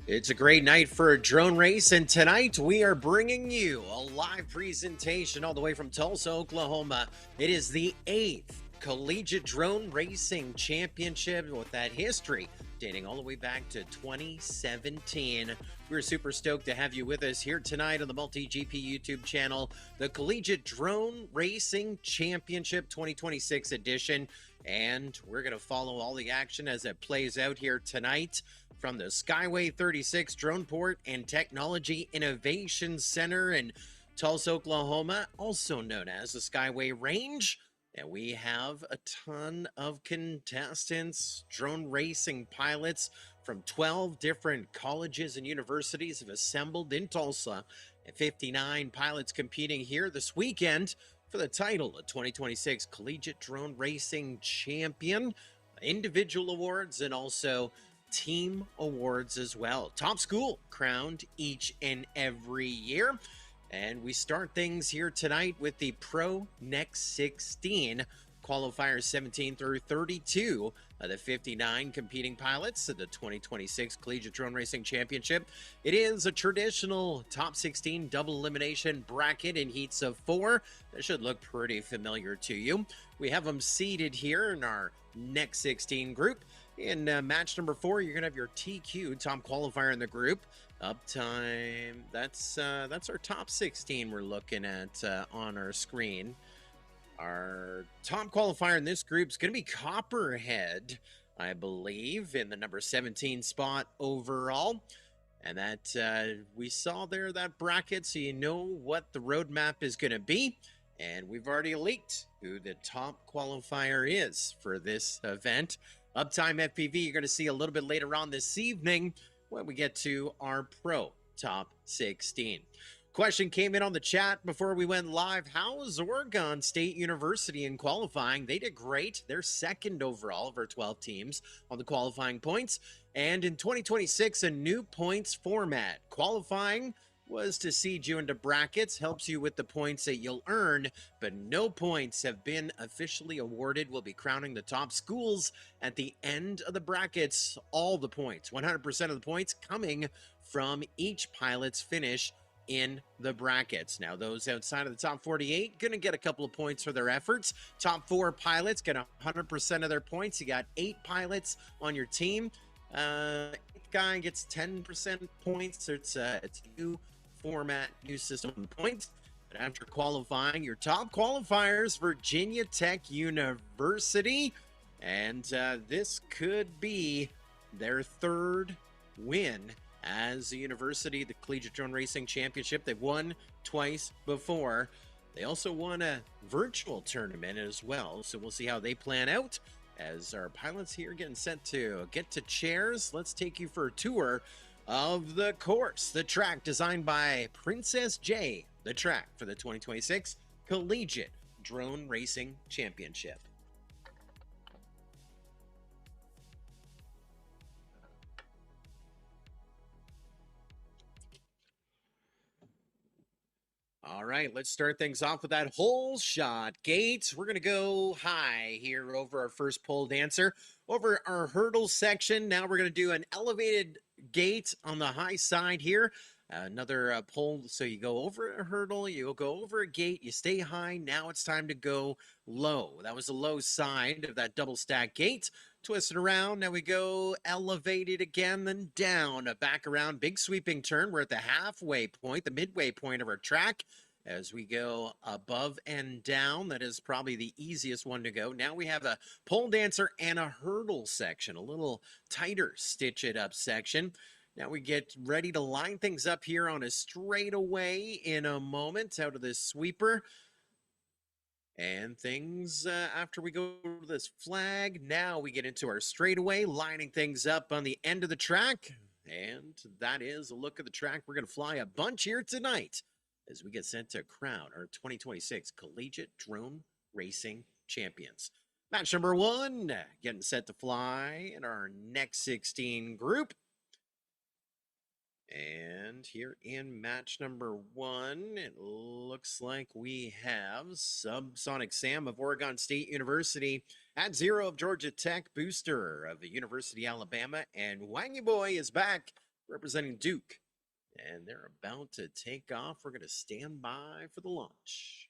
It's a great night for a drone race, and tonight we are bringing you a live presentation all the way from Tulsa, Oklahoma. It is the 8th Collegiate Drone Racing Championship with that history dating all the way back to 2017. We're super stoked to have you with us here tonight on the Multi-GP YouTube channel, the Collegiate Drone Racing Championship 2026 edition, and we're going to follow all the action as it plays out here tonight from the Skyway 36 Droneport and Technology Innovation Center in Tulsa, Oklahoma, also known as the Skyway Range. And we have a ton of contestants, drone racing pilots from 12 different colleges and universities have assembled in Tulsa, and 59 pilots competing here this weekend for the title of 2026 Collegiate Drone Racing Champion, individual awards, and also team awards as well. Top school crowned each and every year. And we start things here tonight with the Pro Next 16 qualifiers 17 through 32 of the 59 competing pilots of the 2026 Collegiate Drone Racing Championship. It is a traditional top 16 double elimination bracket in heats of 4. That should look pretty familiar to you. We have them seated here in our Next 16 group. In match number 4, you're going to have your TQ, top qualifier in the group. Uptime, that's our top 16 we're looking at on our screen. Our top qualifier in this group is going to be Copperhead, I believe, in the number 17 spot overall. And that we saw there that bracket, so you know what the roadmap is going to be. And we've already leaked who the top qualifier is for this event. Uptime FPV, you're going to see a little bit later on this evening when we get to our Pro Top 16. Question came in on the chat before we went live. How is Oregon State University in qualifying? They did great. They're second overall of our 12 teams on the qualifying points. And in 2026, a new points format. Qualifying was to seed you into brackets, helps you with the points that you'll earn, but no points have been officially awarded. We'll be crowning the top schools at the end of the brackets, all the points, 100% of the points coming from each pilot's finish in the brackets. Now, those outside of the top 48 going to get a couple of points for their efforts. Top 4 pilots get 100% of their points. You got 8 pilots on your team. Eighth guy gets 10% points. It's new format, new system of points. But after qualifying, your top qualifiers, Virginia Tech University, and this could be their 3rd win as a university, the Collegiate Drone Racing Championship. They've won twice before. They also won a virtual tournament as well, so we'll see how they plan out as our pilots here getting set to get to chairs. Let's take you for a tour of the course, the track designed by Princess J, the track for the 2026 Collegiate Drone Racing Championship. All right, let's start things off with that hole shot gate. We're going to go high here over our first pole dancer. Over our hurdle section, now we're going to do an elevated gate on the high side here. Another pole, so you go over a hurdle, you go over a gate, you stay high. Now it's time to go low. That was the low side of that double stack gate. Twist it around. Now we go elevated again, then down, back around, big sweeping turn. We're at the halfway point, the midway point of our track. As we go above and down, that is probably the easiest one to go. Now we have a pole dancer and a hurdle section, a little tighter stitch it up section. Now we get ready to line things up here on a straightaway in a moment out of this sweeper. And things, after we go to this flag, now we get into our straightaway, lining things up on the end of the track. And that is a look at the track. We're going to fly a bunch here tonight as we get sent to crown our 2026 Collegiate Drone Racing Champions. Match number 1, getting set to fly in our Next 16 group. And here in match number 1, it looks like we have Subsonic Sam of Oregon State University, at 0 of Georgia Tech, Booster of the University of Alabama, and Wangy Boy is back representing Duke. And they're about to take off. We're going to stand by for the launch.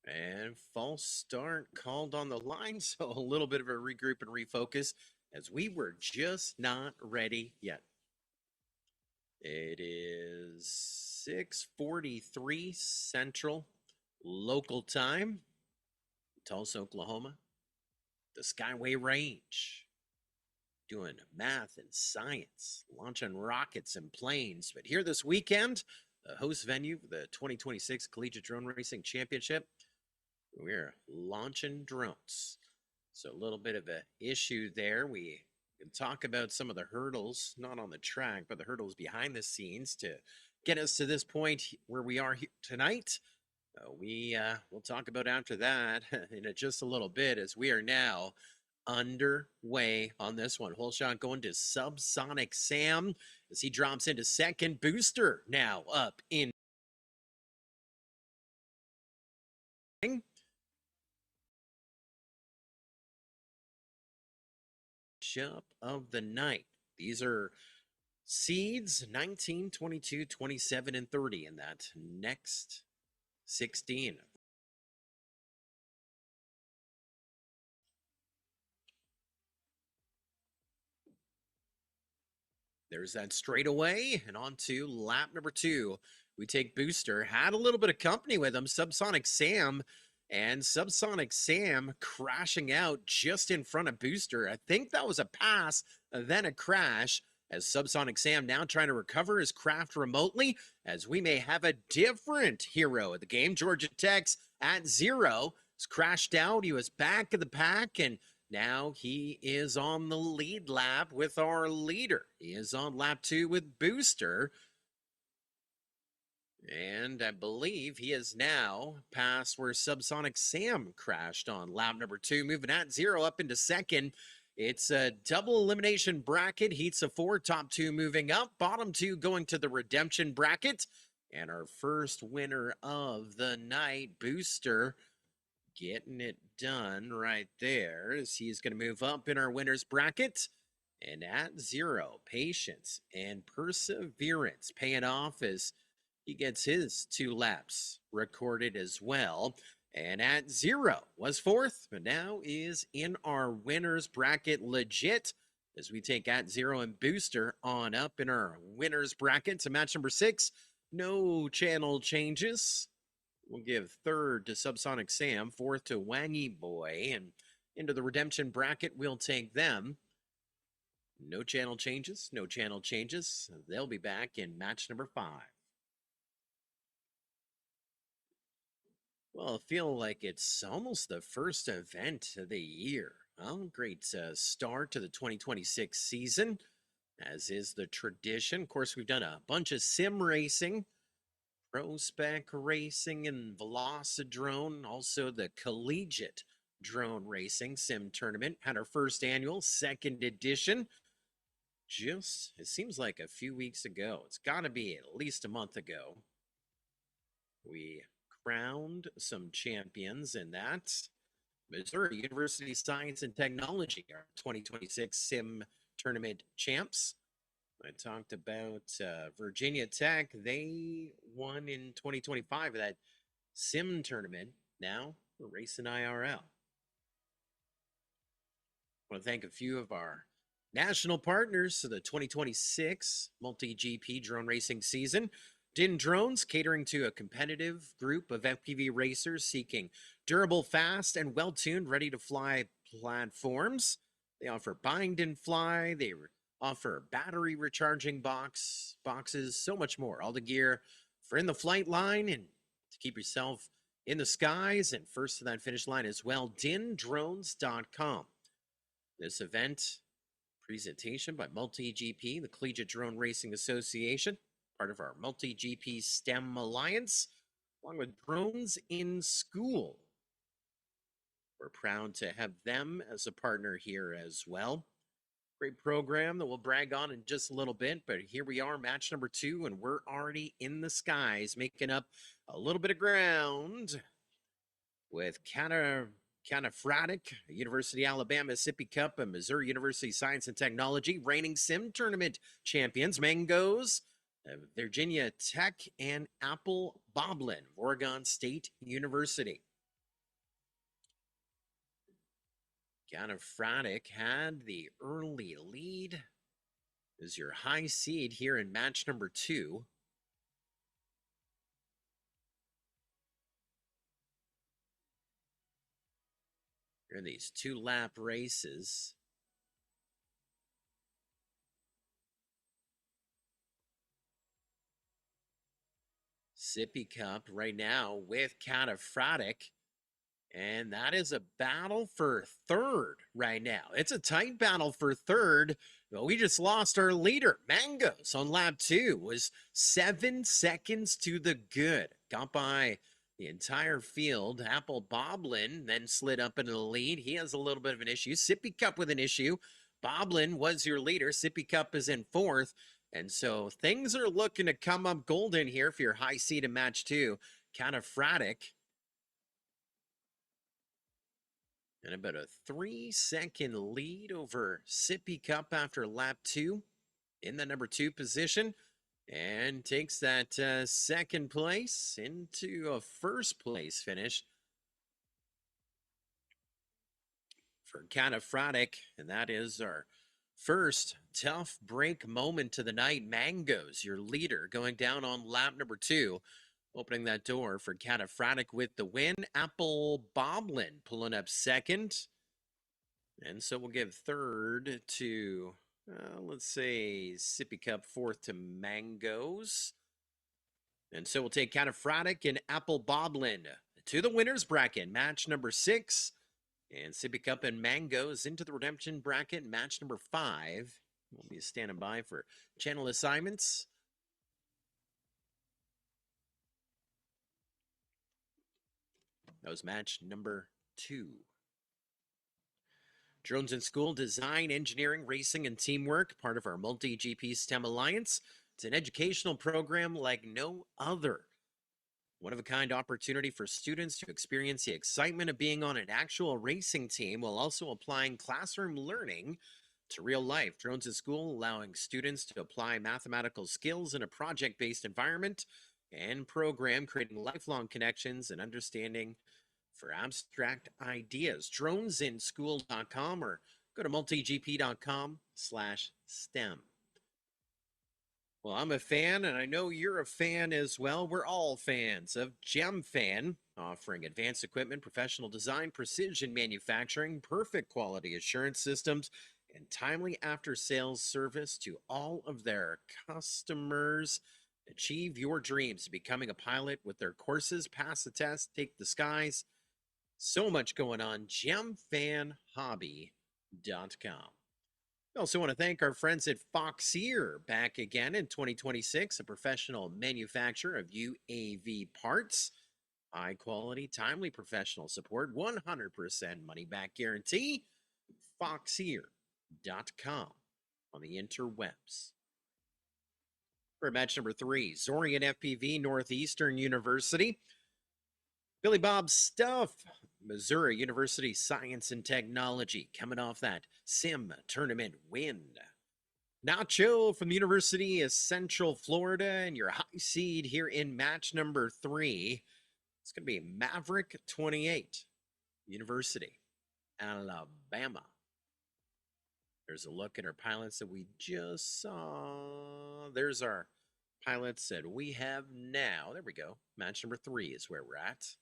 And false start called on the line, so a little bit of a regroup and refocus as we were just not ready yet. It is 6:43 Central local time, Tulsa, Oklahoma, the Skyway Range. Doing math and science, launching rockets and planes. But here this weekend, the host venue for the 2026 Collegiate Drone Racing Championship, we're launching drones. So a little bit of an issue there. We can talk about some of the hurdles, not on the track, but the hurdles behind the scenes to get us to this point where we are here tonight. We'll talk about after that in just a little bit, as we are now underway on this one. Whole shot going to Subsonic Sam as he drops into second. Booster now up in up of the night. These are seeds 19, 22, 27, and 30 in that next 16. There's that straightaway, and on to lap number 2. We take Booster. Had a little bit of company with him, Subsonic Sam, and Subsonic Sam crashing out just in front of Booster. I think that was a pass, then a crash, as Subsonic Sam now trying to recover his craft remotely, as we may have a different hero of the game. Georgia Tech's at 0. He's crashed out. He was back of the pack, and now he is on the lead lap with our leader. He is on lap 2 with Booster. And I believe he is now past where Subsonic Sam crashed on lap number 2, moving at 0 up into second. It's a double elimination bracket. Heats of 4, top 2 moving up, bottom 2 going to the redemption bracket. And our first winner of the night, Booster, getting it done right there, as he's going to move up in our winners bracket. And at 0, patience and perseverance paying off as he gets his 2 laps recorded as well. And at 0 was 4th, but now is in our winners bracket legit, as we take at 0 and Booster on up in our winners bracket to match number 6. No channel changes. We'll give 3rd to Subsonic Sam, 4th to Wangy Boy, and into the redemption bracket, we'll take them. No channel changes, no channel changes. They'll be back in match number 5. Well, I feel like it's almost the first event of the year. Well, great start to the 2026 season, as is the tradition. Of course, we've done a bunch of sim racing, Pro Spec racing, and Velocidrone. Also, the Collegiate Drone Racing Sim Tournament had our first annual, 2nd edition. Just, it seems like a few weeks ago. It's got to be at least a month ago. We crowned some champions in that. Missouri University Science and Technology, our 2026 Sim Tournament champs. I talked about Virginia Tech. They won in 2025 that Sim Tournament. Now we're racing IRL. I want to thank a few of our national partners for the 2026 multi-GP drone racing season. Din Drones, catering to a competitive group of FPV racers seeking durable, fast, and well-tuned, ready-to-fly platforms. They offer bind and fly. They offer battery recharging boxes, so much more. All the gear for in the flight line and to keep yourself in the skies and first to that finish line as well. DinDrones.com. This event presentation by Multi-GP, the Collegiate Drone Racing Association, part of our Multi-GP STEM Alliance, along with Drones in School. We're proud to have them as a partner here as well. Great program that we'll brag on in just a little bit, but here we are, match number 2, and we're already in the skies, making up a little bit of ground with Canifratic, University of Alabama Sippy Cup, and Missouri University Science and Technology, reigning sim tournament champions, Mangoes, Virginia Tech, and Apple Boblin, Oregon State University. Canifratic had the early lead. Is your high seed here in match number 2. Here are these 2-lap races. Sippy Cup right now with Canifratic. And that is a battle for third right now. It's a tight battle for third. But we just lost our leader. Mangoes on lap 2 was 7 seconds to the good. Got by the entire field. Apple Boblin then slid up into the lead. He has a little bit of an issue. Sippy Cup with an issue. Boblin was your leader. Sippy Cup is in 4th. And so things are looking to come up golden here for your high seed in match 2. Canifratic. And about a 3-second lead over Sippy Cup after lap 2 in the number 2 position. And takes that second place into a first place finish for Canifratic. And that is our first tough break moment to the night. Mangoes, your leader, going down on lap number 2. Opening that door for Canifratic with the win. Apple Boblin pulling up second. And so we'll give third to, let's say, Sippy Cup, 4th to Mangoes. And so we'll take Canifratic and Apple Boblin to the winner's bracket, match number 6. And Sippy Cup and Mangoes into the redemption bracket, match number 5. We'll be standing by for channel assignments. That was match number 2. Drones in School, Design, Engineering, Racing, and Teamwork, part of our Multi-GP STEM Alliance. It's an educational program like no other. One-of-a-kind opportunity for students to experience the excitement of being on an actual racing team while also applying classroom learning to real life. Drones in School, allowing students to apply mathematical skills in a project-based environment and program, creating lifelong connections and understanding for abstract ideas. Dronesinschool.com or go to multigp.com/STEM. Well, I'm a fan, and I know you're a fan as well. We're all fans of GemFan, offering advanced equipment, professional design, precision manufacturing, perfect quality assurance systems, and timely after-sales service to all of their customers. Achieve your dreams of becoming a pilot with their courses. Pass the test, take the skies. So much going on. GemFanHobby.com. We also want to thank our friends at Foxeer, back again in 2026, a professional manufacturer of UAV parts. High quality, timely professional support, 100% money back guarantee. Foxeer.com on the interwebs. For match number 3, Zorian FPV, Northeastern University. Billy Bob Stuff, Missouri University Science and Technology, coming off that sim tournament win. Nacho from the University of Central Florida, and your high seed here in match number 3. It's going to be Maverick 28, University, Alabama. There's a look at our pilots that we just saw. There's our pilots that we have now. There we go. Match number 3 is where we're at.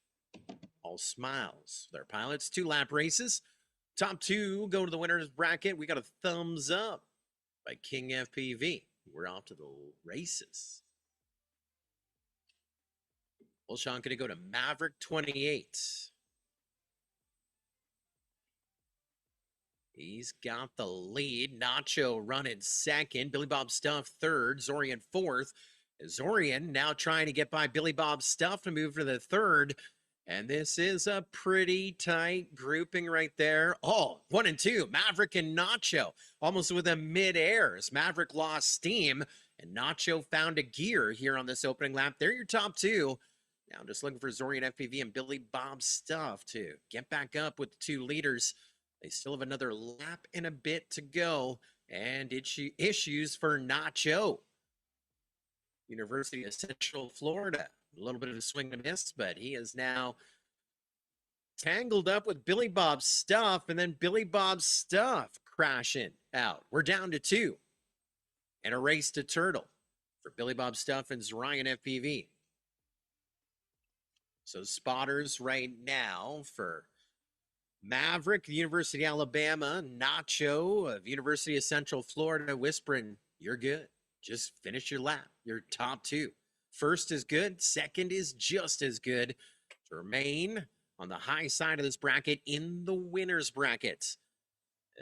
All smiles. Their pilots, 2-lap races. Top 2 go to the winner's bracket. We got a thumbs up by King FPV. We're off to the races. Well, Sean, going to go to Maverick 28. He's got the lead. Nacho running second. Billy Bob Stuff third. Zorian 4th. Zorian now trying to get by Billy Bob Stuff to move to the 3rd. And this is a pretty tight grouping right there. Oh, 1 and 2, Maverick and Nacho, almost with a mid-air as Maverick lost steam, and Nacho found a gear here on this opening lap. They're your top 2. Now just looking for Zorian FPV and Billy Bob Stuff to get back up with the 2 leaders. They still have another lap and a bit to go. And issues for Nacho. University of Central Florida. A little bit of a swing and a miss, but he is now tangled up with Billy Bob Stuff, and then Billy Bob Stuff crashing out. We're down to 2. And a race to Turtle for Billy Bob Stuff and Zorian FPV. So spotters right now for Maverick, University of Alabama, Nacho of University of Central Florida, whispering, you're good. Just finish your lap. You're top 2. First is good. Second is just as good. To remain on the high side of this bracket in the winner's bracket.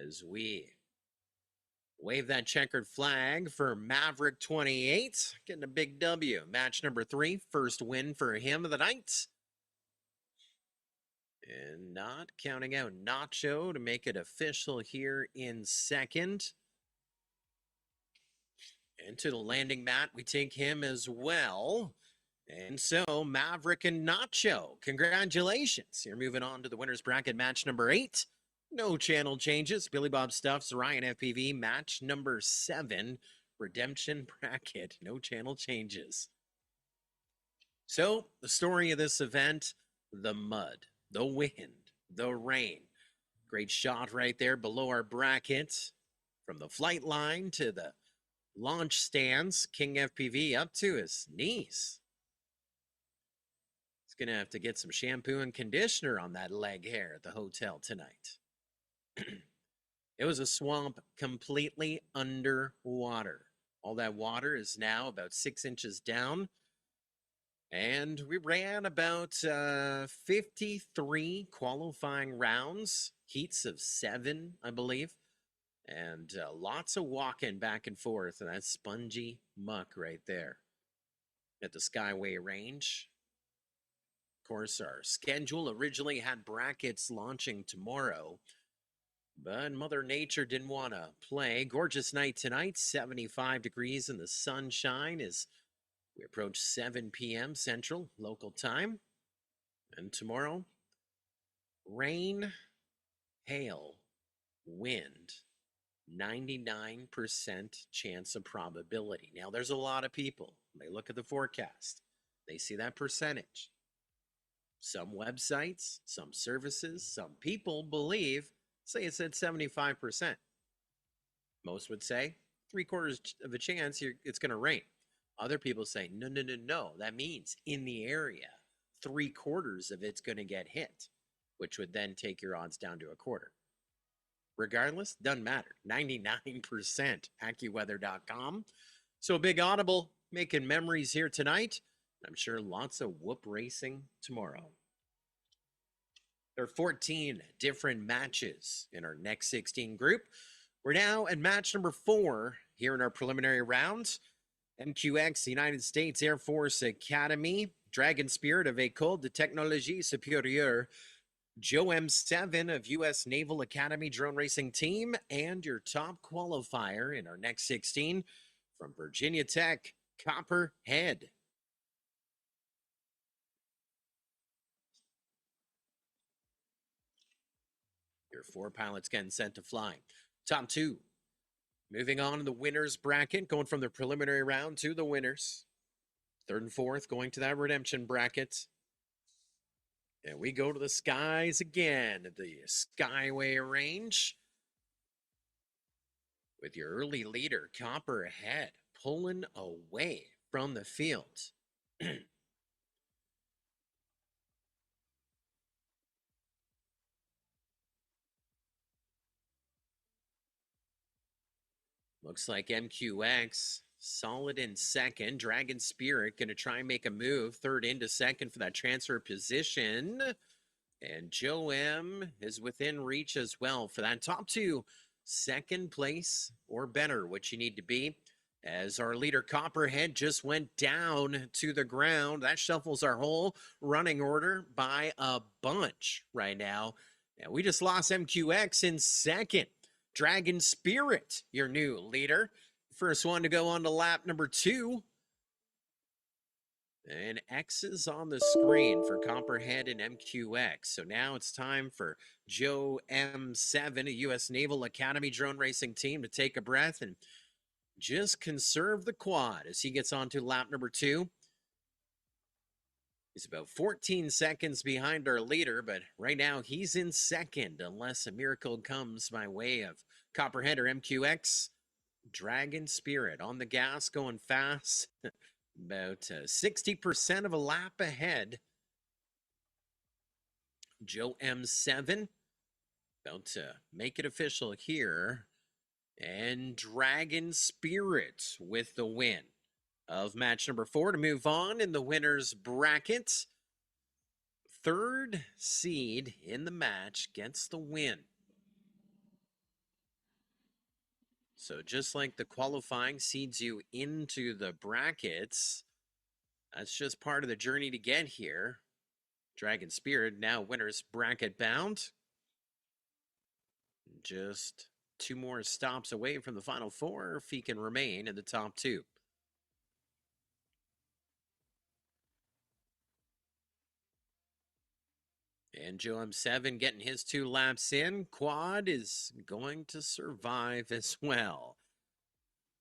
As we wave that checkered flag for Maverick 28. Getting a big W. Match number 3. First win for him of the night. And not counting out Nacho to make it official here in second. And to the landing mat, we take him as well. And so, Maverick and Nacho, congratulations. You're moving on to the winner's bracket, match number 8. No channel changes. Billy Bob Stuff's Ryan FPV, match number 7. Redemption bracket, no channel changes. So, the story of this event, the mud, the wind, the rain. Great shot right there below our bracket. From the flight line to the launch stands, King FPV up to his knees. He's going to have to get some shampoo and conditioner on that leg hair at the hotel tonight. It was a swamp completely underwater. All that water is now about 6 inches down. And we ran about 53 qualifying rounds, heats of 7, I believe. And lots of walking back and forth, and that spongy muck right there at the Skyway Range. Of course, our schedule originally had brackets launching tomorrow, but Mother Nature didn't want to play. Gorgeous night tonight, 75 degrees in the sunshine as we approach 7 p.m. Central Local Time. And tomorrow, rain, hail, wind. 99% chance of probability. Now, there's a lot of people. They look at the forecast. They see that percentage. Some websites, some services, some people say it's at 75%. Most would say 3/4 of a chance it's going to rain. Other people say, no. That means in the area, 3/4 of it's going to get hit, which would then take your odds down to 1/4. Regardless, doesn't matter. 99% AccuWeather.com. So a big audible making memories here tonight. I'm sure lots of whoop racing tomorrow. There are 14 different matches in our next 16 group. We're now at match number 4 here in our preliminary rounds. MQX, United States Air Force Academy, Dragon Spirit of École de Technologie Supérieure, Joe M7 of U.S. Naval Academy Drone Racing Team, and your top qualifier in our next 16 from Virginia Tech, Copperhead. Your 4 pilots getting sent to fly. Top 2. Moving on to the winners bracket, going from the preliminary round to the winners. 3rd and 4th going to that redemption bracket. And we go to the skies again at the Skyway Range with your early leader, Copperhead, pulling away from the field. Looks like MQX solid in 2nd. Dragon Spirit going to try and make a move. 3rd into 2nd for that transfer position. And Joe M is within reach as well for that top 2. 2nd place or better, what you need to be. As our leader Copperhead just went down to the ground. That shuffles our whole running order by a bunch right now. And we just lost MQX in 2nd. Dragon Spirit, your new leader. First one to go on to lap number 2. And X is on the screen for Copperhead and MQX. So now it's time for Joe M7, a U.S. Naval Academy drone racing team, to take a breath and just conserve the quad as he gets on to lap number 2. He's about 14 seconds behind our leader, but right now he's in second unless a miracle comes by way of Copperhead or MQX. Dragon Spirit on the gas, going fast. About 60% of a lap ahead. Joe M7 about to make it official here. And Dragon Spirit with the win of match number 4 to move on in the winner's bracket. Third seed in the match gets the win. So just like the qualifying seeds you into the brackets, that's just part of the journey to get here. Dragon Spirit now winner's bracket bound. Just 2 more stops away from the final 4 if he can remain in the top 2. And Joe M7 getting his 2 laps in. Quad is going to survive as well.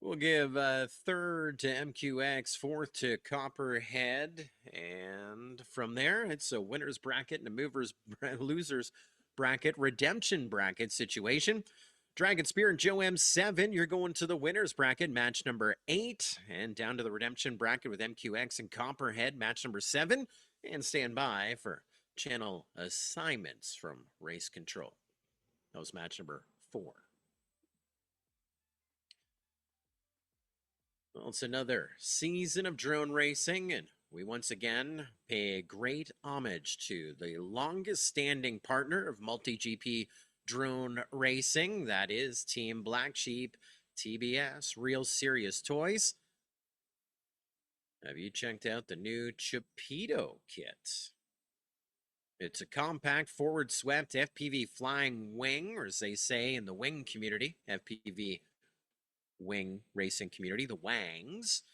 We'll give third to MQX, fourth to Copperhead, and from there it's a winner's bracket and a loser's bracket, redemption bracket situation. Dragon Spear and Joe M7, you're going to the winner's bracket, match number 8, and down to the redemption bracket with MQX and Copperhead, match number 7, and stand by for channel assignments from Race Control. That was match number 4. Well, it's another season of drone racing, and we once again pay great homage to the longest standing partner of multi-GP drone racing. That is Team Black Sheep, TBS, Real Serious Toys. Have you checked out the new Chapito kit? It's a compact, forward-swept FPV flying wing, or as they say in the wing community, FPV wing racing community, the Wangs.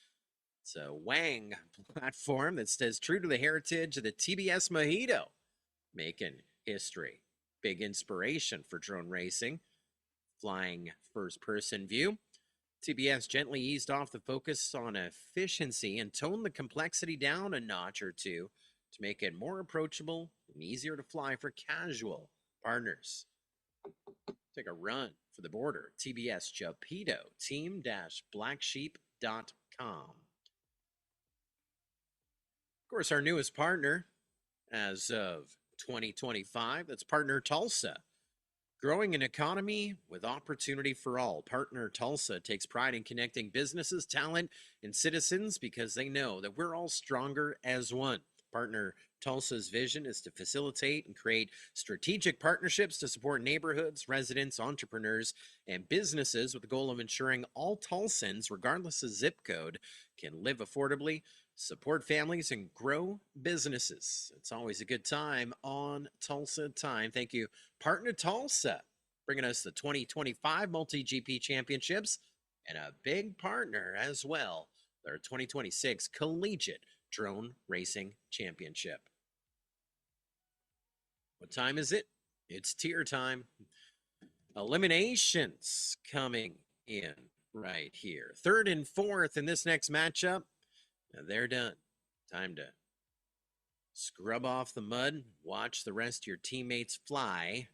It's a Wang platform that stays true to the heritage of the TBS Mojito, making history. Big inspiration for drone racing, flying first-person view. TBS gently eased off the focus on efficiency and toned the complexity down a notch or two to make it more approachable and easier to fly for casual partners. Take a run for the border. TBS Chapito, team-blacksheep.com. Of course, our newest partner as of 2025, that's Partner Tulsa. Growing an economy with opportunity for all. Partner Tulsa takes pride in connecting businesses, talent, and citizens because they know that we're all stronger as one. Partner Tulsa's vision is to facilitate and create strategic partnerships to support neighborhoods, residents, entrepreneurs, and businesses with the goal of ensuring all Tulsans, regardless of zip code, can live affordably, support families, and grow businesses. It's always a good time on Tulsa Time. Thank you, Partner Tulsa, bringing us the 2025 Multi-GP Championships, and a big partner as well, their 2026 Collegiate Drone Racing Championship. What time is it? It's tier time. Eliminations coming in right here. Third and fourth in this next matchup. They're done. Time to scrub off the mud. Watch the rest of your teammates fly.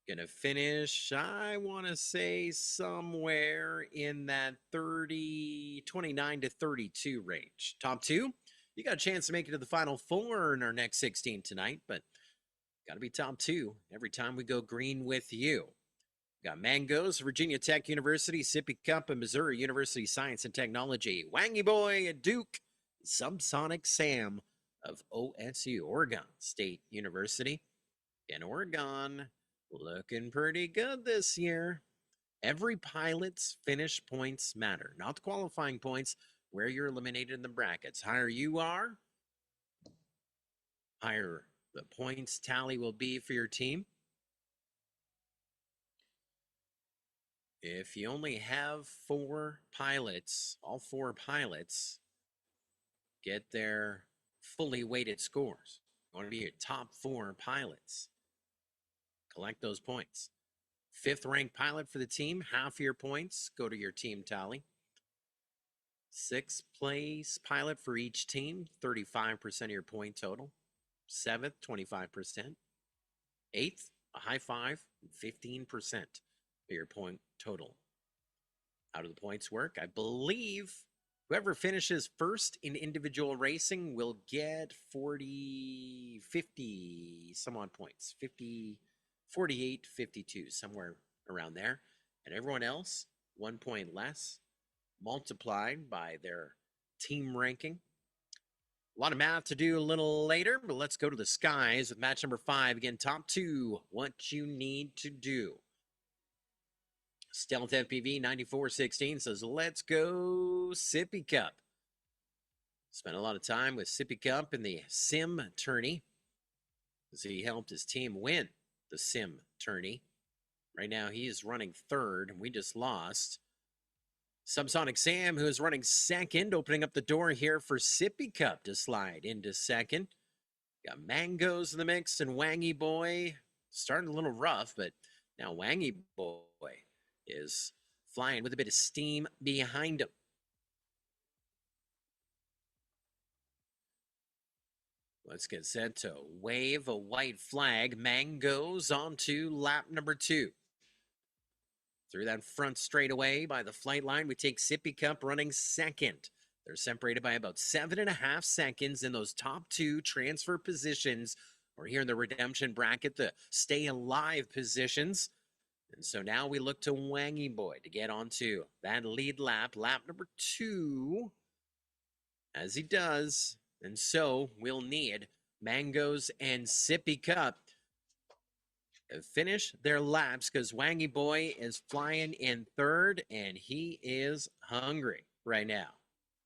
Gonna finish, I want to say, somewhere in that 29 to 32 range. Top 2, you got a chance to make it to the final 4 in our next 16 tonight, but got to be top 2 every time we go green with you. Got Mangoes, Virginia Tech University, Sippy Cup, and Missouri University Science and Technology. Wangy Boy at Duke, Subsonic Sam of OSU, Oregon State University. In Oregon, looking pretty good this year. Every pilot's finish points matter, not the qualifying points, where you're eliminated in the brackets. Higher you are, higher the points tally will be for your team. If you only have 4 pilots, all 4 pilots get their fully weighted scores. You want to be your top 4 pilots. Collect those points. 5th ranked pilot for the team, half your points go to your team tally. 6th place pilot for each team, 35% of your point total. 7th, 25%. 8th, a high 5, 15% of your point total. How do the points work? I believe whoever finishes first in individual racing will get 50 some odd points. 50, 48, 52, somewhere around there. And everyone else, 1 point less, multiplied by their team ranking. A lot of math to do a little later, but let's go to the skies with match number 5. Again, top 2, what you need to do. Stealth FPV 9416 says, let's go Sippy Cup. Spent a lot of time with Sippy Cup in the sim tourney as he helped his team win the sim tourney. Right now he is running 3rd, and we just lost. Subsonic Sam, who is running 2nd, opening up the door here for Sippy Cup to slide into 2nd. Got Mangoes in the mix, and Wangy Boy starting a little rough, but now Wangy Boy is flying with a bit of steam behind him. Let's get set to wave a white flag. Mangoes onto lap number 2. Through that front straightaway by the flight line, we take Sippy Cup running 2nd. They're separated by about 7.5 seconds in those top 2 transfer positions, or here in the redemption bracket, the stay alive positions. And so now we look to Wangy Boy to get onto that lead lap, lap number 2, as he does. And so we'll need Mangoes and Sippy Cup finish their laps because Wangy Boy is flying in 3rd, and he is hungry right now.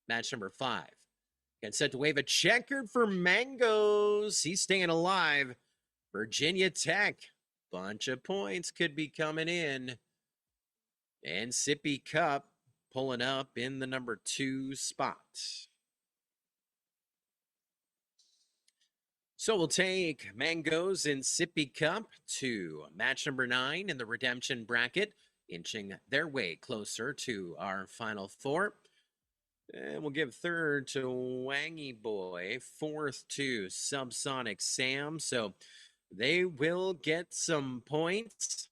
Match number 5. Get set to wave a checkered for Mangoes. He's staying alive. Virginia Tech. Bunch of points could be coming in. And Sippy Cup pulling up in the number 2 spot. So we'll take Mangoes and Sippy Cup to match number 9 in the redemption bracket, inching their way closer to our final 4. And we'll give 3rd to Wangy Boy, 4th to Subsonic Sam. So they will get some points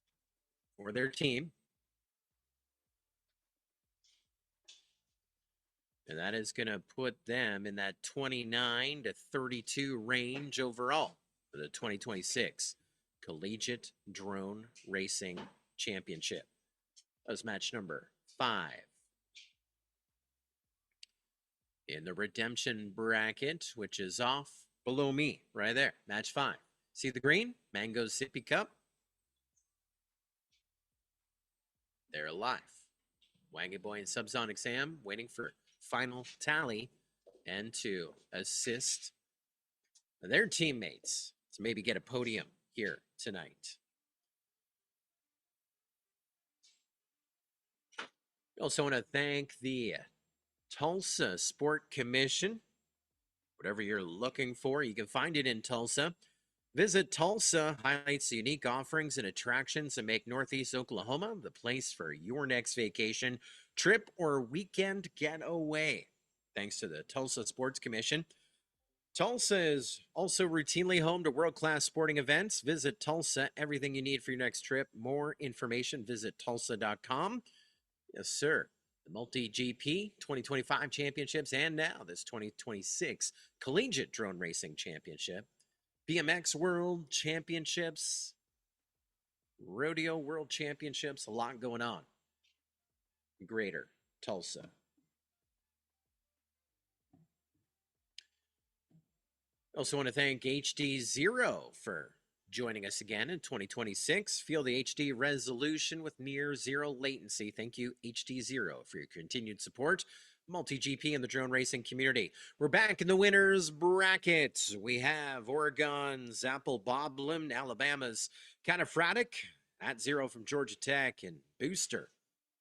for their team. And that is going to put them in that 29 to 32 range overall for the 2026 Collegiate Drone Racing Championship. That was match number 5. In the redemption bracket, which is off below me right there, match 5. See the green? Mangoes Sippy Cup. They're alive. Wangy Boy and Subsonic Sam waiting for final tally and to assist their teammates to maybe get a podium here tonight. We also want to thank the Tulsa Sport Commission. Whatever you're looking for, you can find it in Tulsa. Visit Tulsa, highlights the unique offerings and attractions that make Northeast Oklahoma the place for your next vacation, trip, or weekend getaway. Thanks to the Tulsa Sports Commission. Tulsa is also routinely home to world-class sporting events. Visit Tulsa, everything you need for your next trip. More information, visit tulsa.com. Yes, sir. The Multi-GP 2025 championships and now this 2026 Collegiate Drone Racing Championship. BMX World Championships, Rodeo World Championships, a lot going on. Greater Tulsa. Also want to thank HD Zero for joining us again in 2026. Feel the HD resolution with near zero latency. Thank you, HD Zero, for your continued support. Multi-GP in the drone racing community. We're back in the winners bracket. We have Oregon's Apple Boblin, Alabama's Cataphragtic, at 0 from Georgia Tech, and Booster,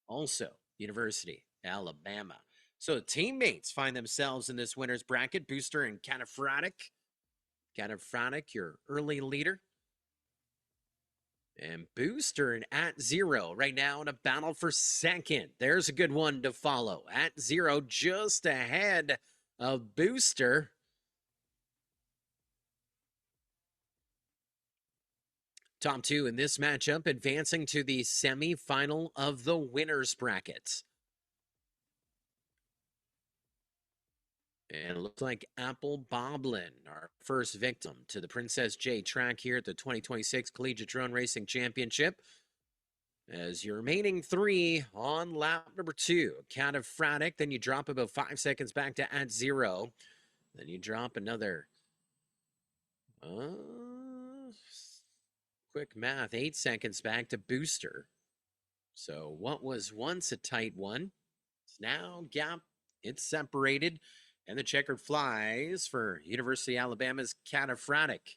also University, Alabama. So teammates find themselves in this winner's bracket. Booster and Cataphronic. Cataphronic, your early leader. And Booster and At Zero right now in a battle for second. There's a good one to follow. At Zero just ahead of Booster. Top two in this matchup advancing to the semi-final of the winner's bracket. And it looks like Apple Boblin, our first victim to the Princess J track here at the 2026 Collegiate Drone Racing Championship. As your remaining three on lap number two, Cataphronic, then you drop about 5 seconds back to At Zero. Then you drop another, quick math, 8 seconds back to Booster. So what was once a tight one, it's now gap, it's separated. And the checkered flies for University of Alabama's Cataphronic.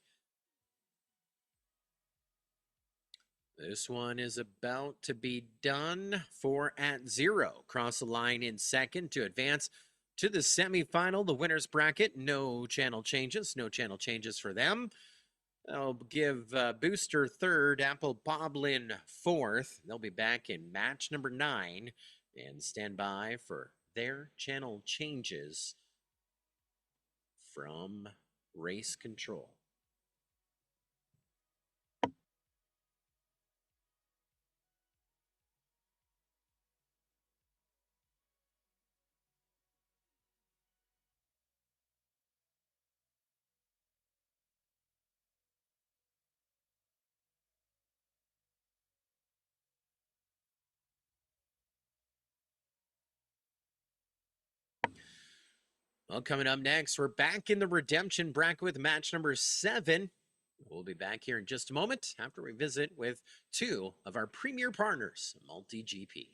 This one is about to be done for At Zero. Cross the line in second to advance to the semifinal, the winner's bracket. No channel changes for them. I'll give Booster third, Apple Boblin fourth. They'll be back in match number 9 and stand by for their channel changes from race control. Well, coming up next, we're back in the redemption bracket with match number 7. We'll be back here in just a moment after we visit with 2 of our premier partners, Multi-GP.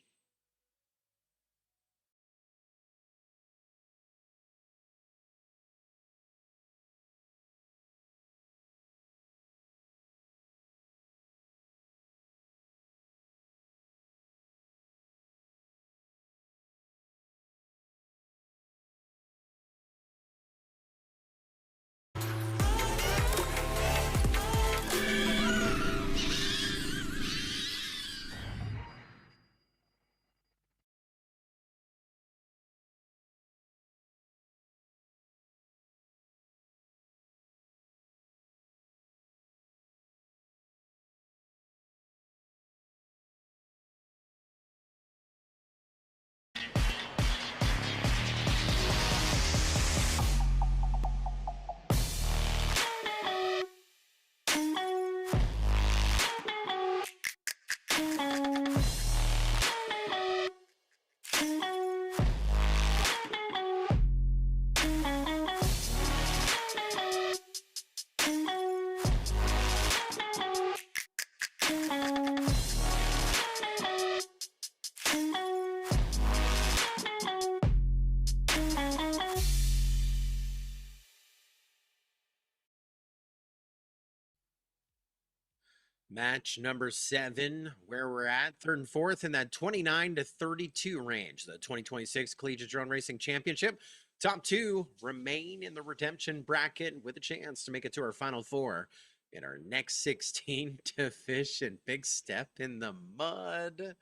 Match number 7, where we're at, third and fourth in that 29 to 32 range. The 2026 Collegiate Drone Racing Championship. Top 2 remain in the redemption bracket with a chance to make it to our final 4 in our next 16 to fish and big step in the mud.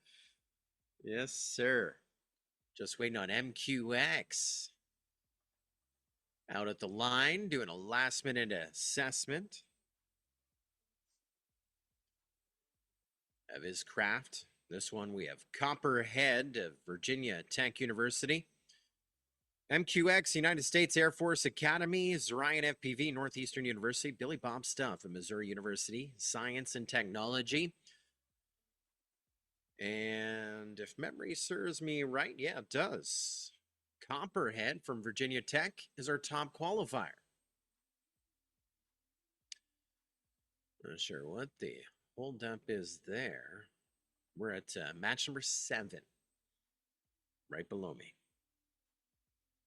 Yes, sir. Just waiting on MQX. Out at the line, doing a last-minute assessment of his craft. This one we have Copperhead of Virginia Tech University. MQX, United States Air Force Academy. Zorion FPV, Northeastern University. Billy Bob Stuff of Missouri University, Science and Technology. And if memory serves me right, yeah, it does. Copperhead from Virginia Tech is our top qualifier. Not sure what the holdup is there. We're at match number 7, right below me.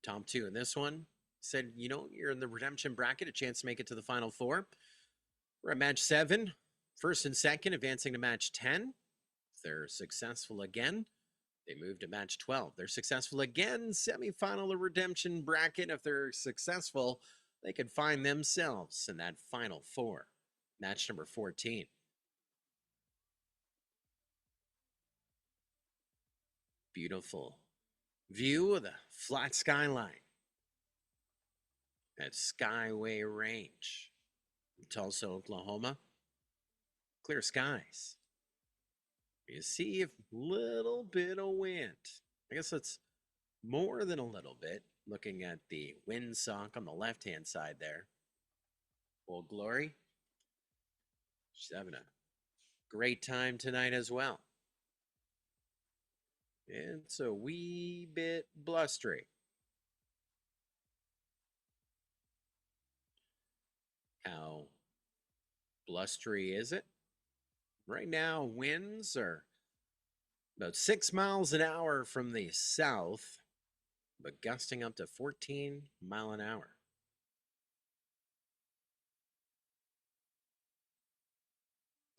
Top 2 in this one said, you know, you're in the redemption bracket, a chance to make it to the final 4. We're at match 7, first and second, advancing to match 10. If they're successful again, They move to match 12. They're successful again. Semifinal of redemption bracket. If they're successful, they could find themselves in that final four. Match number 14. Beautiful view of the flat skyline at Skyway Range in Tulsa, Oklahoma. Clear skies. You see a little bit of wind. I guess it's more than a little bit, looking at the windsock on the left-hand side there. Old Glory. She's having a great time tonight as well. It's a wee bit blustery. How blustery is it? Right now, winds are about 6 miles an hour from the south, but gusting up to 14 mile an hour.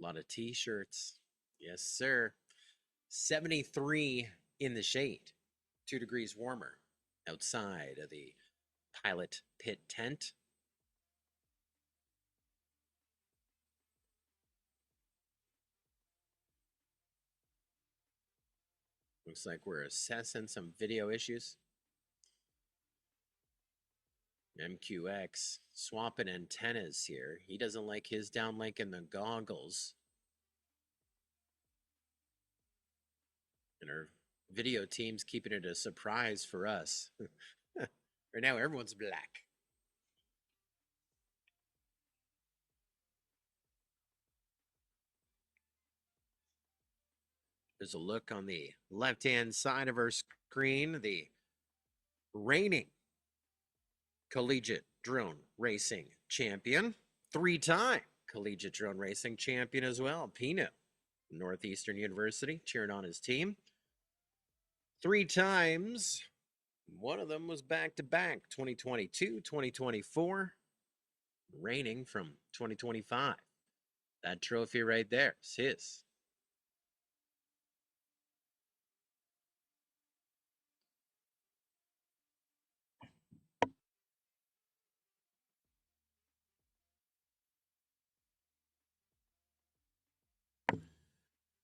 A lot of t-shirts. Yes, sir. 73 in the shade, 2 degrees warmer outside of the pilot pit tent. Looks like we're assessing some video issues. MQX swapping antennas here. He doesn't like his downlink in the goggles. And our video team's keeping it a surprise for us. Right now, everyone's black. There's a look on the left-hand side of our screen. The reigning Collegiate Drone Racing Champion. 3-time Collegiate Drone Racing Champion as well. Pino, Northeastern University, cheering on his team. 3 times. One of them was back-to-back, 2022, 2024. Reigning from 2025. That trophy right there is his.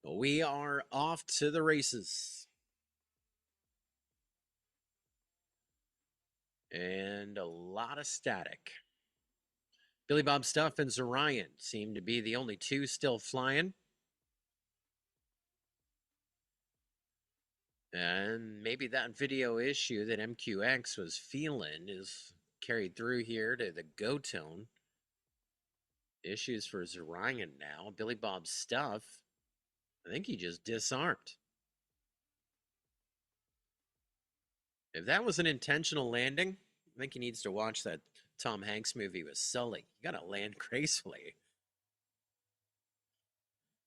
We are off to the races. And a lot of static. Billy Bob Stuff and Zorion seem to be the only two still flying. And maybe that video issue that MQX was feeling is carried through here to the go tone. Issues for Zorion now. Billy Bob Stuff, I think he just disarmed. If that was an intentional landing, I think he needs to watch that Tom Hanks movie with Sully. You got to land gracefully.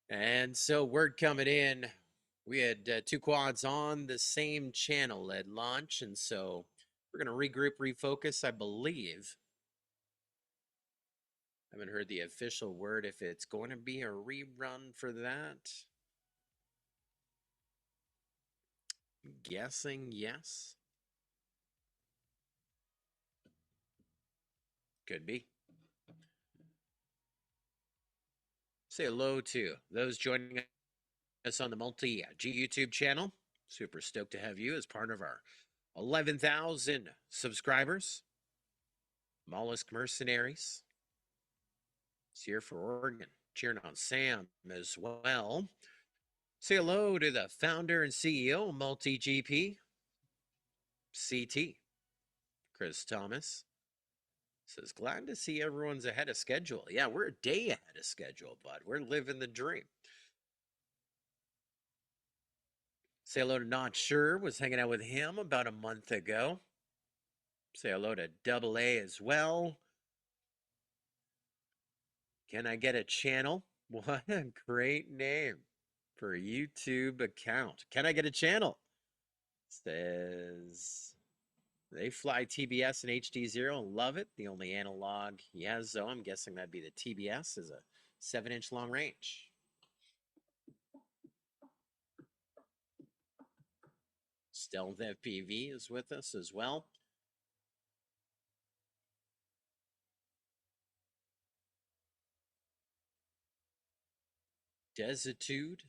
And so word coming in, we had 2 quads on the same channel at launch, and so we're going to regroup, refocus, I believe. I haven't heard the official word if it's going to be a rerun for that. I'm guessing yes. Could be. Say hello to those joining us on the Multi-G YouTube channel. Super stoked to have you as part of our 11,000 subscribers. Mollusk Mercenaries. It's here for Oregon. Cheering on Sam as well. Say hello to the founder and CEO of Multi-GP, CT, Chris Thomas. Says, glad to see everyone's ahead of schedule. Yeah, we're a day ahead of schedule, bud. We're living the dream. Say hello to Not Sure. Was hanging out with him about a month ago. Say hello to Double A as well. Can I get a channel? What a great name for a YouTube account. Can I get a channel? Says they fly TBS and HD0 and love it. The only analog he has, though, I'm guessing that'd be the TBS, is a 7-inch long range. Stealth FPV is with us as well. Desitude.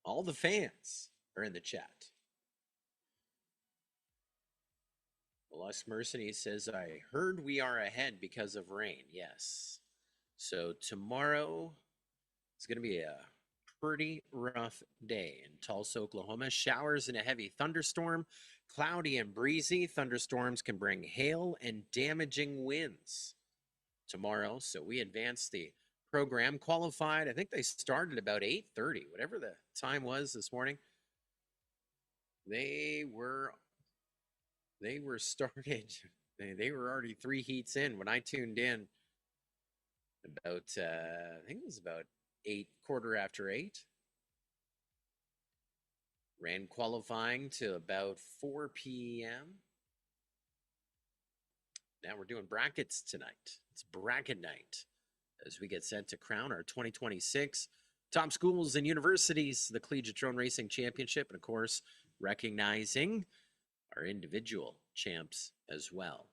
All the fans are in the chat. Lux Mercenary says, I heard we are ahead because of rain. Yes. So tomorrow is going to be a pretty rough day in Tulsa, Oklahoma. Showers and a heavy thunderstorm. Cloudy and breezy. Thunderstorms can bring hail and damaging winds tomorrow. So we advanced the program. Qualified, I think they started about 8:30, whatever the time was this morning. They were started. They were already 3 heats in when I tuned in about I think it was about 8:15. Ran qualifying to about 4 p.m. Now we're doing brackets tonight. It's bracket night as we get set to crown our 2026 top schools and universities, the Collegiate Drone Racing Championship, and of course, recognizing our individual champs as well.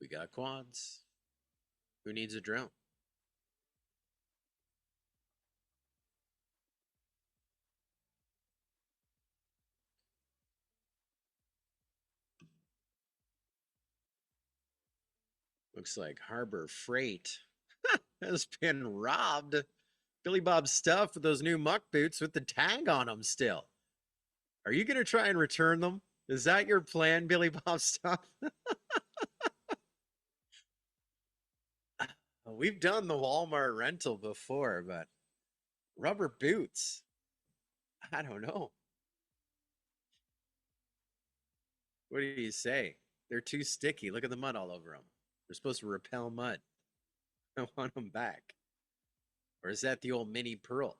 We got quads. Who needs a drone? Looks like Harbor Freight has been robbed. Billy Bob's stuff with those new muck boots with the tag on them still. Are you going to try and return them? Is that your plan, Billy Bob's stuff? We've done the Walmart rental before, but rubber boots, I don't know. What do you say? They're too sticky. Look at the mud all over them. They're supposed to repel mud. I want them back. Or is that the old mini pearl?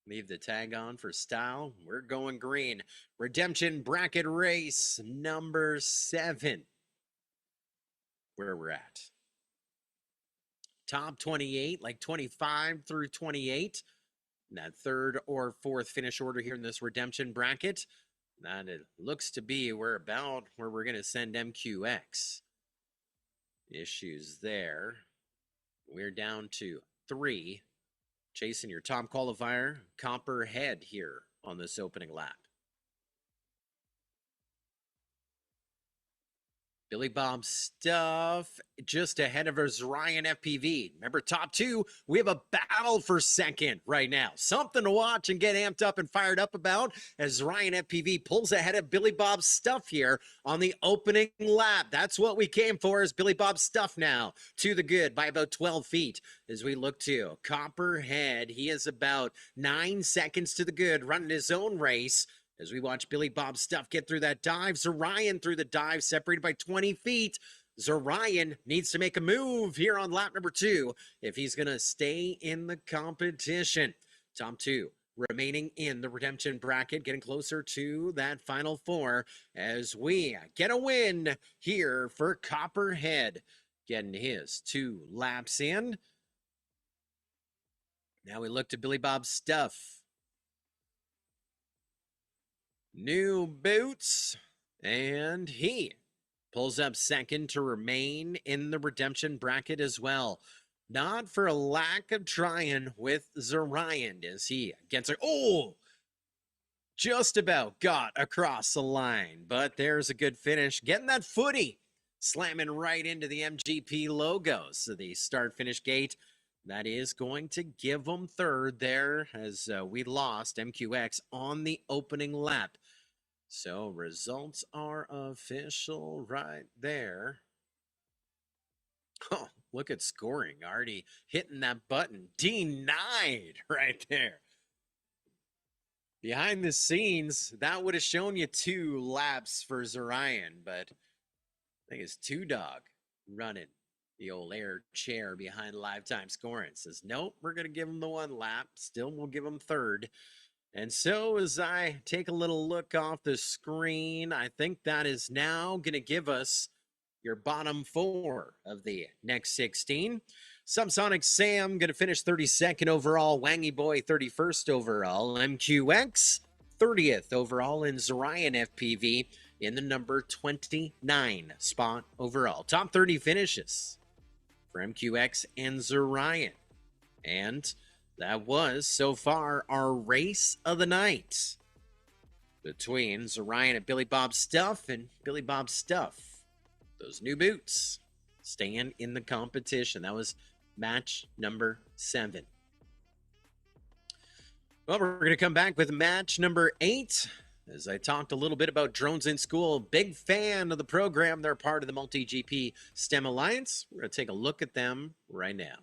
Leave the tag on for style. We're going green. Redemption bracket race number 7. Where we're at. Top 28, like 25 through 28. And that third or fourth finish order here in this redemption bracket. That it looks to be we're about where we're going to send MQX. Issues there. We're down to 3. Chasing your top qualifier, Copperhead here on this opening lap. Billy Bob's stuff just ahead of his Ryan FPV. Remember, top 2, we have a battle for second right now. Something to watch and get amped up and fired up about as Ryan FPV pulls ahead of Billy Bob's stuff here on the opening lap. That's what we came for, is Billy Bob's stuff now to the good by about 12 feet as we look to Copperhead. He is about 9 seconds to the good, running his own race. As we watch Billy Bob's stuff get through that dive, Zorion through the dive, separated by 20 feet. Zorion needs to make a move here on lap number 2 if he's going to stay in the competition. Top 2 remaining in the redemption bracket, getting closer to that final 4 as we get a win here for Copperhead, getting his 2 laps in. Now we look to Billy Bob's stuff. New boots, and he pulls up second to remain in the redemption bracket as well. Not for a lack of trying with Zorion as he gets a just about got across the line, but there's a good finish, getting that footy, slamming right into the MGP logo. So the start finish gate, that is going to give them third there as we lost MQX on the opening lap. So results are official right there. Oh, look at scoring. Already hitting that button. Denied right there. Behind the scenes, that would have shown you 2 laps for Zorion, but I think it's 2 Dog running the old air chair behind lifetime scoring. Says, nope, we're going to give him the 1 lap. Still, we'll give him third. And so as I take a little look off the screen, I think that is now going to give us your bottom 4 of the next 16. Subsonic Sam going to finish 32nd overall. Wangy Boy 31st overall. MQX 30th overall. And Zorion FPV in the number 29 spot overall. Top 30 finishes for MQX and Zorion. And that was so far our race of the night between Zorion and Billy Bob Stuff, and Billy Bob Stuff. Those new boots staying in the competition. That was match number 7. Well, we're going to come back with match number 8. As I talked a little bit about Drones in School, big fan of the program. They're part of the Multi-GP STEM Alliance. We're going to take a look at them right now.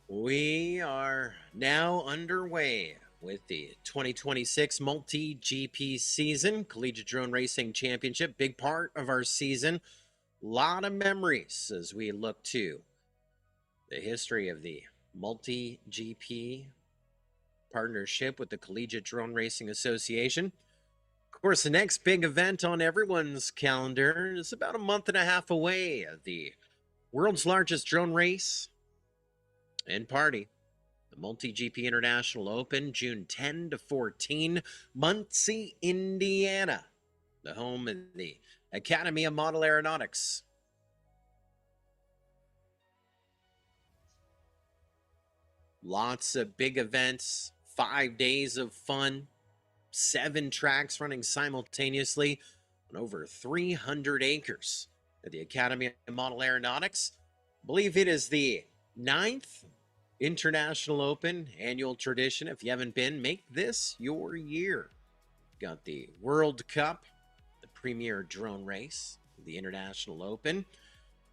We are now underway with the 2026 Multi-GP season, Collegiate Drone Racing Championship. Big part of our season. A lot of memories as we look to the history of the Multi-GP partnership with the Collegiate Drone Racing Association. Of course, the next big event on everyone's calendar is about a month and a half away. The world's largest drone race and party, the Multi-GP International Open, June 10 to 14, Muncie, Indiana, the home of the Academy of Model Aeronautics. Lots of big events, 5 days of fun, 7 tracks running simultaneously on over 300 acres at the Academy of Model Aeronautics. I believe it is the 9th International Open annual tradition. If you haven't been, make this your year. Got the World Cup, the premier drone race, the International Open.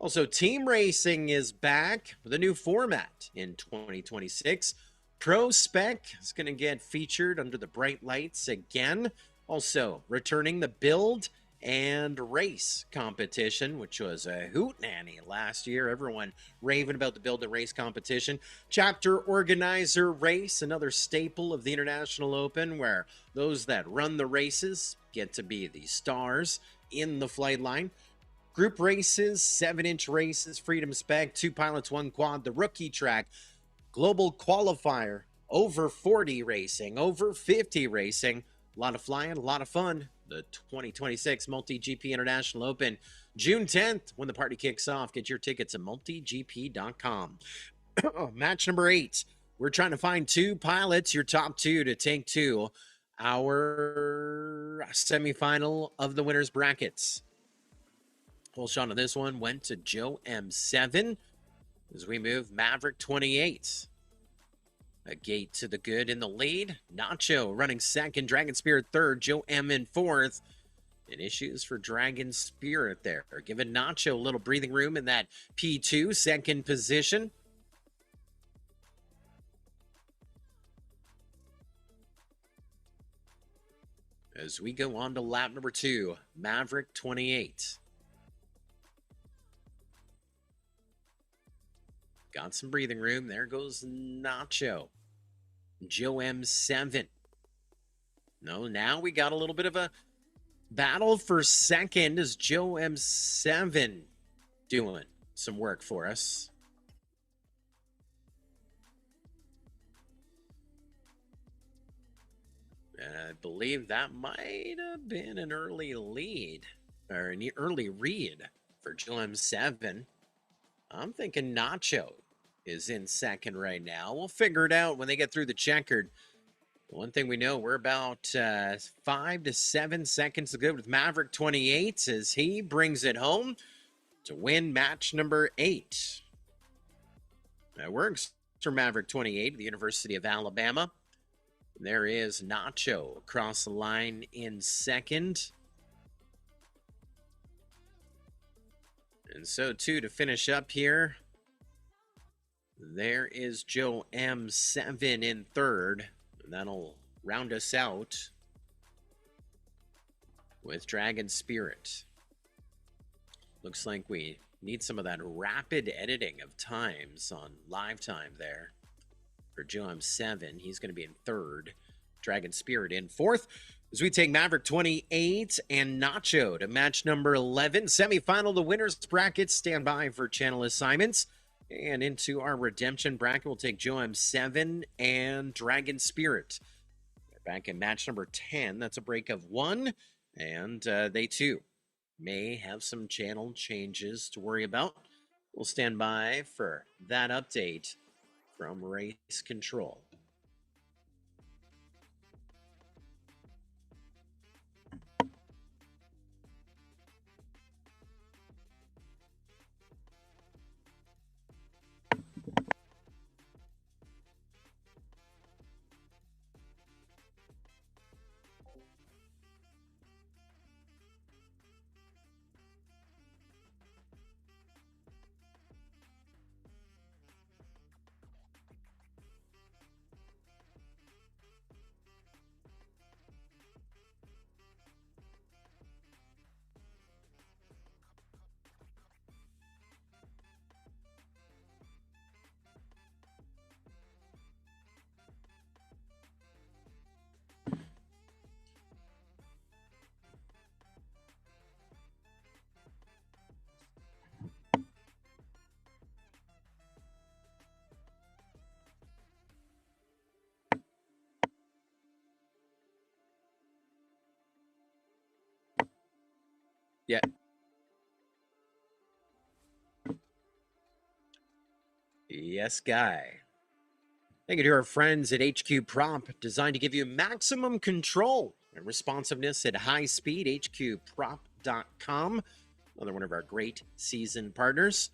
Also, team racing is back with a new format in 2026. Pro Spec is going to get featured under the bright lights again. Also, returning the build and race competition, which was a hootenanny last year. Everyone raving about the build and race competition. Chapter organizer race, another staple of the International Open, where those that run the races get to be the stars in the flight line. Group races, 7-inch races, Freedom Spec, 2 pilots, 1 quad, the rookie track, global qualifier, over 40 racing, over 50 racing. A lot of flying, a lot of fun. The 2026 Multi-GP International Open, June 10th, when the party kicks off. Get your tickets at multigp.com. Match number 8. We're trying to find 2 pilots, your top 2, to take to our semifinal of the winners brackets. Full shot on this one went to Joe M7 as we move Maverick 28. A gate to the good in the lead. Nacho running second. Dragon Spirit third. Joe M in fourth. And issues for Dragon Spirit there. Giving Nacho a little breathing room in that P2 second position. As we go on to lap number 2, Maverick 28. Got some breathing room. There goes Nacho. Joe M7. No, now we got a little bit of a battle for second as Joe M7 doing some work for us. And I believe that might have been an early lead, or an early read for Joe M7. I'm thinking Nacho is in second right now. We'll figure it out when they get through the checkered. One thing we know, we're about 5 to 7 seconds to go with Maverick 28 as he brings it home to win match number 8. That works for Maverick 28, the University of Alabama. There is Nacho across the line in second. And so, too, to finish up here, there is Joe M7 in third. And that'll round us out with Dragon Spirit. Looks like we need some of that rapid editing of times on live time there. For Joe M7, he's going to be in third. Dragon Spirit in fourth. As we take Maverick 28 and Nacho to match number 11. Semifinal, the winners bracket. Stand by for channel assignments. And into our redemption bracket, we'll take Joe M7 and Dragon Spirit. They're back in match number 10. That's a break of 1. And they, too, may have some channel changes to worry about. We'll stand by for that update from Race Control. Yeah. Yes, guy. Thank you to our friends at HQ Prop, designed to give you maximum control and responsiveness at high speed. HQProp.com, another one of our great season partners.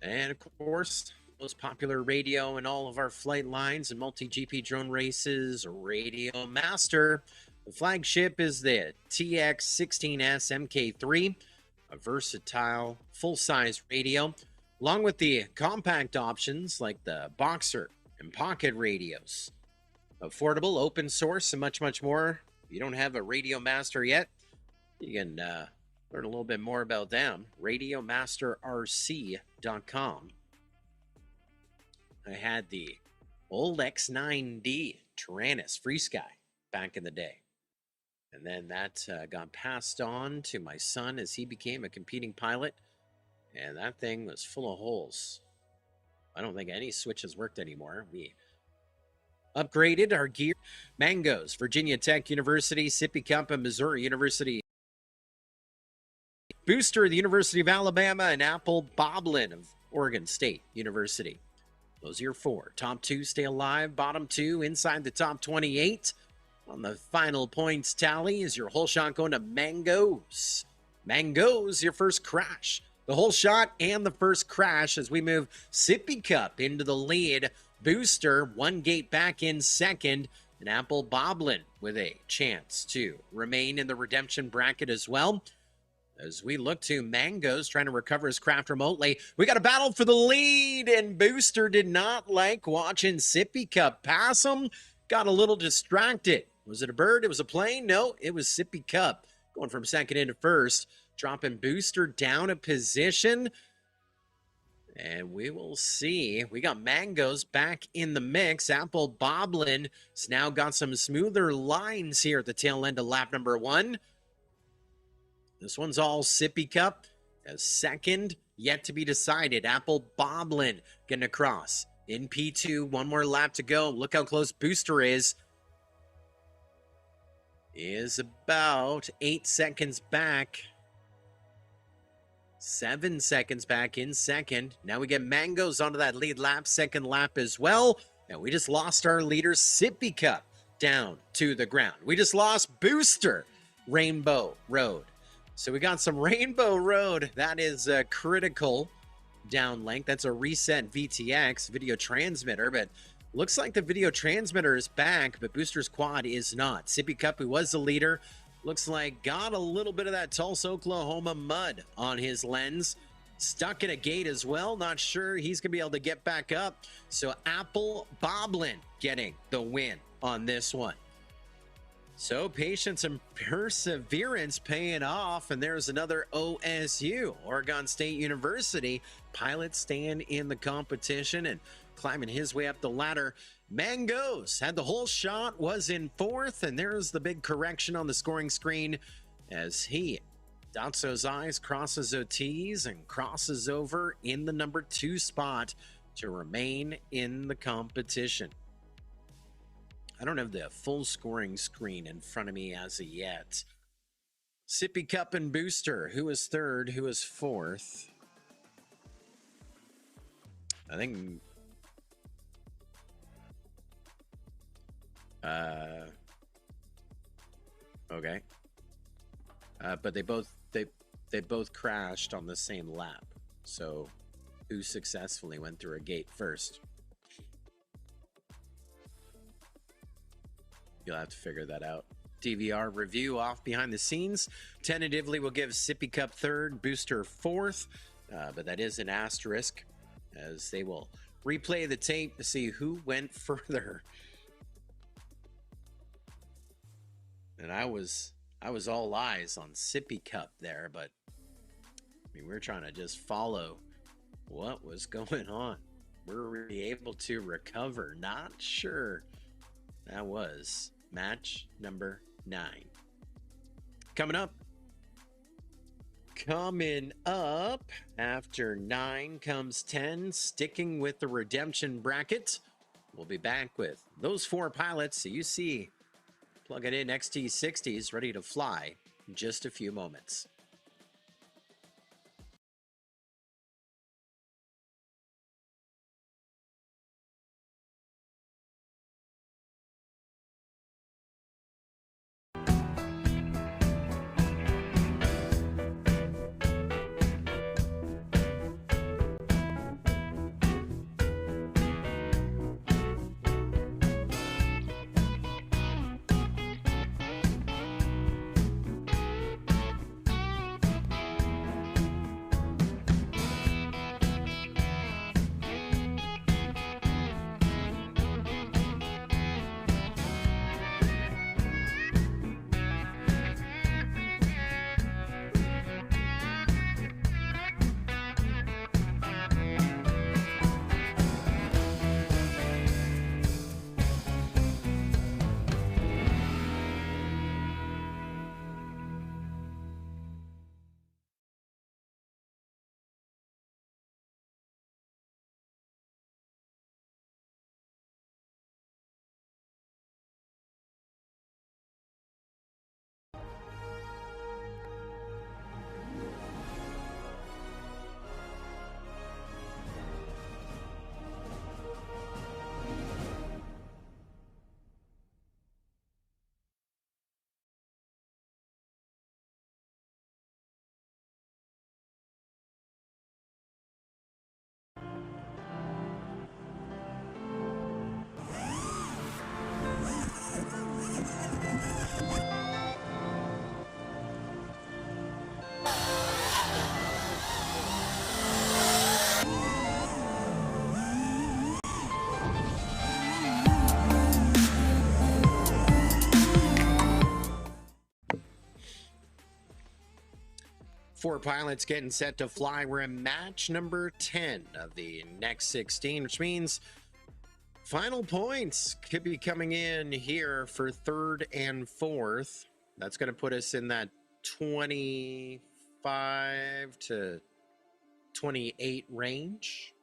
And of course, most popular radio in all of our flight lines and multi-GP drone races, Radio Master. The flagship is the TX16S MK3, a versatile, full-size radio, along with the compact options like the Boxer and Pocket radios. Affordable, open source, and much, much more. If you don't have a Radio Master yet, you can learn a little bit more about them. RadioMasterRC.com. I had the old X9D Tyrannus Free Sky back in the day. And then that got passed on to my son as he became a competing pilot. And that thing was full of holes. I don't think any switches worked anymore. We upgraded our gear. Mangoes, Virginia Tech University, Sippy Cup, and Missouri University. Booster, the University of Alabama, and Apple Boblin of Oregon State University. Those are your 4. Top 2 stay alive. Bottom 2 inside the top 28. On the final points tally is your whole shot going to Mangoes. Mangoes, your first crash. The whole shot and the first crash as we move Sippy Cup into the lead. Booster, 1 gate back in second. And Apple Boblin with a chance to remain in the redemption bracket as well. As we look to Mangoes trying to recover his craft remotely. We got a battle for the lead, and Booster did not like watching Sippy Cup pass him. Got a little distracted. Was it a bird? It was a plane? No, it was Sippy Cup going from second into first. Dropping Booster down a position. And we will see. We got Mangoes back in the mix. Apple Boblin has now got some smoother lines here at the tail end of lap number 1. This one's all Sippy Cup. As second, yet to be decided. Apple Boblin getting across. In P2, 1 more lap to go. Look how close Booster is. Is about 8 seconds back. 7 seconds back in second. Now we get Mangoes onto that lead lap, second lap as well. And we just lost our leader, Sippy Cup, down to the ground. We just lost Booster, Rainbow Road. So we got some Rainbow Road. That is a critical down length. That's a reset VTX, video transmitter, but looks like the video transmitter is back, but Booster's quad is not. Sippy Cup, who was the leader, looks like got a little bit of that Tulsa, Oklahoma mud on his lens. Stuck in a gate as well. Not sure he's going to be able to get back up. So Apple Boblin getting the win on this one. So patience and perseverance paying off. And there's another OSU, Oregon State University. Pilot staying in the competition and climbing his way up the ladder. Mangoes had the whole shot, was in fourth, and there's the big correction on the scoring screen as he dots those I's, crosses those T's, and crosses over in the number 2 spot to remain in the competition. I don't have the full scoring screen in front of me as of yet. Sippy Cup and Booster, who is third, who is fourth? I think okay. But they both crashed on the same lap. So who successfully went through a gate first? You'll have to figure that out. DVR review off behind the scenes. Tentatively, we'll give Sippy Cup third, Booster fourth, but that is an asterisk as they will replay the tape to see who went further. And I was all eyes on Sippy Cup there, but I mean, we're trying to just follow what was going on. Were we able to recover? Not sure. That was match number 9. Coming up after 9 comes 10, sticking with the redemption bracket. We'll be back with those 4 pilots. So you see, plug it in, XT60s ready to fly in just a few moments. Four pilots getting set to fly. We're in match number 10 of the next 16, which means final points could be coming in here for third and fourth. That's going to put us in that 25 to 28 range.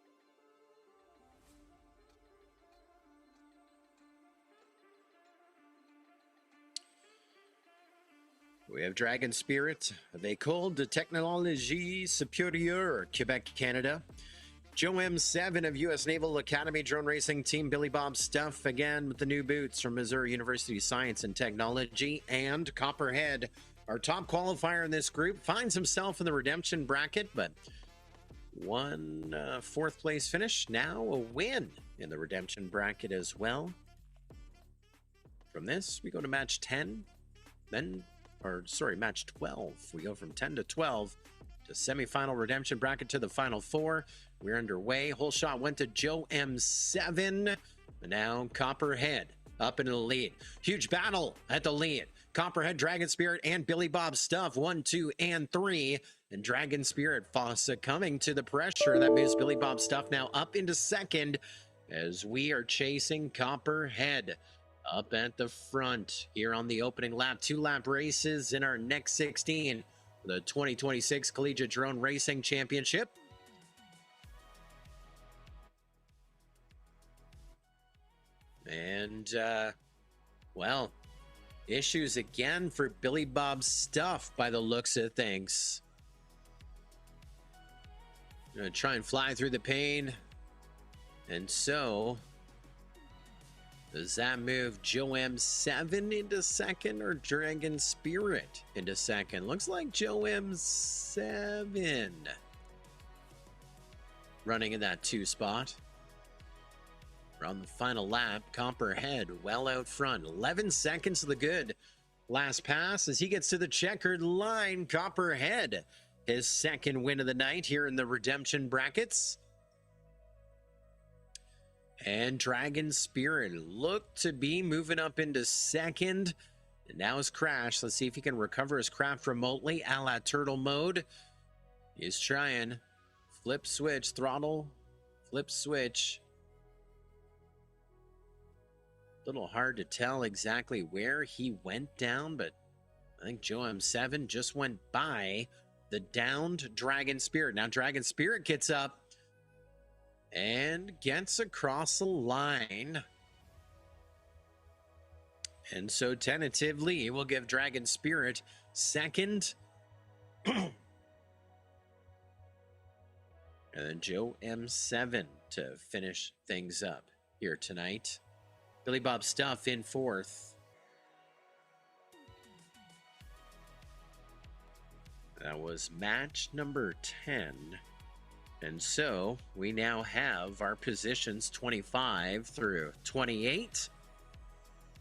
We have Dragon Spirit, École de Technologie Supérieure, Quebec, Canada. Joe M7 of U.S. Naval Academy Drone Racing Team, Billy Bob Stuff, again with the new boots from Missouri University Science and Technology. And Copperhead, our top qualifier in this group, finds himself in the redemption bracket, but one fourth place finish, now a win in the redemption bracket as well. From this, we go to match 10, match 12. We go from 10 to 12 to semifinal redemption bracket to the final four. We're underway. Whole shot went to Joe M7. And now Copperhead up into the lead. Huge battle at the lead. Copperhead, Dragon Spirit, and Billy Bob Stuff, 1, 2, and 3. And Dragon Spirit succumbing to the pressure. That moves Billy Bob Stuff now up into second as we are chasing Copperhead up at the front here on the opening lap. 2-lap races in our next 16. The 2026 Collegiate Drone Racing Championship. And, well, issues again for Billy Bob Stuff by the looks of things. Gonna try and fly through the pain. And so, does that move Joe M7 into second or Dragon Spirit into second? Looks like Joe M7 running in that 2 spot. We're on the final lap. Copperhead well out front. 11 seconds to the good. Last pass as he gets to the checkered line. Copperhead, his second win of the night here in the redemption brackets. And Dragon Spirit looked to be moving up into second. And now his crash. Let's see if he can recover his craft remotely a la turtle mode. He's trying. Flip switch, throttle, flip switch. A little hard to tell exactly where he went down, but I think Joe M7 just went by the downed Dragon Spirit. Now Dragon Spirit gets up and gets across the line. And so tentatively, we'll give Dragon Spirit second. And then Joe M7 to finish things up here tonight. Billy Bob Stuff in fourth. That was match number 10. And so we now have our positions 25 through 28.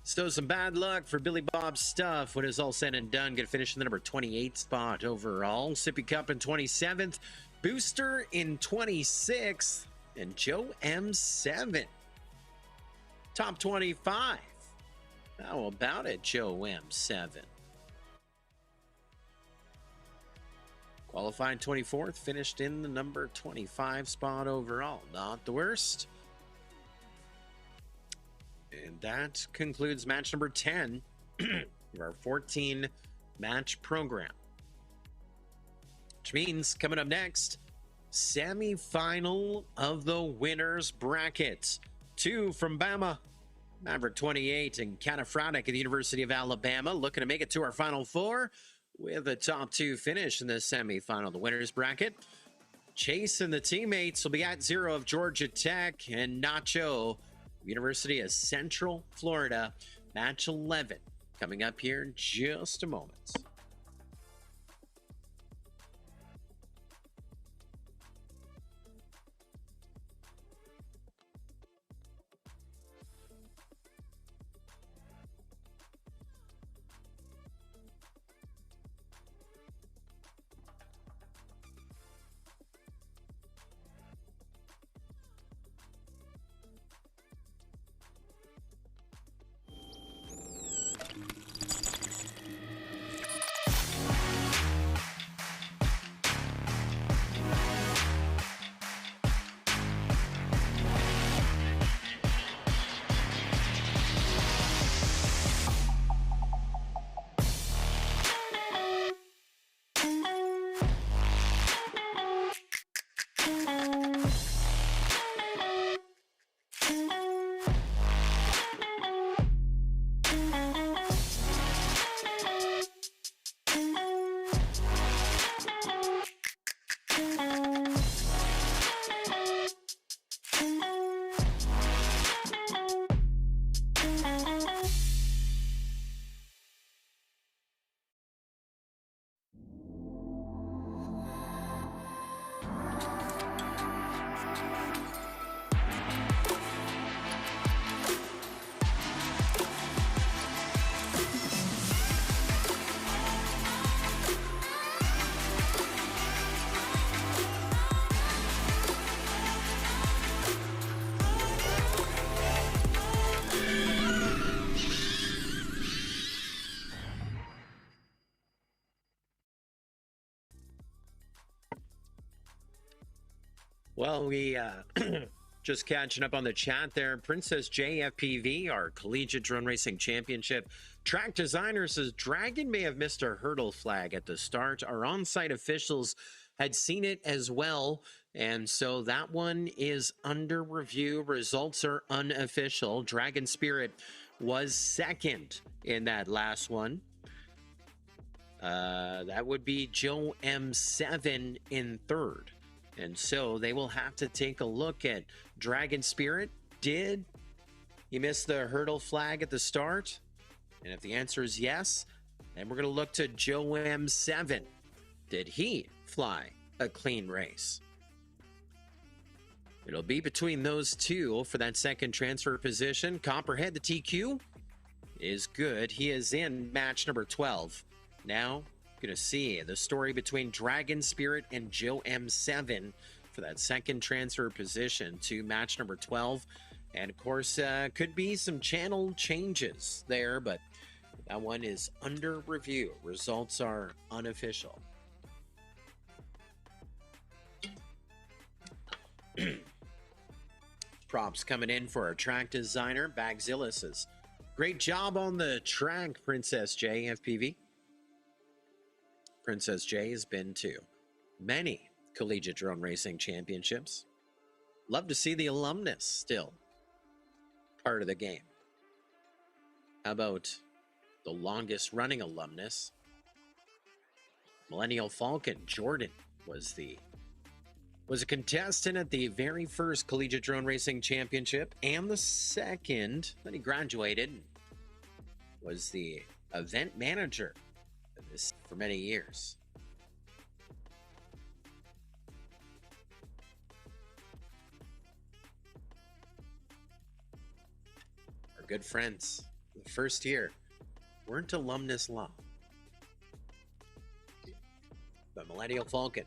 So some bad luck for Billy Bob Stuff when it's all said and done. Going to finish in the number 28 spot overall. Sippy Cup in 27th. Booster in 26th. And Joe M7. Top 25. How about it, Joe M7? Qualified 24th, finished in the number 25 spot overall. Not the worst. And that concludes match number 10 of our 14 match program. Which means coming up next, semi-final of the winners bracket. 2 from Bama, Maverick 28 and Cataphragtic at the University of Alabama, looking to make it to our final 4 with a top 2 finish in the semifinal, the winners bracket. Chase and the teammates will be at 0 of Georgia Tech, and Nacho, University of Central Florida, match 11, coming up here in just a moment. Well, we just catching up on the chat there. Princess JFPV, our Collegiate Drone Racing Championship track designer, says Dragon may have missed a hurdle flag at the start. Our on-site officials had seen it as well, and so that one is under review. Results are unofficial. Dragon Spirit was second in that last one. That would be Joe M7 in third. And so they will have to take a look at Dragon Spirit. Did he miss the hurdle flag at the start? And if the answer is yes, then we're going to look to Joe M7. Did he fly a clean race? It'll be between those two for that second transfer position. Copperhead, the TQ, is good. He is in match number 12. Now, going to see the story between Dragon Spirit and Joe M7 for that second transfer position to match number 12. And of course, could be some channel changes there, but that one is under review. Results are unofficial. Props coming in for our track designer. Bagzilla says, great job on the track, Princess J, FPV. Princess J has been to many Collegiate Drone Racing Championships. Love to see the alumnus still part of the game. How about the longest running alumnus? Millennial Falcon Jordan was a contestant at the very first Collegiate Drone Racing Championship, and the second, then he graduated, was the event manager for many years. Our good friends, the first year, weren't alumnus law. But Millennial Falcon,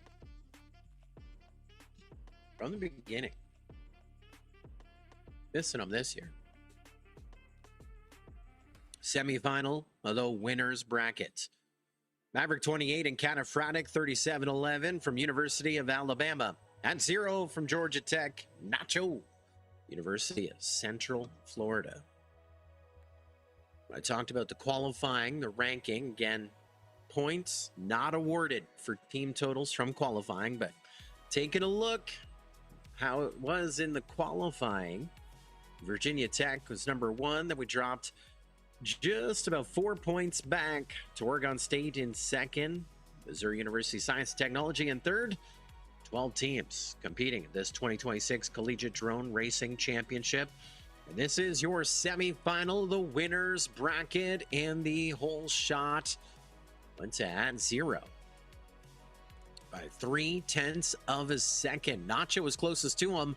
from the beginning, missing them this year. Semifinal, although winners bracket. Maverick 28 and Cataphractic 3711 from University of Alabama. At 0 from Georgia Tech, Nacho, University of Central Florida. I talked about the qualifying, the ranking. Again, points not awarded for team totals from qualifying, but taking a look how it was in the qualifying. Virginia Tech was number 1. Then we dropped just about 4 points back to Oregon State in second. Missouri University Science and Technology in third. 12 teams competing in this 2026 Collegiate Drone Racing Championship. And this is your semifinal, the winners bracket, and the whole shot went to at 0 by 0.3 of a second. Nacho was closest to him,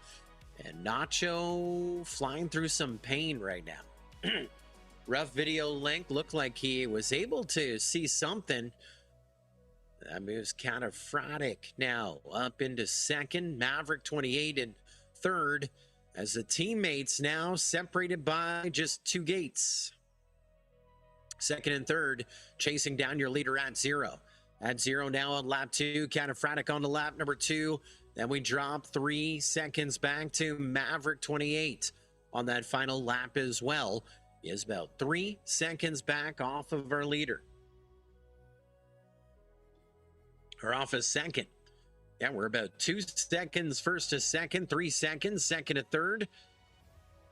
and Nacho flying through some pain right now. Rough video link, looked like he was able to see something. That moves Cataphractic now up into second. Maverick 28 in third, as the teammates now separated by just 2 gates. Second and third, chasing down your leader at 0. At 0 now on lap 2. Cataphractic on to lap number 2. Then we drop 3 seconds back to Maverick 28 on that final lap as well. He is about 3 seconds back off of our leader. Or off a second. Yeah, we're about 2 seconds first to second, 3 seconds, second to third.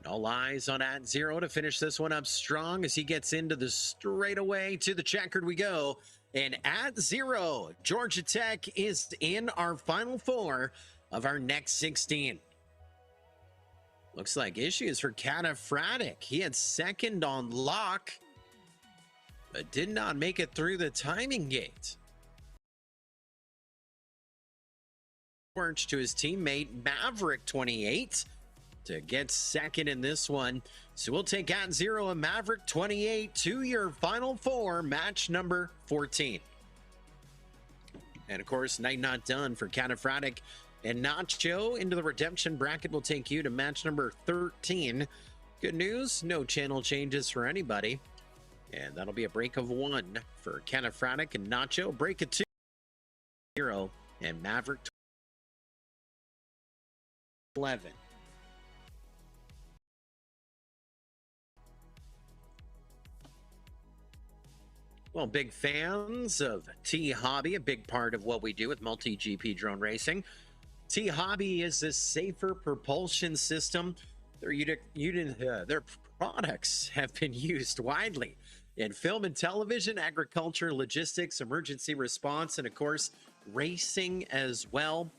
All eyes on at 0 to finish this one up strong as he gets into the straightaway. To the checkered we go. And at 0, Georgia Tech is in our final 4 of our next 16. Looks like issues for Cataphractic. He had second on lock, but did not make it through the timing gate. To his teammate Maverick 28 to get second in this one. So we'll take at 0 and Maverick 28 to your final 4, match number 14. And of course, night not done for Cataphractic and Nacho. Into the redemption bracket will take you to match number 13. Good news, no channel changes for anybody. And that'll be a break of 1 for Cataphractic and Nacho. Break of 2, 0, and Maverick 11. Well, big fans of T Hobby, a big part of what we do with multi-GP drone racing. T Hobby is a safer propulsion system. Their products have been used widely in film and television, agriculture, logistics, emergency response, and of course, racing as well.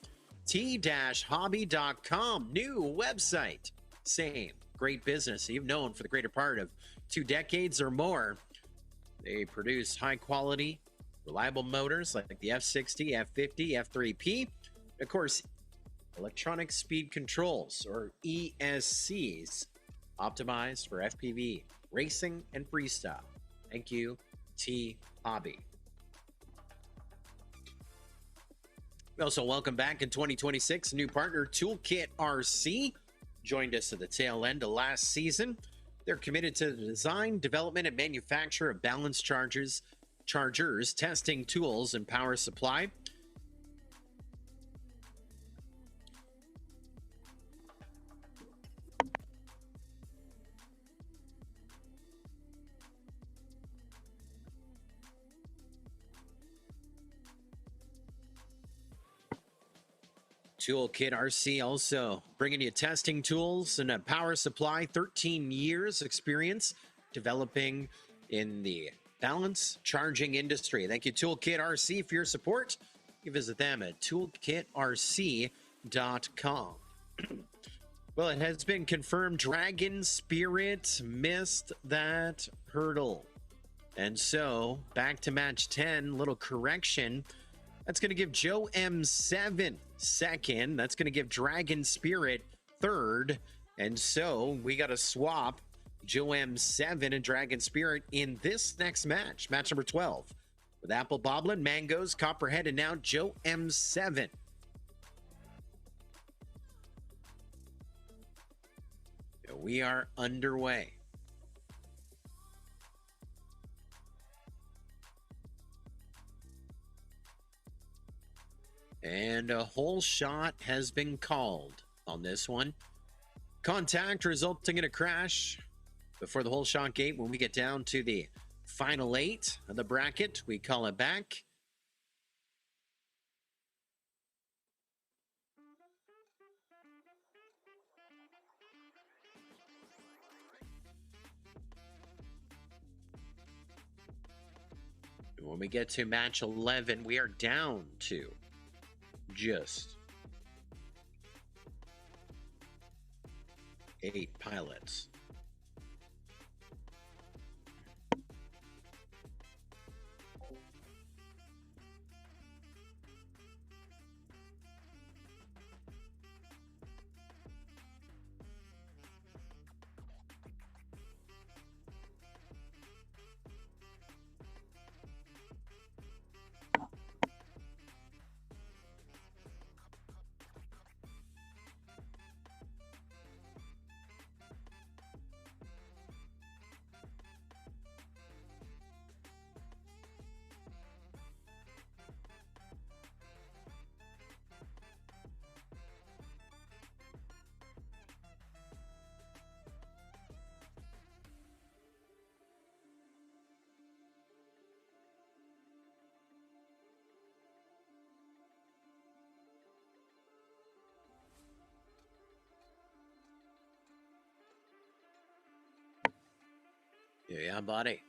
T-hobby.com, new website. Same, great business. You've known for the greater part of 2 decades or more. They produce high quality, reliable motors like the F60, F50, F3P. Of course, electronic speed controls, or ESCs, optimized for FPV, racing, and freestyle. Thank you, T Hobby. We also welcome back in 2026 new partner Toolkit RC. Joined us at the tail end of last season. They're committed to the design, development, and manufacture of balanced chargers, testing tools, and power supply. Toolkit RC also bringing you testing tools and a power supply. 13 years experience developing in the balance charging industry. Thank you, Toolkit RC, for your support. You visit them at toolkitrc.com. Well, it has been confirmed Dragon Spirit missed that hurdle. And so back to match 10, little correction. That's going to give Joe M7 second. That's going to give Dragon Spirit third. And so we got to swap Joe M7 and Dragon Spirit in this next match, match number 12, with Apple Boblin, Mangoes, Copperhead, and now Joe M7. We are underway. And a hole shot has been called on this one. Contact resulting in a crash before the hole shot gate. When we get down to the final 8 of the bracket, we call it back. When we get to match 11, we are down to just 8 pilots. Yeah, buddy.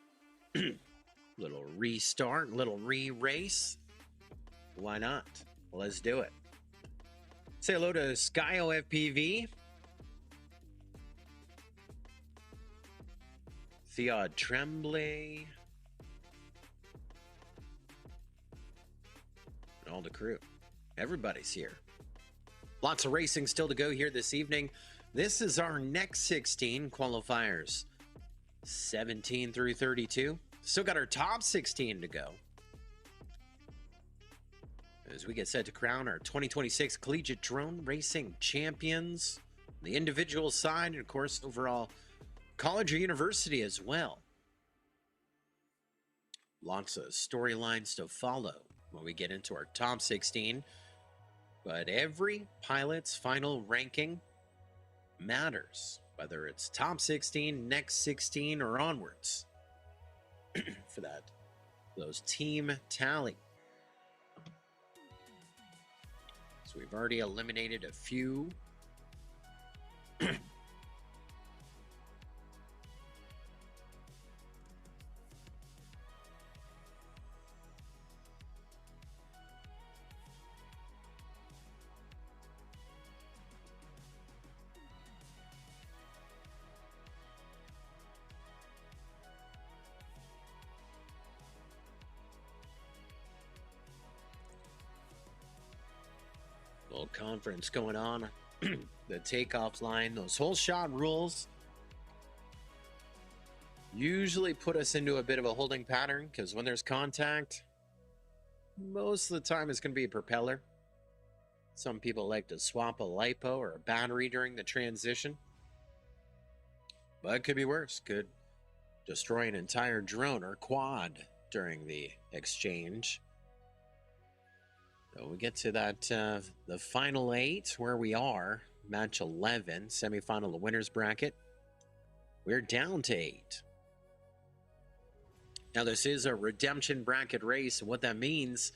Little restart, little re-race. Why not? Let's do it. Say hello to Skyo FPV. Theod Tremblay. And all the crew. Everybody's here. Lots of racing still to go here this evening. This is our next 16 qualifiers. 17 through 32. Still got our top 16 to go as we get set to crown our 2026 Collegiate Drone Racing Champions. The individual side, and of course, overall college or university as well. Lots of storylines to follow when we get into our top 16. but every pilot's final ranking matters, whether it's top 16, next 16, or onwards for those team tally. So we've already eliminated a few. Little conference going on. The takeoff line, those whole shot rules usually put us into a bit of a holding pattern because when there's contact, most of the time it's going to be a propeller. Some people like to swap a lipo or a battery during the transition, but it could be worse. Could destroy an entire drone or quad during the exchange. So we get to that, the final 8, where we are, match 11, semifinal of winner's bracket. We're down to 8. Now this is a redemption bracket race, and what that means,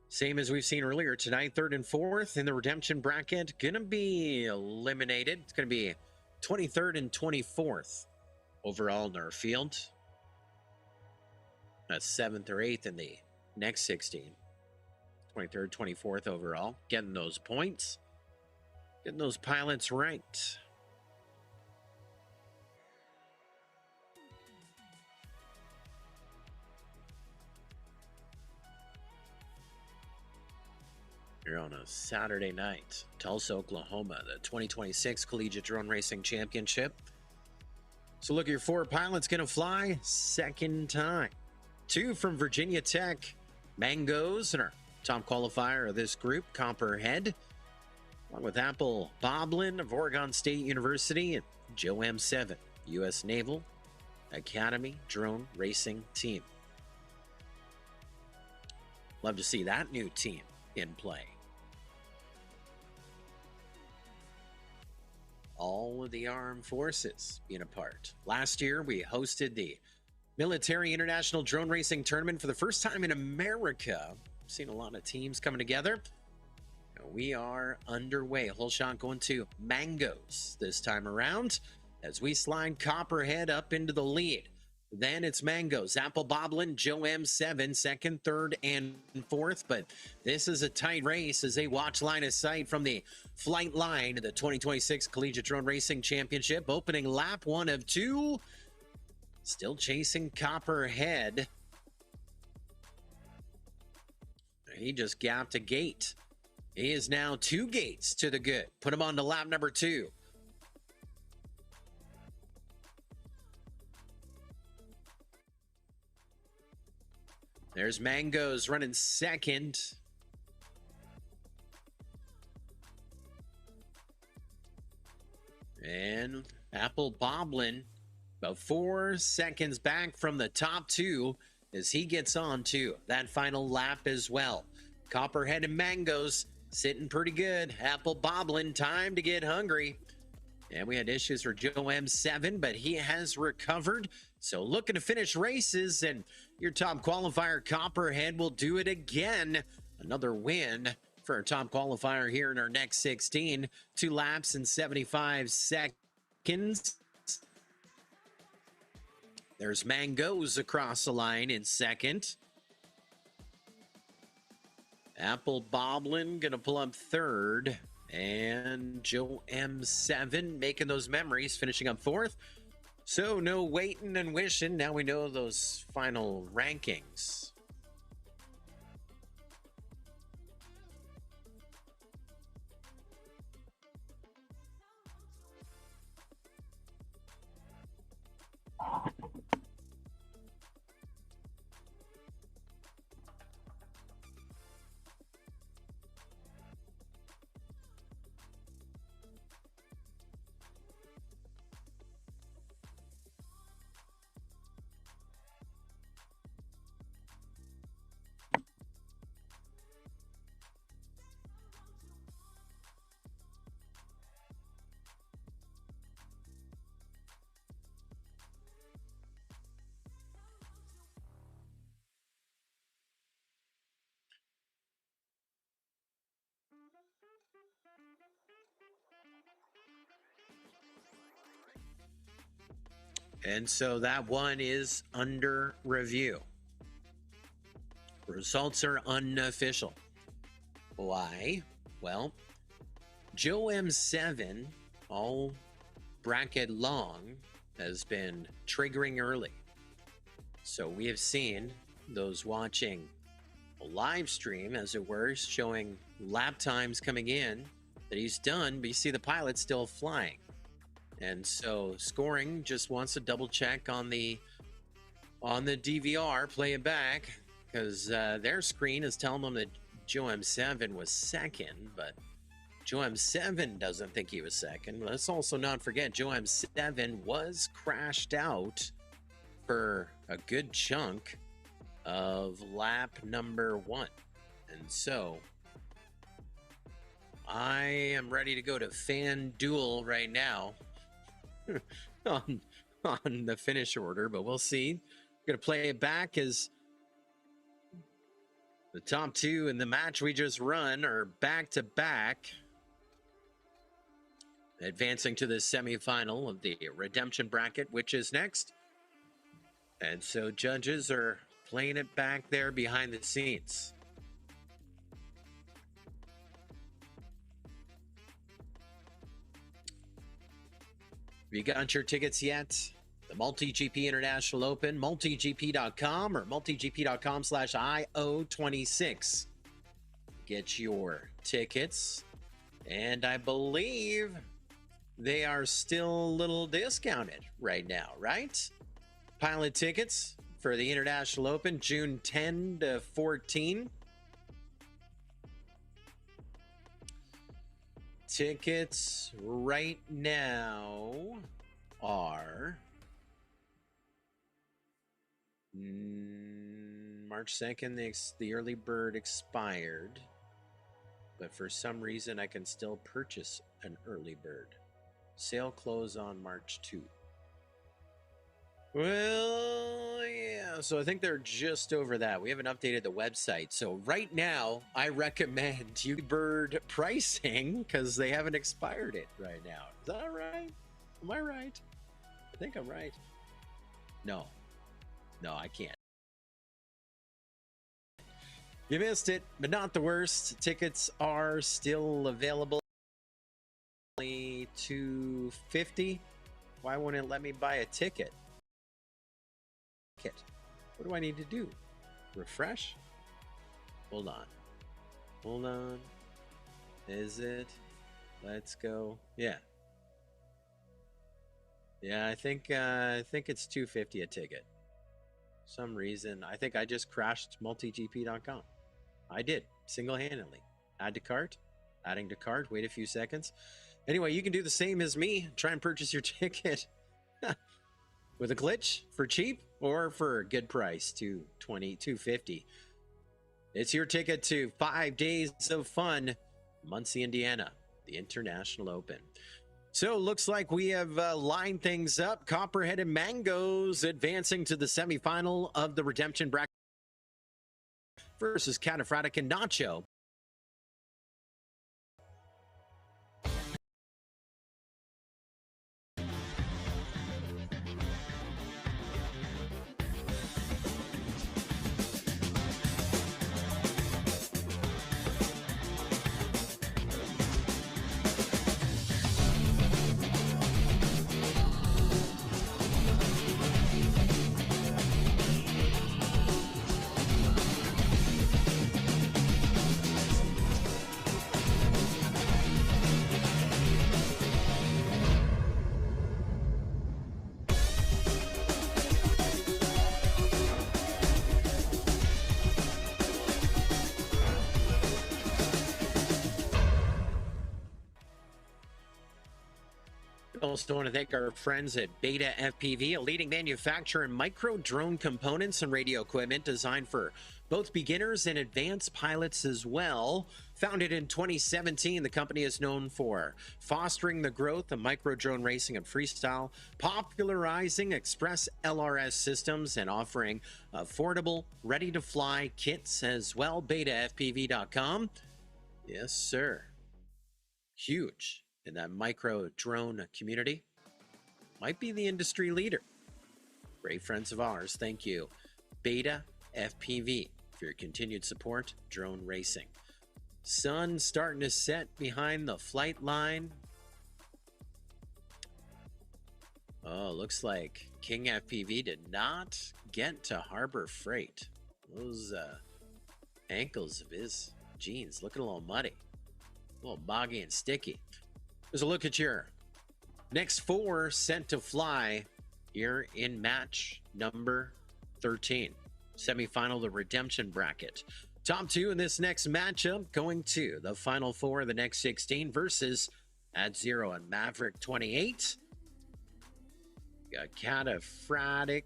same as we've seen earlier tonight, 3rd and 4th in the redemption bracket, gonna be eliminated. It's gonna be 23rd and 24th overall in our field. That's 7th or 8th in the next 16. 23rd, 24th overall. Getting those points. Getting those pilots ranked. You're on a Saturday night. Tulsa, Oklahoma, the 2026 Collegiate Drone Racing Championship. So look, your 4 pilots going to fly second time. 2 from Virginia Tech, Mangoes, and our top qualifier of this group, Copperhead, along with Apple Boblin of Oregon State University and Joe M7, U.S. Naval Academy Drone Racing Team. Love to see that new team in play. All of the armed forces being a part. Last year, we hosted the Military International Drone Racing Tournament for the first time in America. Seen a lot of teams coming together. We are underway. Whole shot going to Mangoes this time around as we slide Copperhead up into the lead. Then it's Mangoes, Apple Boblin, Joe M7, 2nd, 3rd, and 4th. But this is a tight race as they watch line of sight from the flight line of the 2026 Collegiate Drone Racing Championship. Opening lap 1 of 2. Still chasing Copperhead. He just gapped a gate. He is now 2 gates to the good. Put him on to lap number 2. There's Mangoes running 2nd. And Apple Boblin about 4 seconds back from the top 2 as he gets on to that final lap as well. Copperhead and Mangoes sitting pretty good. Apple Boblin, time to get hungry. And we had issues for Joe M7, but he has recovered. So looking to finish races, and your top qualifier, Copperhead, will do it again. Another win for our top qualifier here in our next 16. 2 laps and 75 seconds. There's Mangoes across the line in 2nd. Apple Boblin going to pull up 3rd. And Joe M7 making those memories, finishing up 4th. So no waiting and wishing. Now we know those final rankings. And so that one is under review. Results are unofficial. Why? Well, Joe M7, all bracket long, has been triggering early. So we have seen those watching a live stream, as it were, showing lap times coming in that he's done, but you see the pilot still flying. And so scoring just wants to double check on the DVR, play it back, because their screen is telling them that Joe M7 was second, but Joe M7 doesn't think he was second. Let's also not forget Joe M7 was crashed out for a good chunk of lap number 1. And so I am ready to go to FanDuel right now on the finish order, but we'll see. I'm going to play it back as the top two in the match we just run are back to back, advancing to the semifinal of the redemption bracket, which is next. And so judges are playing it back there behind the scenes. Have you got your tickets yet? The MultiGP International Open, multigp.com or multigp.com/IO26. Get your tickets. And I believe they are still a little discounted right now, right? Pilot tickets for the International Open, June 10 to 14. Tickets right now are March 2nd. The early bird expired, but for some reason I can still purchase an early bird. Sale close on March 2. Well, yeah, so I think they're just over that. We haven't updated the website. So right now, I recommend you bird pricing because they haven't expired it right now. Is that right? Am I right? I think I'm right. No, I can't. You missed it, but not the worst. Tickets are still available. Only $250. Why won't it let me buy a ticket? What do I need to do? Refresh? Hold on. Is it? Let's go. Yeah, I think it's $250 a ticket. Some reason I think I just crashed multigp.com. I did, single-handedly. Add to cart. Adding to cart. Wait a few seconds. Anyway, you can do the same as me. Try and purchase your ticket with a glitch for cheap or for a good price, $250. It's your ticket to 5 days of fun, Muncie, Indiana, the International Open. So looks like we have lined things up. Copperhead and Mangoes advancing to the semifinal of the redemption bracket versus Cataphractic and Nacho. Also want to thank our friends at Beta FPV, a leading manufacturer in micro drone components and radio equipment designed for both beginners and advanced pilots as well. Founded in 2017, the company is known for fostering the growth of micro drone racing and freestyle, popularizing express LRS systems, and offering affordable, ready-to-fly kits as well. BetaFPV.com. Yes, sir. Huge in that micro drone community. Might be the industry leader. Great friends of ours. Thank you. Beta FPV for your continued support. Drone racing. Sun starting to set behind the flight line. Oh, looks like King FPV did not get to Harbor Freight. Those ankles of his jeans looking a little muddy, a little boggy and sticky. There's a look at your next 4 sent to fly here in match number 13. Semifinal, the redemption bracket. Top 2 in this next matchup going to the final 4 of the next 16 versus at 0 and Maverick 28. Got Cataphractic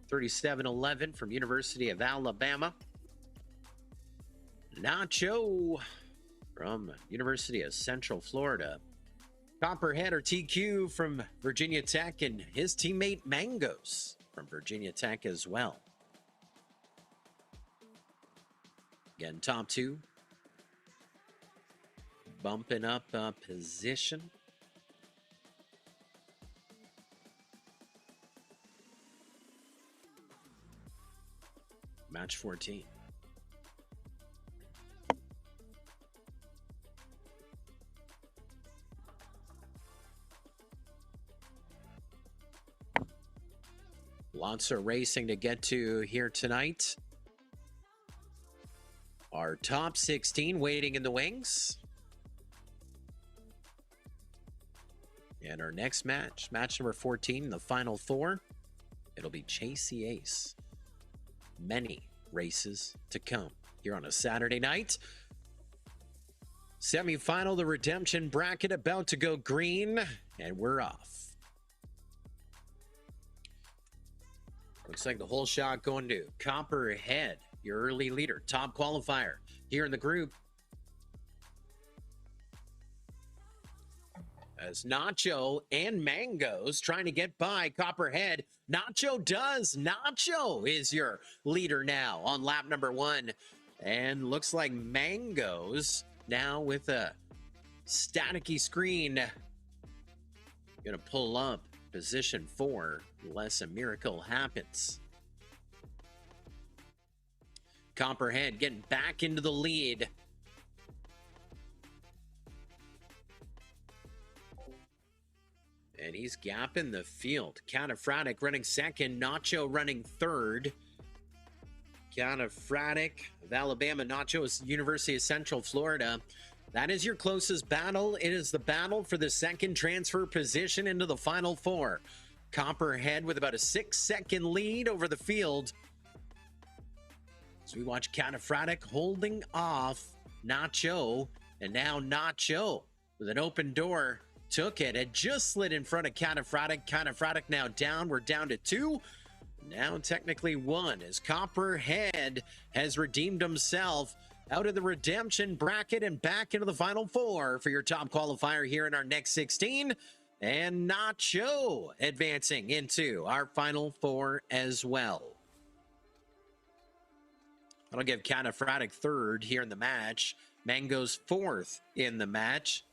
3711 from University of Alabama. Nacho from University of Central Florida. Copperhead or TQ from Virginia Tech, and his teammate Mangoes from Virginia Tech as well. Again, top 2. Bumping up a position. Match 14. Lots of racing to get to here tonight. Our top 16 waiting in the wings. And our next match, match number 14, the final 4, it'll be Chase the Ace. Many races to come here on a Saturday night. Semi-final, the redemption bracket about to go green, and we're off. Looks like the whole shot going to Copperhead, your early leader, top qualifier here in the group. As Nacho and Mangoes trying to get by Copperhead. Nacho does. Nacho is your leader now on lap number 1. And looks like Mangoes now with a staticky screen. Gonna pull up position 4 unless a miracle happens. Copperhead getting back into the lead. And he's gapping the field. Cataphractic running second. Nacho running third. Cataphractic of Alabama. Nacho is University of Central Florida. That is your closest battle. It is the battle for the second transfer position into the final 4. Copperhead with about a 6-second lead over the field. As we watch Cataphractic holding off Nacho. And now Nacho with an open door. Took it. It just slid in front of Cataphractic. Cataphractic now down. We're down to 2. Now technically 1 as Copperhead has redeemed himself out of the redemption bracket and back into the final 4 for your top qualifier here in our next 16. And Nacho advancing into our final 4 as well. That'll give Cataphractic 3rd here in the match. Mangoes 4th in the match.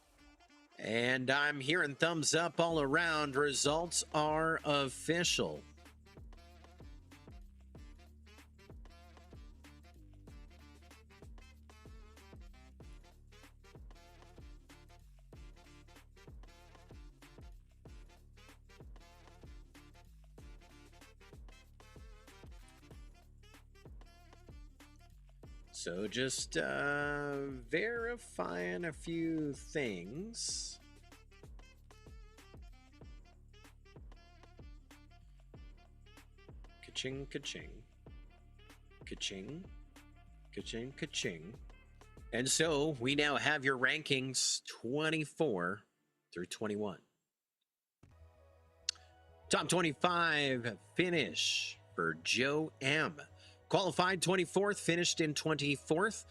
And I'm hearing thumbs up all around. Results are official. So just verifying a few things. Ka-ching, ka-ching. Ka-ching. Ka-ching, ka-ching. And so we now have your rankings 24 through 21. Top 25 finish for Joe M. Qualified 24th, finished in 24th.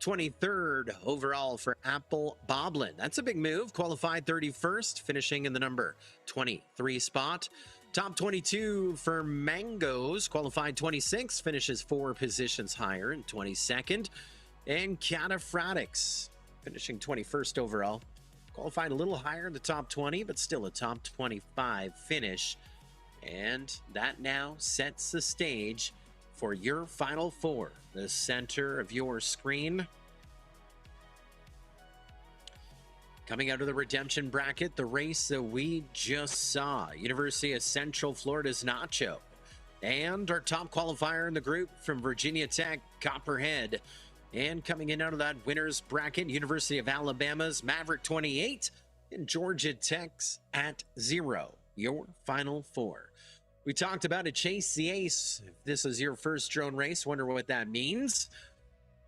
23rd overall for Apple Boblin. That's a big move. Qualified 31st, finishing in the number 23 spot. Top 22 for Mangoes. Qualified 26th, finishes 4 positions higher in 22nd. And Cataphractics, finishing 21st overall. Qualified a little higher in the top 20, but still a top 25 finish And that now sets the stage for your Final Four. The center of your screen. Coming out of the redemption bracket, the race that we just saw. University of Central Florida's Nacho. And our top qualifier in the group from Virginia Tech, Copperhead. And coming in out of that winner's bracket, University of Alabama's Maverick 28 and Georgia Tech's at 0. Your Final Four. We talked about a Chase the Ace. If this is your first drone race, wonder what that means.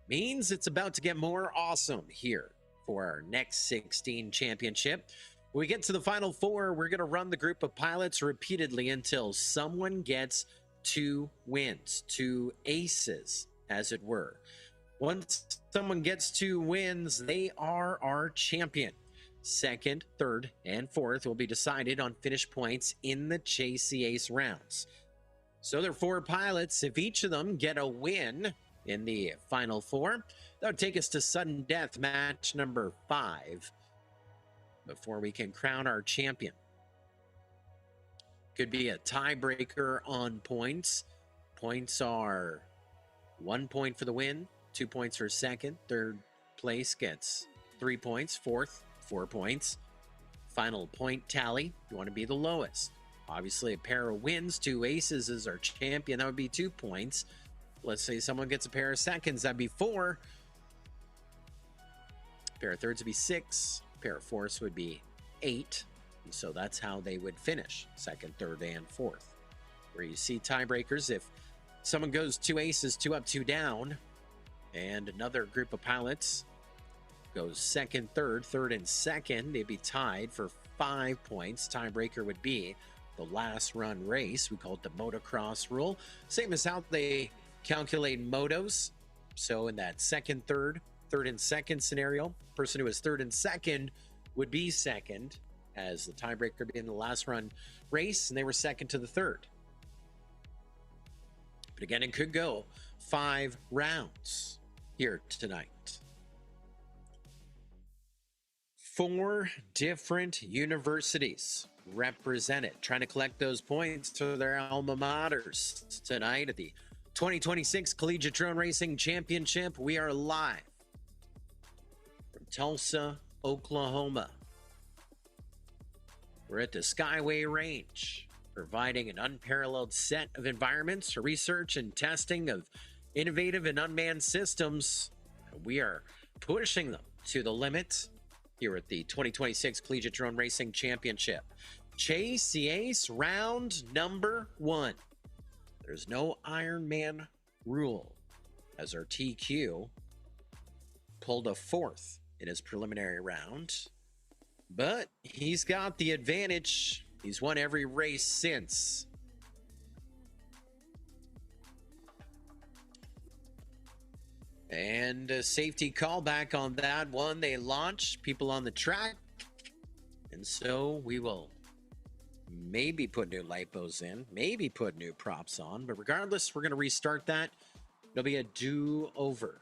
Means it's about to get more awesome here for our next 16 championship. When we get to the Final Four, we're going to run the group of pilots repeatedly until someone gets 2 wins, 2 aces, as it were. Once someone gets 2 wins, they are our champion. Second, third, and fourth will be decided on finish points in the Chase the Ace rounds. So there are 4 pilots. If each of them get a win in the Final Four, that would take us to sudden death match number 5 before we can crown our champion. Could be a tiebreaker on points. Points are 1 point for the win, 2 points for second. Third place gets 3 points. Fourth, 4 points. Final point tally, you want to be the lowest. Obviously, a pair of wins, 2 aces is our champion. That would be 2 points. Let's say someone gets a pair of seconds, that'd be 4. Pair of thirds would be 6. Pair of fourths would be 8. And so that's how they would finish, second, third, and fourth. Where you see tiebreakers, if someone goes 2 aces, 2 up, 2 down, and another group of pilots goes second, third, and second, they'd be tied for 5 points. Tiebreaker would be the last run race. We call it the motocross rule. Same as how they calculate motos. So in that second, third and second scenario, person who is third and second would be second, as the tiebreaker being the last run race, and they were second to the third. But again, it could go 5 rounds here tonight. 4 different universities represented, trying to collect those points to their alma maters tonight at the 2026 Collegiate Drone Racing Championship. We are live from Tulsa, Oklahoma. We're at the Skyway Range, providing an unparalleled set of environments for research and testing of innovative and unmanned systems. We are pushing them to the limit here at the 2026 Collegiate Drone Racing Championship. Chase the Ace, round number 1. There's no Iron Man rule, as our TQ pulled a 4th in his preliminary round. But he's got the advantage. He's won every race since. And a safety callback on that one. They launch people on the track. And so we will maybe put new lipos in, maybe put new props on. But regardless, we're going to restart that. It'll be a do-over.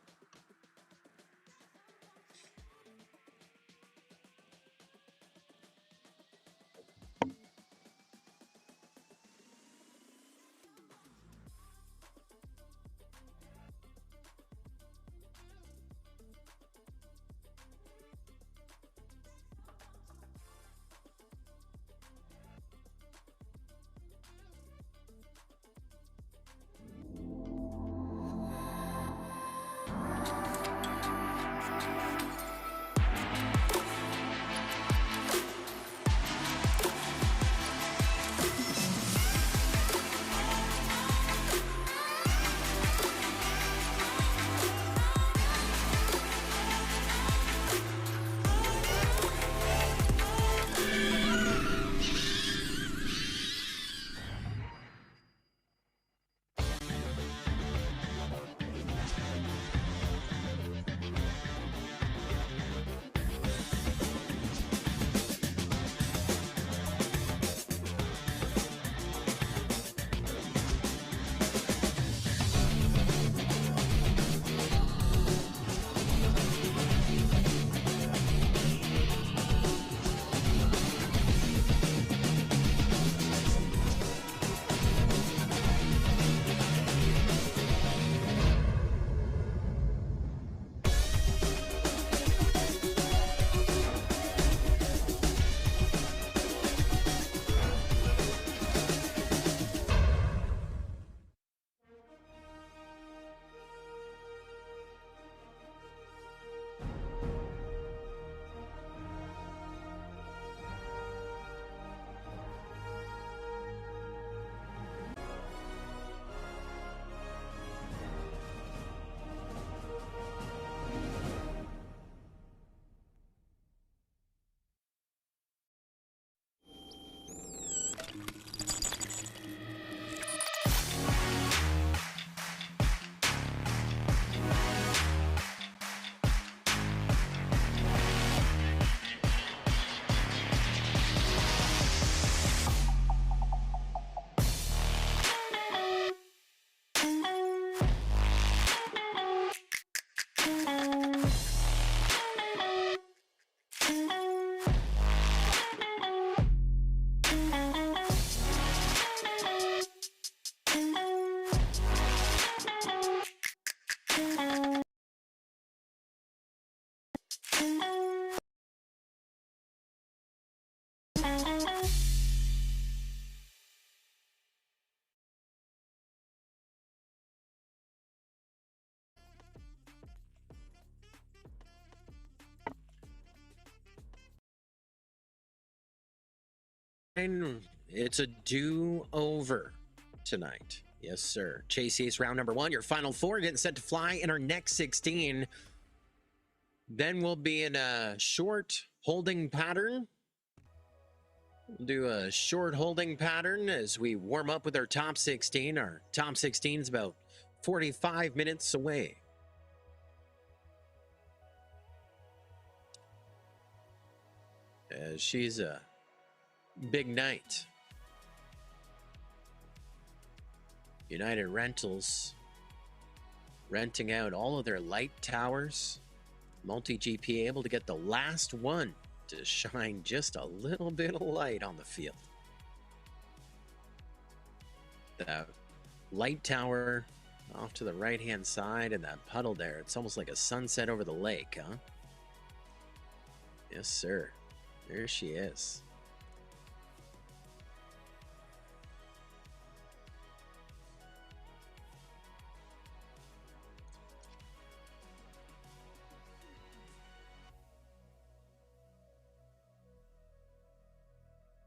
It's a do-over tonight. Yes, sir. Chase Ace round number 1. Your final 4 getting set to fly in our next 16. Then we'll be in a short holding pattern. We'll do a short holding pattern as we warm up with our top 16. Our top 16 is about 45 minutes away. She's a big night. United Rentals renting out all of their light towers. Multi-GP able to get the last one to shine just a little bit of light on the field. The light tower off to the right-hand side and that puddle there. It's almost like a sunset over the lake, huh? Yes, sir. There she is.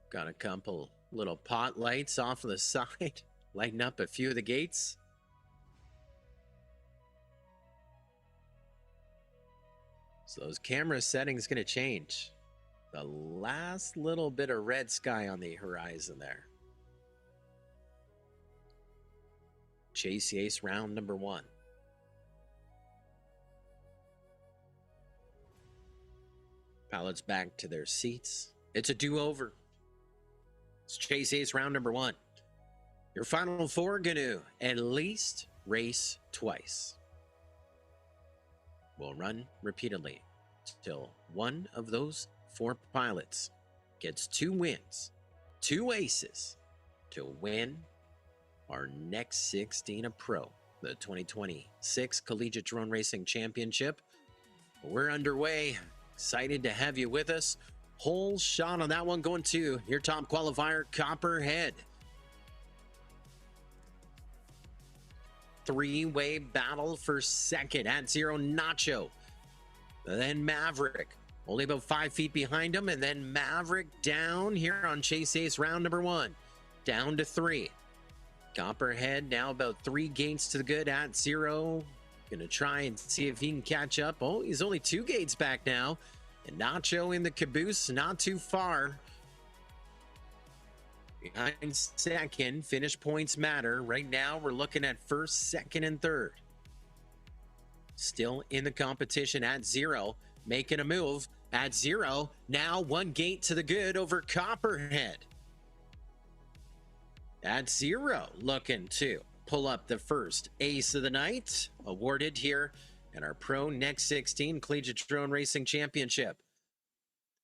Got a couple little pot lights off to the side, lighting up a few of the gates. So those camera settings going to change. The last little bit of red sky on the horizon there. Chase Ace round number 1. Pilots back to their seats. It's a do-over. It's Chase Ace round number 1. Your final 4 going to at least race twice. Will run repeatedly till one of those 4 pilots gets 2 wins, 2 aces to win our next 16 of Pro, the 2026 Collegiate Drone Racing Championship. We're underway. Excited to have you with us. Whole shot on that one going to your top qualifier, Copperhead. 3-way battle for second at 0, Nacho. Then Maverick. Only about 5 feet behind him, and then Maverick down here on Chase Ace round number 1. Down to 3. Copperhead now about 3 gates to the good at 0. Gonna try and see if he can catch up. Oh, he's only 2 gates back now. And Nacho in the caboose, not too far. Behind second, finish points matter. Right now, we're looking at first, second, and third. Still in the competition at 0. Making a move at 0. Now 1 gate to the good over Copperhead. At 0, looking to pull up the first ace of the night. Awarded here in our Pro Next 16 Collegiate Drone Racing Championship.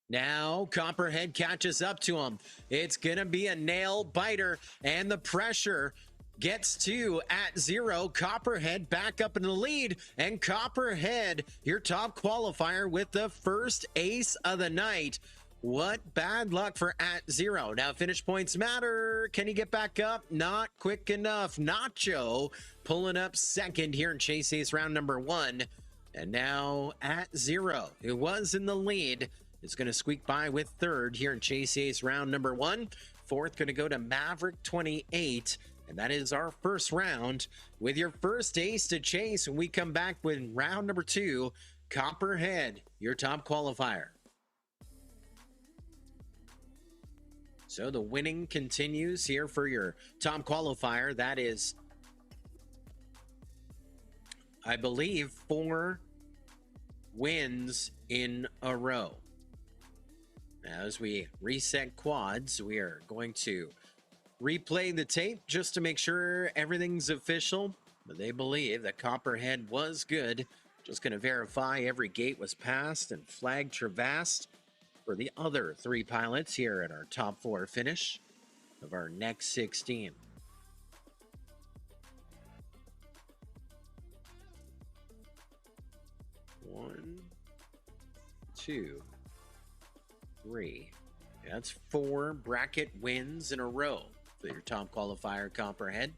Now Copperhead catches up to him. It's going to be a nail biter, and the pressure gets to at 0. Copperhead back up in the lead, and Copperhead, your top qualifier with the first ace of the night. What bad luck for at 0. Now finish points matter. Can he get back up? Not quick enough. Nacho pulling up second here in Chase Ace round number 1. And now at 0, who was in the lead, is going to squeak by with third here in Chase Ace round number 1. Fourth going to go to Maverick 28. And that is our first round with your first ace to chase. When we come back with round number 2, Copperhead, your top qualifier. So the winning continues here for your top qualifier. That is, I believe, 4 wins in a row. Now, as we reset quads, we are going to replay the tape just to make sure everything's official. But they believe that Copperhead was good. Just going to verify every gate was passed and flag traversed for the other 3 pilots here at our top 4 finish of our next 16. One, 2, 3. That's 4 bracket wins in a row for your top qualifier, Copperhead.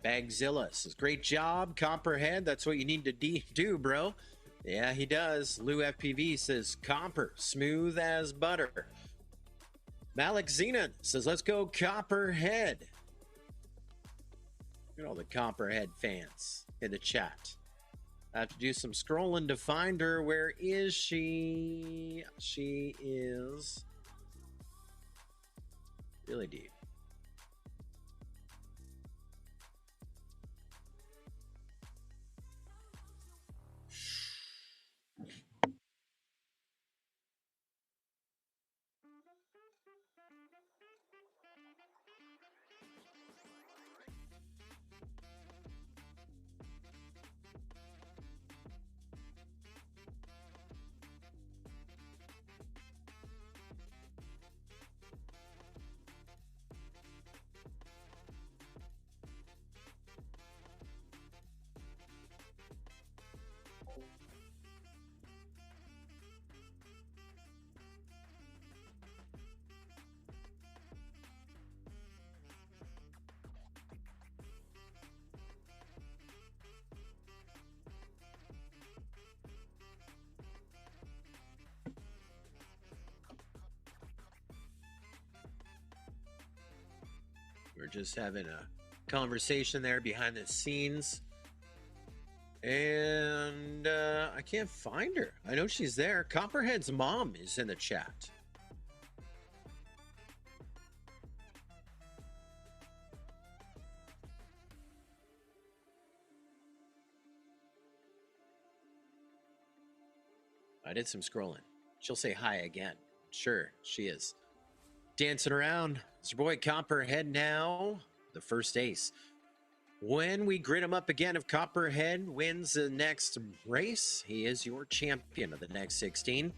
Bagzilla says, great job, Copperhead. That's what you need to do, bro. Yeah, he does. Lou FPV says copper, smooth as butter. Malik Zenon says, let's go Copperhead. Look at all the Copperhead fans in the chat. I have to do some scrolling to find her. Where is she? She is really deep. We're just having a conversation there behind the scenes. And I can't find her. I know she's there. Copperhead's mom is in the chat. I did some scrolling. She'll say hi again. Sure, she is. Dancing around. It's your boy Copperhead now. The first ace. When we grid him up again, if Copperhead wins the next race, he is your champion of the next 16.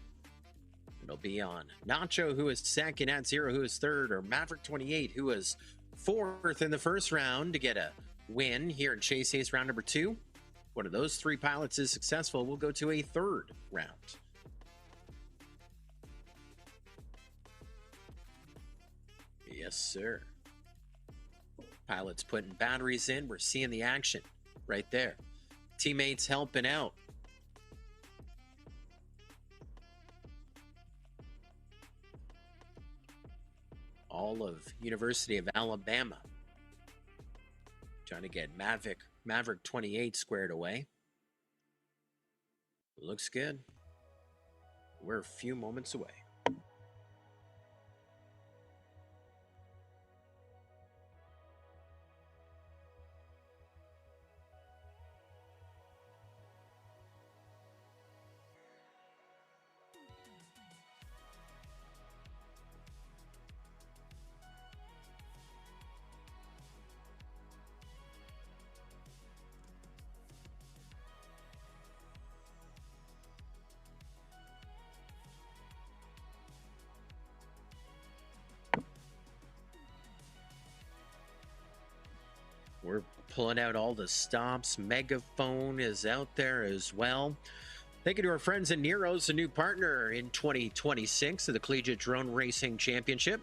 It'll be on Nacho, who is second, at Zero, who is third, or Maverick 28, who is fourth in the first round to get a win here in Chase Ace round number 2. One of those 3 pilots is successful. We'll go to a third round. Yes, sir. Pilots putting batteries in. We're seeing the action right there. Teammates helping out. All of University of Alabama trying to get Maverick 28 squared away. Looks good. We're a few moments away. We're pulling out all the stops. Megaphone is out there as well. Thank you to our friends at Nero's, a new partner in 2026 of the Collegiate Drone Racing Championship.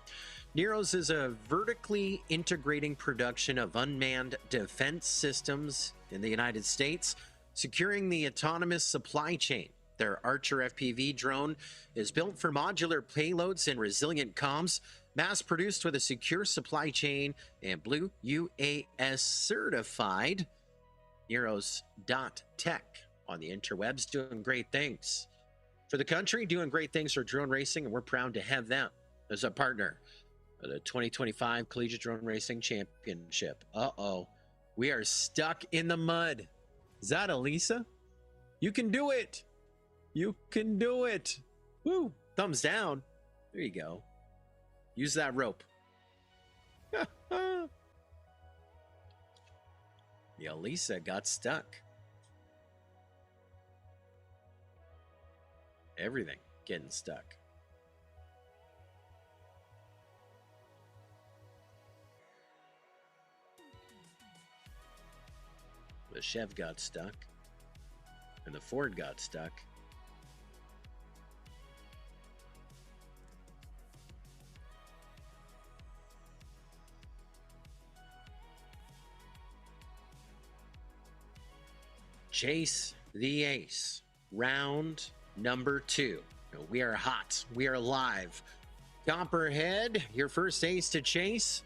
Nero's is a vertically integrating production of unmanned defense systems in the United States, securing the autonomous supply chain. Their Archer FPV drone is built for modular payloads and resilient comms, mass-produced with a secure supply chain and Blue UAS certified. Neros.tech on the interwebs, doing great things for the country, doing great things for drone racing, and we're proud to have them as a partner of the 2025 Collegiate Drone Racing Championship. Uh-oh, we are stuck in the mud. Is that Elisa? You can do it. You can do it. Woo, thumbs down. There you go. Use that rope. The Elisa got stuck. Everything getting stuck. The Chev got stuck. And the Ford got stuck. Chase the ace. round number 2. We are hot. We are live. Copperhead, your first ace to chase.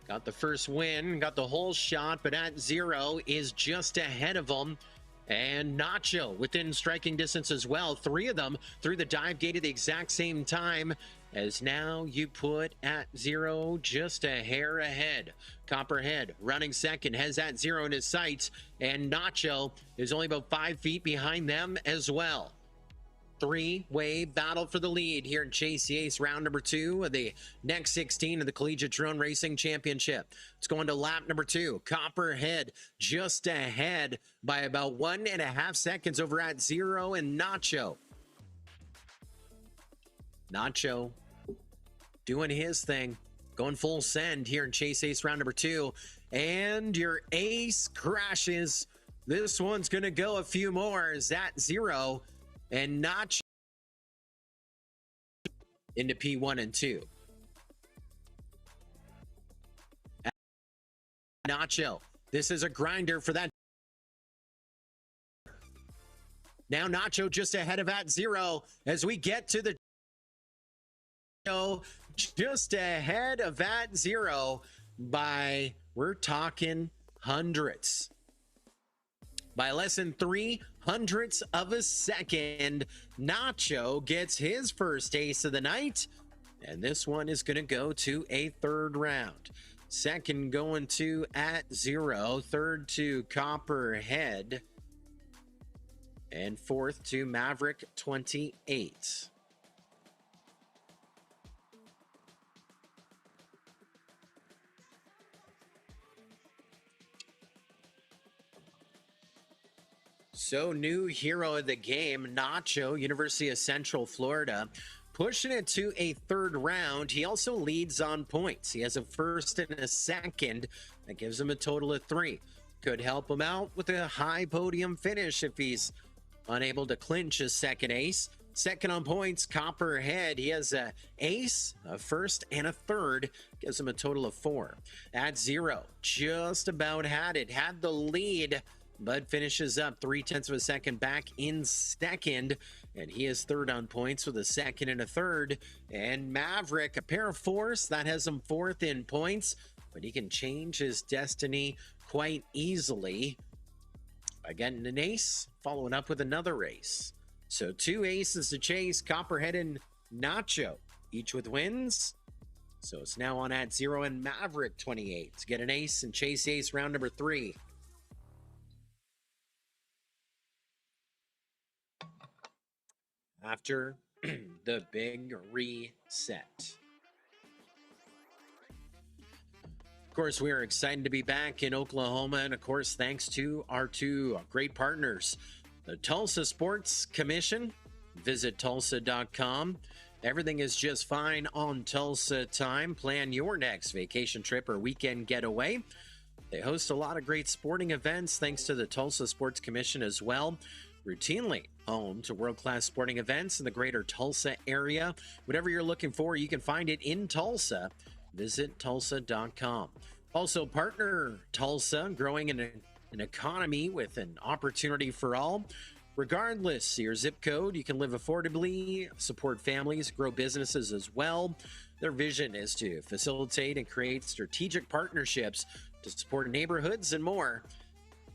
Got the first win, got the whole shot, but at 0 is just ahead of them. And Nacho within striking distance as well. 3 of them through the dive gate at the exact same time, as now you put at 0 just a hair ahead. Copperhead running second, has at 0 in his sights, and Nacho is only about 5 feet behind them as well. 3-way battle for the lead here in Chase the Ace, round number 2 of the next 16 of the Collegiate Drone Racing Championship. It's going to lap number 2. Copperhead just ahead by about 1.5 seconds over at 0, and Nacho doing his thing, going full send here in Chase Ace, round number 2, and your ace crashes. This one's going to go a few more. Is at 0. And Nacho into P1 and 2. Nacho, this is a grinder for that. Now Nacho just ahead of at 0 as we get to the just ahead of at 0 by, we're talking hundreds. By less than 0.03 of a second, Nacho gets his first ace of the night, and this one is going to go to a third round. Second going to at 0, third to Copperhead, and fourth to Maverick 28. So new hero of the game, Nacho, University of Central Florida, pushing it to a third round. He also leads on points. He has a first and a second. That gives him a total of 3. Could help him out with a high podium finish if he's unable to clinch his second ace. Second on points, Copperhead. He has a ace, a first, and a third. Gives him a total of 4. At 0, just about had it. Had the lead, but finishes up 0.3 of a second back in second, and he is third on points with a second and a third. And Maverick, a pair of 4s, that has him 4th in points, but he can change his destiny quite easily by getting an ace, following up with another ace. So 2 aces to chase, Copperhead and Nacho, each with wins. So it's now on at 0 and Maverick 28 to get an ace and chase ace round number 3. After the big reset. Of course, we are excited to be back in Oklahoma, and of course, thanks to our 2 great partners, the Tulsa Sports Commission. Visit tulsa.com. Everything is just fine on Tulsa time. Plan your next vacation trip or weekend getaway. They host a lot of great sporting events thanks to the Tulsa Sports Commission as well. Routinely home to world-class sporting events in the greater Tulsa area. Whatever you're looking for, you can find it in Tulsa. Visit tulsa.com. Also, partner Tulsa, growing an economy with an opportunity for all. Regardless your zip code, you can live affordably, support families, grow businesses as well. Their vision is to facilitate and create strategic partnerships to support neighborhoods and more.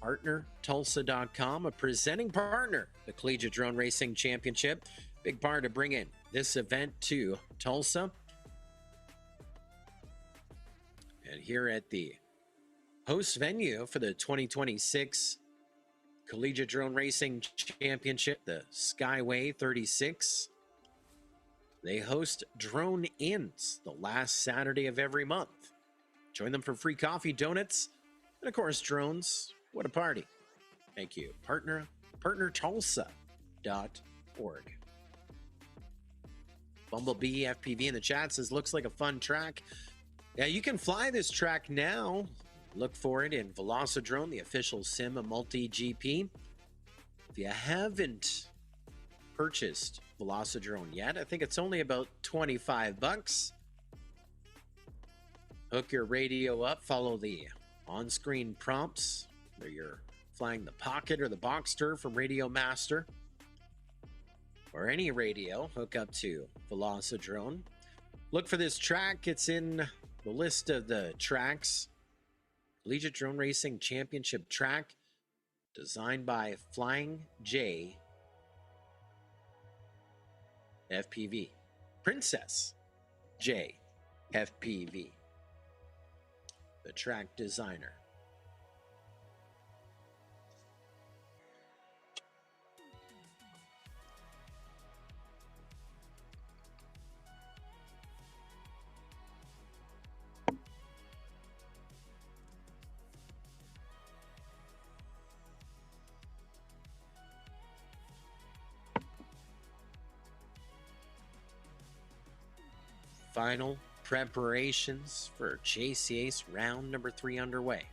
PartnerTulsa.com, a presenting partner, the Collegiate Drone Racing Championship. Big part of bringing this event to Tulsa. And here at the host venue for the 2026 Collegiate Drone Racing Championship, the Skyway 36, they host Drone Ins the last Saturday of every month. Join them for free coffee, donuts, and of course, drones. What a party. Thank you. PartnerTulsa.org. Bumblebee FPV in the chat says, looks like a fun track. Yeah, you can fly this track now. Look for it in Velocidrone, the official sim of Multi-GP. If you haven't purchased Velocidrone yet, I think it's only about 25 bucks. Hook your radio up, follow the on-screen prompts, whether you're flying the Pocket or the Boxster from Radio Master. or any radio, hook up to Velocidrone. Look for this track. It's in the list of the tracks. Collegiate Drone Racing Championship track, designed by Flying J FPV. Princess J FPV, the track designer. Final preparations for JCA's round number 3 underway.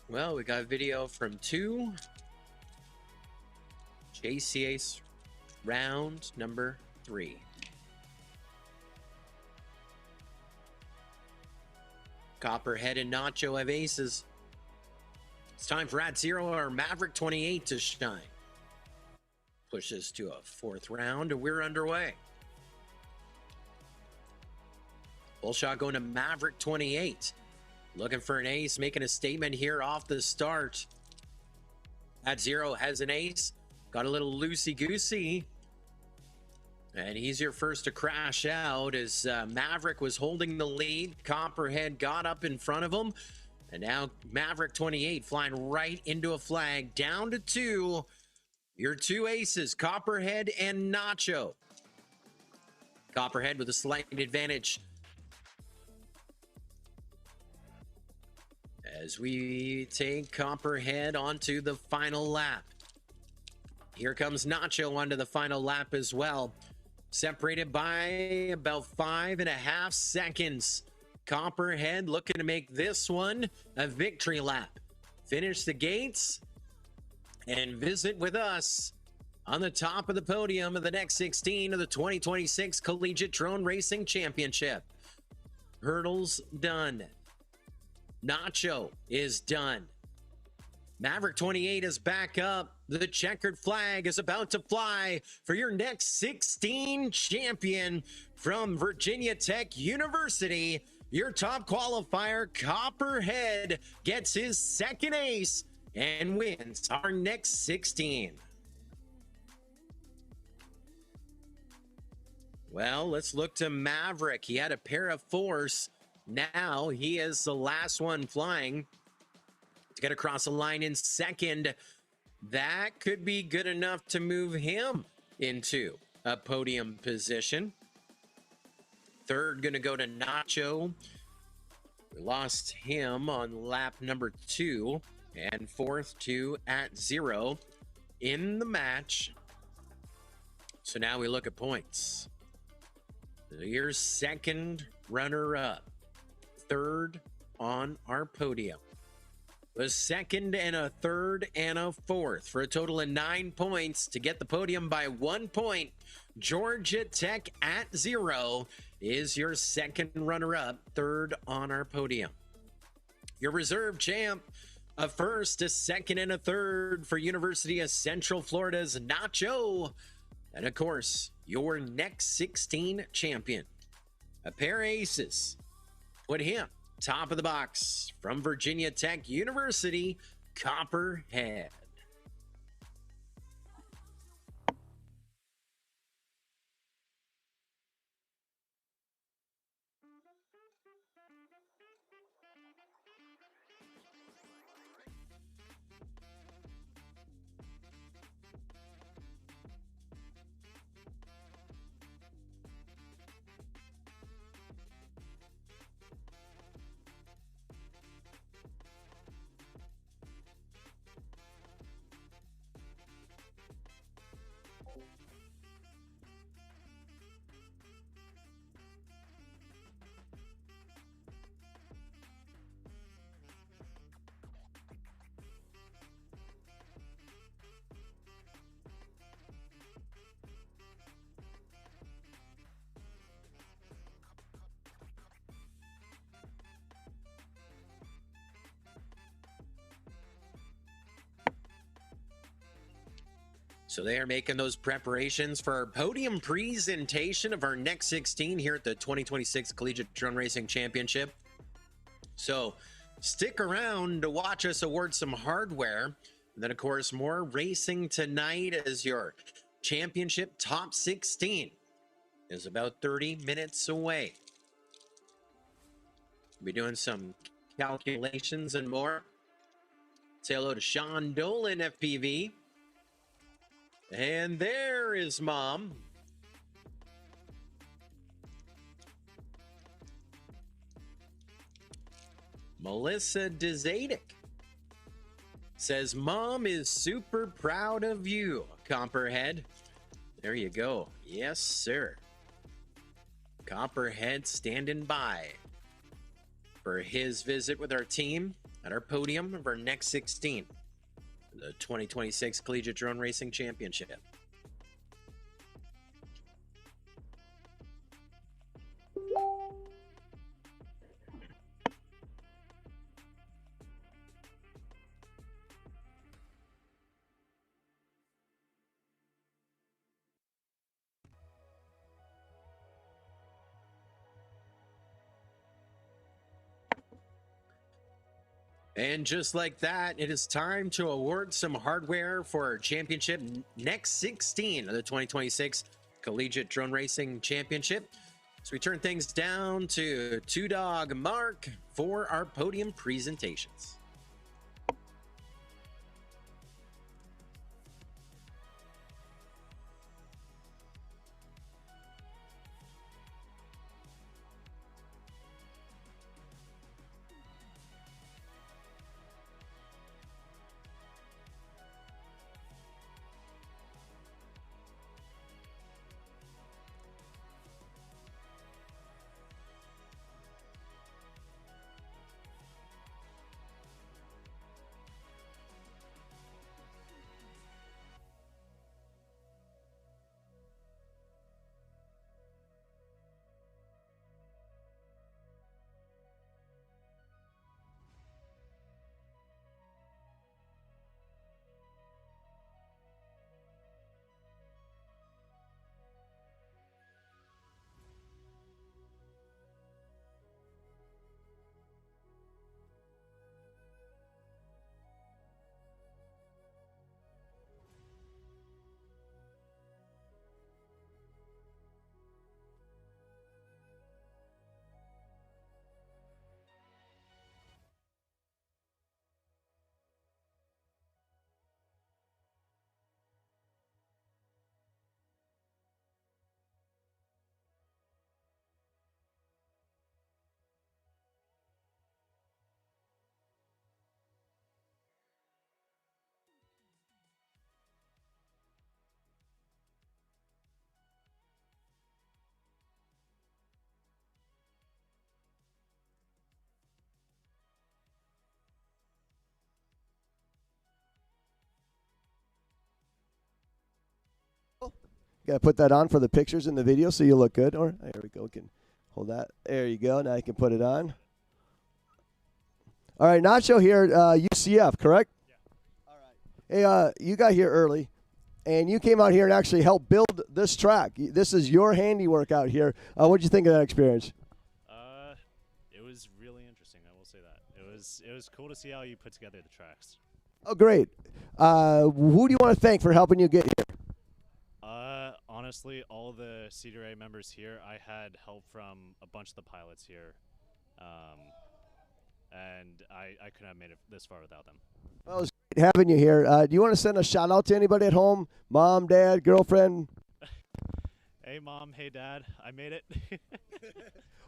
Well, we got video from 2 JCA's round number 3. Copperhead and Nacho have aces. It's time for @0 or Maverick 28 to shine. Pushes to a 4th round, and we're underway. Full shot going to Maverick 28. Looking for an ace, making a statement here off the start. @0 has an ace. Got a little loosey-goosey. And he's your first to crash out as Maverick was holding the lead. Copperhead got up in front of him. And now Maverick 28 flying right into a flag. Down to 2. Your 2 aces, Copperhead and Nacho. Copperhead with a slight advantage. As we take Copperhead onto the final lap. Here comes Nacho onto the final lap as well. Separated by about 5.5 seconds. Copperhead looking to make this one a victory lap. Finish the gates and visit with us on the top of the podium of the next 16 of the 2026 Collegiate Drone Racing Championship. Hurdles done. Nacho is done. Maverick 28 is back up. The checkered flag is about to fly for your next 16 champion from Virginia Tech University. Your top qualifier, Copperhead, gets his 2nd ace and wins our next 16. Well, let's look to Maverick. He had a pair of 4s. Now he is the last one flying to get across the line in 2nd. That could be good enough to move him into a podium position. 3rd going to go to Nacho. We lost him on lap number 2. And 4th to @0 in the match. So now we look at points. Your 2nd runner-up. 3rd on our podium. a second and a third and a fourth for a total of 9 points to get the podium by 1 point. Georgia Tech at 0 is your second runner-up, third on our podium. Your reserve champ, a first, a second, and a third for University of Central Florida's Nacho. And of course, your next 16 champion, a pair of aces, put him top of the box from Virginia Tech University, Copperhead. So they are making those preparations for our podium presentation of our next 16 here at the 2026 Collegiate Drone Racing Championship. So stick around to watch us award some hardware. And then, of course, more racing tonight as your championship top 16 is about 30 minutes away. We'll be doing some calculations and more. Say hello to Sean Dolan, FPV. And there is Mom. Melissa Dzadek says, Mom is super proud of you, Copperhead. There you go. Yes, sir. Copperhead standing by for his visit with our team at our podium of our next 16. The 2026 Collegiate Drone Racing Championship. And just like that, it is time to award some hardware for our championship next 16 of the 2026 Collegiate Drone Racing Championship. So we turn things down to Two Dog Mark for our podium presentations. Gotta put that on for the pictures and the video so you look good. Or there we go. We can hold that. There you go. Now you can put it on. All right, Nacho here, UCF, correct? Yeah. All right. Hey, you got here early, and you came out here and actually helped build this track. This is your handiwork out here. What did you think of that experience? It was really interesting. I will say that it was cool to see how you put together the tracks. Oh, great. Who do you want to thank for helping you get here? Honestly, all the CDRA members here. I had help from a bunch of the pilots here, and I couldn't have made it this far without them. Well, it was great having you here. Do you want to send a shout out to anybody at home? Mom, dad, girlfriend? Hey, Mom. Hey, Dad. I made it.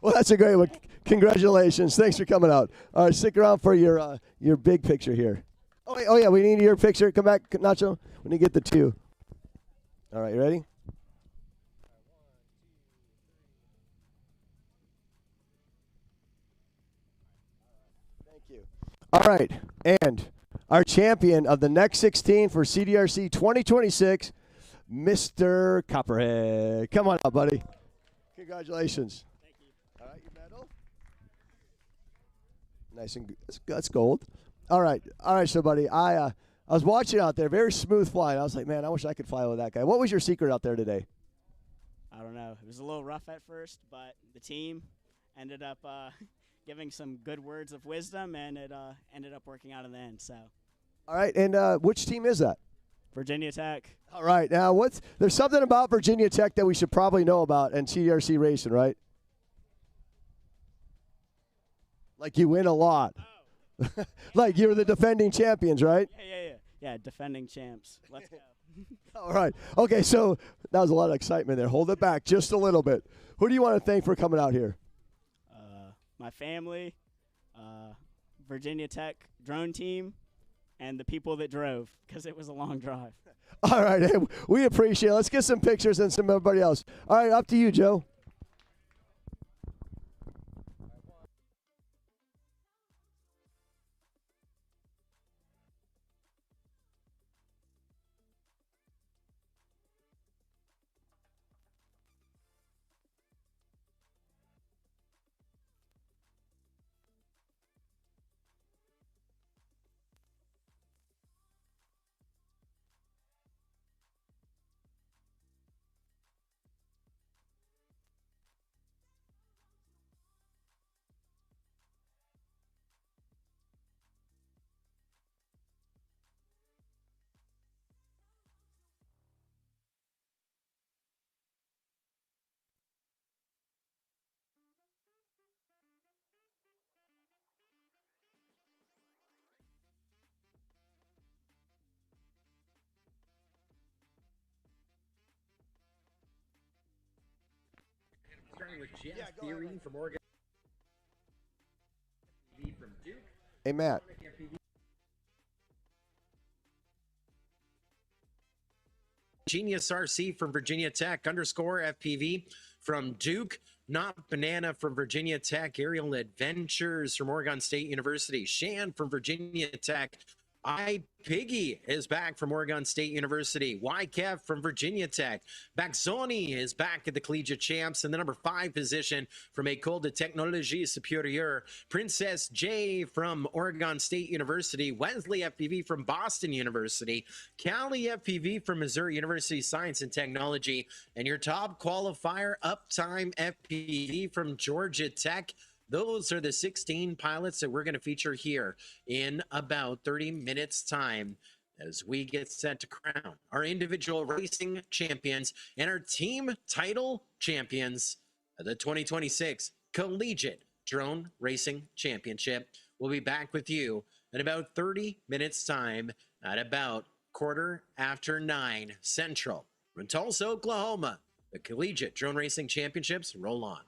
Well, that's a great one. Congratulations. Thanks for coming out. All right, stick around for your big picture here. Oh, yeah, we need your picture. Come back, Nacho. We need to get the two. All right, you ready? Thank you. All right, and our champion of the next 16 for CDRC 2026, Mr. Copperhead. Come on out, buddy. Congratulations. Thank you. All right, your medal. Nice and that's gold. All right, so buddy, I was watching out there, very smooth flying. I was like, man, I wish I could fly with that guy. What was your secret out there today? I don't know. It was a little rough at first, but the team ended up giving some good words of wisdom, and it ended up working out in the end. So. All right, and which team is that? Virginia Tech. All right, now there's something about Virginia Tech that we should probably know about and CDRC racing, right? Like you win a lot. Oh. Like you're the defending champions, right? Yeah, defending champs. Let's go. All right. Okay, so that was a lot of excitement there. Hold it back just a little bit. Who do you want to thank for coming out here? My family, Virginia Tech drone team, and the people that drove, because it was a long drive. All right, hey, we appreciate it. Let's get some pictures and some everybody else. All right, up to you, Joe. Starting with Jeff Theory from Oregon. From Duke. Hey, Matt. Genius RC from Virginia Tech, _ FPV from Duke, Not Banana from Virginia Tech, Aerial Adventures from Oregon State University, Shan from Virginia Tech, Piggy is back from Oregon State University, YKev from Virginia Tech, Baxoni is back at the Collegiate Champs in the number 5 position from École de Technologie Supérieure, Princess J from Oregon State University, Wesley FPV from Boston University, Cali FPV from Missouri University Science and Technology, and your top qualifier, Uptime FPV from Georgia Tech. Those are the 16 pilots that we're going to feature here in about 30 minutes time as we get set to crown our individual racing champions and our team title champions of the 2026 Collegiate Drone Racing Championship. We'll be back with you in about 30 minutes time at about 9:15 Central. From Tulsa, Oklahoma, the Collegiate Drone Racing Championships roll on.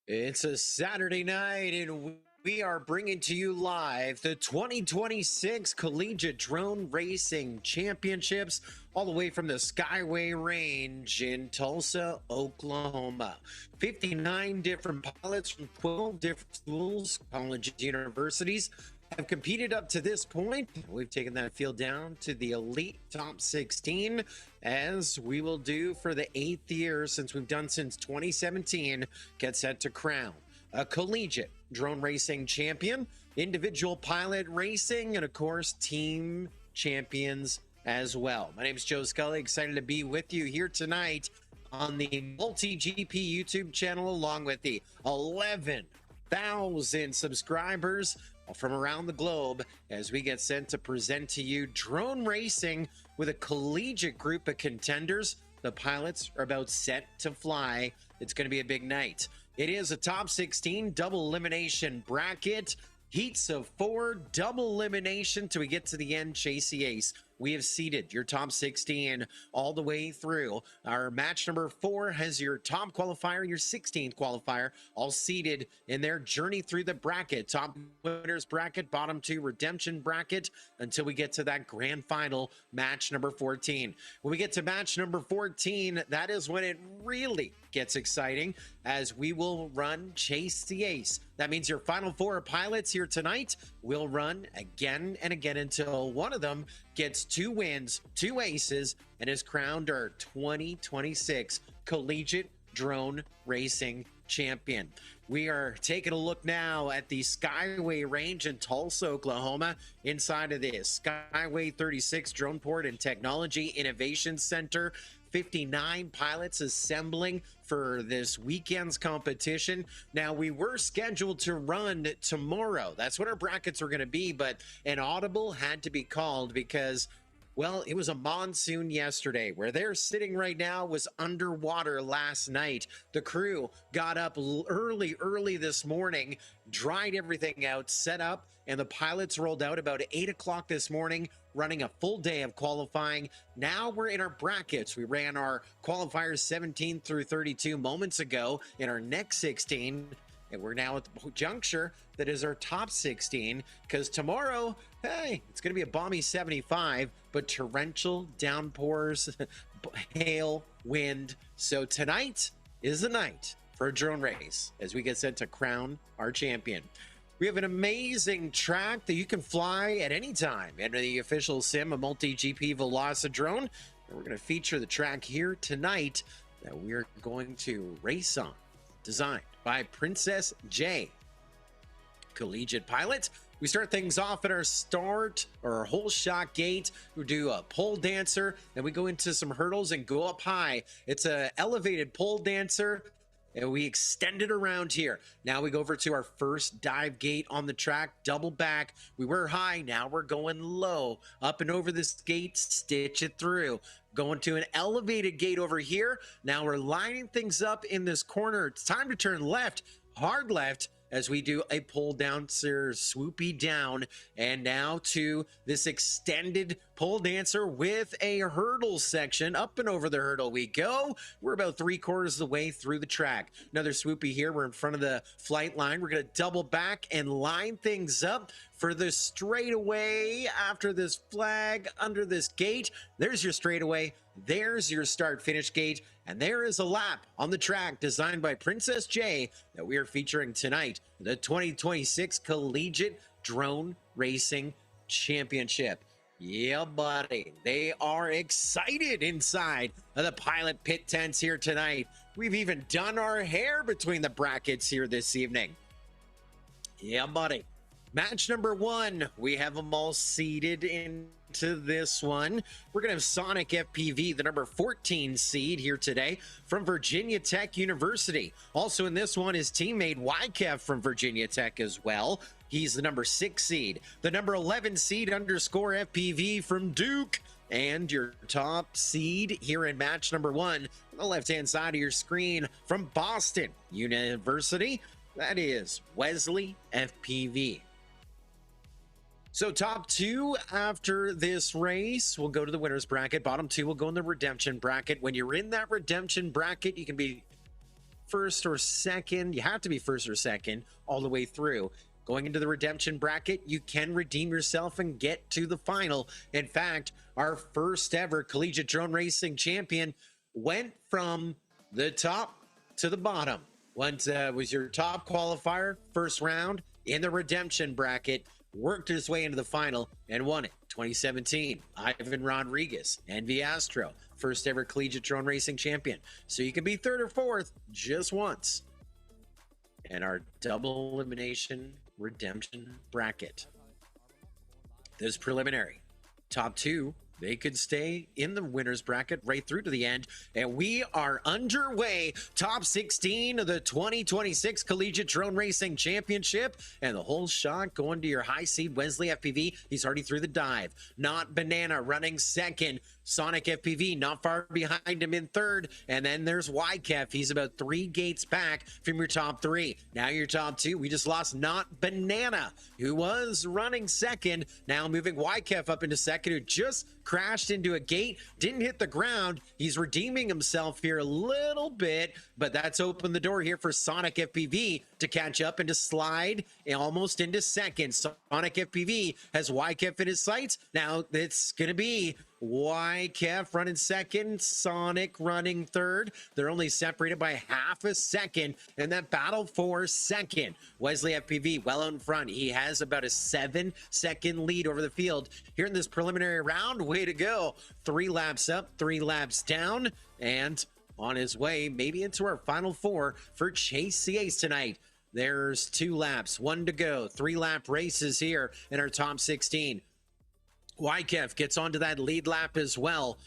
It's a Saturday night, and we are bringing to you live the 2026 Collegiate Drone Racing Championships, all the way from the Skyway Range in Tulsa, Oklahoma. 59 different pilots from 12 different schools, colleges, universities have competed up to this point. We've taken that field down to the elite top 16, as we will do for the 8th year since we've done since 2017, get set to crown a collegiate drone racing champion, individual pilot racing, and of course team champions as well. My name is Joe Scully, excited to be with you here tonight on the multi-GP YouTube channel, along with the 11,000 subscribers from around the globe, as we get sent to present to you drone racing with a collegiate group of contenders. The pilots are about set to fly. It's going to be a big night. It is a top 16 double elimination bracket, heats of 4, double elimination till we get to the end. Chase the ace. We have seeded your top 16 all the way through. Our match number 4 has your top qualifier, your 16th qualifier, all seeded in their journey through the bracket. Top winners bracket, bottom 2 redemption bracket, until we get to that grand final, match number 14. When we get to match number 14, that is when it really gets exciting, as we will run Chase the Ace. That means your final 4 pilots here tonight will run again and again until one of them gets 2 wins, 2 aces, and is crowned our 2026 Collegiate Drone Racing Champion. We are taking a look now at the Skyway Range in Tulsa, Oklahoma, inside of the Skyway 36 Droneport and Technology Innovation Center. 59 pilots assembling for this weekend's competition. Now, we were scheduled to run tomorrow. That's what our brackets were going to be, but an audible had to be called because, well, it was a monsoon yesterday. Where they're sitting right now was underwater last night. The crew got up early this morning, dried everything out, set up, and the pilots rolled out about 8 o'clock this morning, running a full day of qualifying. Now we're in our brackets. We ran our qualifiers 17 through 32 moments ago in our next 16. And we're now at the juncture that is our top 16, because tomorrow, hey, it's going to be a balmy 75, but torrential downpours, hail, wind. So tonight is the night for a drone race as we get set to crown our champion. We have an amazing track that you can fly at any time. Enter the official sim, a multi-GP Velocidrone. And we're going to feature the track here tonight that we're going to race on. Designed by Princess J, collegiate pilot. We start things off at our start, or our whole shot gate. We do a pole dancer, then we go into some hurdles and go up high. It's an elevated pole dancer, and we extend it around here. Now we go over to our first dive gate on the track, double back. We were high, now we're going low. Up and over this gate, stitch it through. Going to an elevated gate over here. Now we're lining things up in this corner. It's time to turn left, hard left, as we do a pull dancer swoopy down, and now to this extended pole dancer with a hurdle section. Up and over the hurdle we go. We're about 3/4 of the way through the track. Another swoopy here. We're in front of the flight line. We're going to double back and line things up for the straightaway after this flag under this gate. There's your straightaway. There's your start finish gate, and there is a lap on the track designed by Princess J that we are featuring tonight, the 2026 Collegiate Drone Racing Championship. Yeah, buddy. They are excited inside of the pilot pit tents here tonight. We've even done our hair between the brackets here this evening. Yeah, buddy. Match number 1, we have them all seeded into this one. We're going to have Sonic FPV, the number 14 seed here today from Virginia Tech University. Also in this one is teammate YKEF from Virginia Tech as well. He's the number 6 seed. The number 11 seed underscore FPV from Duke. And your top seed here in match number 1 on the left-hand side of your screen from Boston University. That is Wesley FPV. So top 2 after this race will go to the winner's bracket. Bottom 2 will go in the redemption bracket. When you're in that redemption bracket, you can be first or second. You have to be first or second all the way through. Going into the redemption bracket, you can redeem yourself and get to the final. In fact, our first ever Collegiate Drone Racing champion went from the top to the bottom. Once was your top qualifier, first round in the redemption bracket, worked his way into the final and won it. 2017, Ivan Rodriguez, Envy Astro, first ever Collegiate Drone Racing champion. So you can be third or fourth just once. And our double elimination redemption bracket. This preliminary. Top 2, they could stay in the winner's bracket right through to the end. And we are underway. Top 16 of the 2026 Collegiate Drone Racing Championship. And the whole shot going to your high seed, Wesley FPV. He's already through the dive. Not Banana running second. Sonic FPV not far behind him in third. And then there's YKEF. He's about 3 gates back from your top 3. Now your top 2. We just lost Not Banana, who was running second. Now moving YKEF up into second, who just crashed into a gate, didn't hit the ground. He's redeeming himself here a little bit, but that's opened the door here for Sonic FPV to catch up and to slide almost into second. Sonic FPV has YKEF in his sights. Now it's going to be YKEF running second, Sonic running third. They're only separated by half a second in that battle for second. Wesley FPV well in front. He has about a 7-second lead over the field here in this preliminary round. Way to go. 3 laps up, 3 laps down, and on his way maybe into our final 4 for Chase CAs tonight. There's 2 laps, 1 to go. 3-lap races here in our top 16. YKEF gets onto that lead lap as well.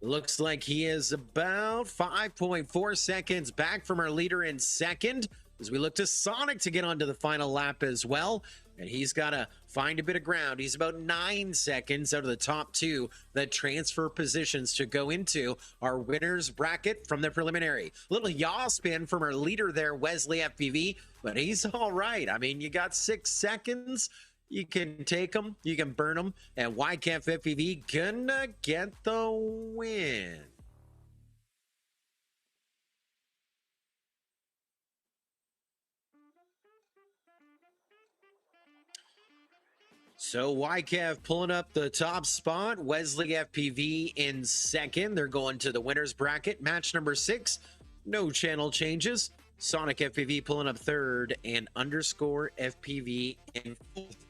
Looks like he is about 5.4 seconds back from our leader in second as we look to Sonic to get onto the final lap as well. And he's got to find a bit of ground. He's about 9 seconds out of the top 2 that transfer positions to go into our winner's bracket from the preliminary. A little yaw spin from our leader there, Wesley FPV, but he's all right. I mean, you got 6 seconds. You can take them, you can burn them, and YKEF FPV gonna get the win. So YKEF pulling up the top spot, Wesley FPV in second. They're going to the winner's bracket. Match number 6, no channel changes. Sonic FPV pulling up third and underscore FPV in fourth.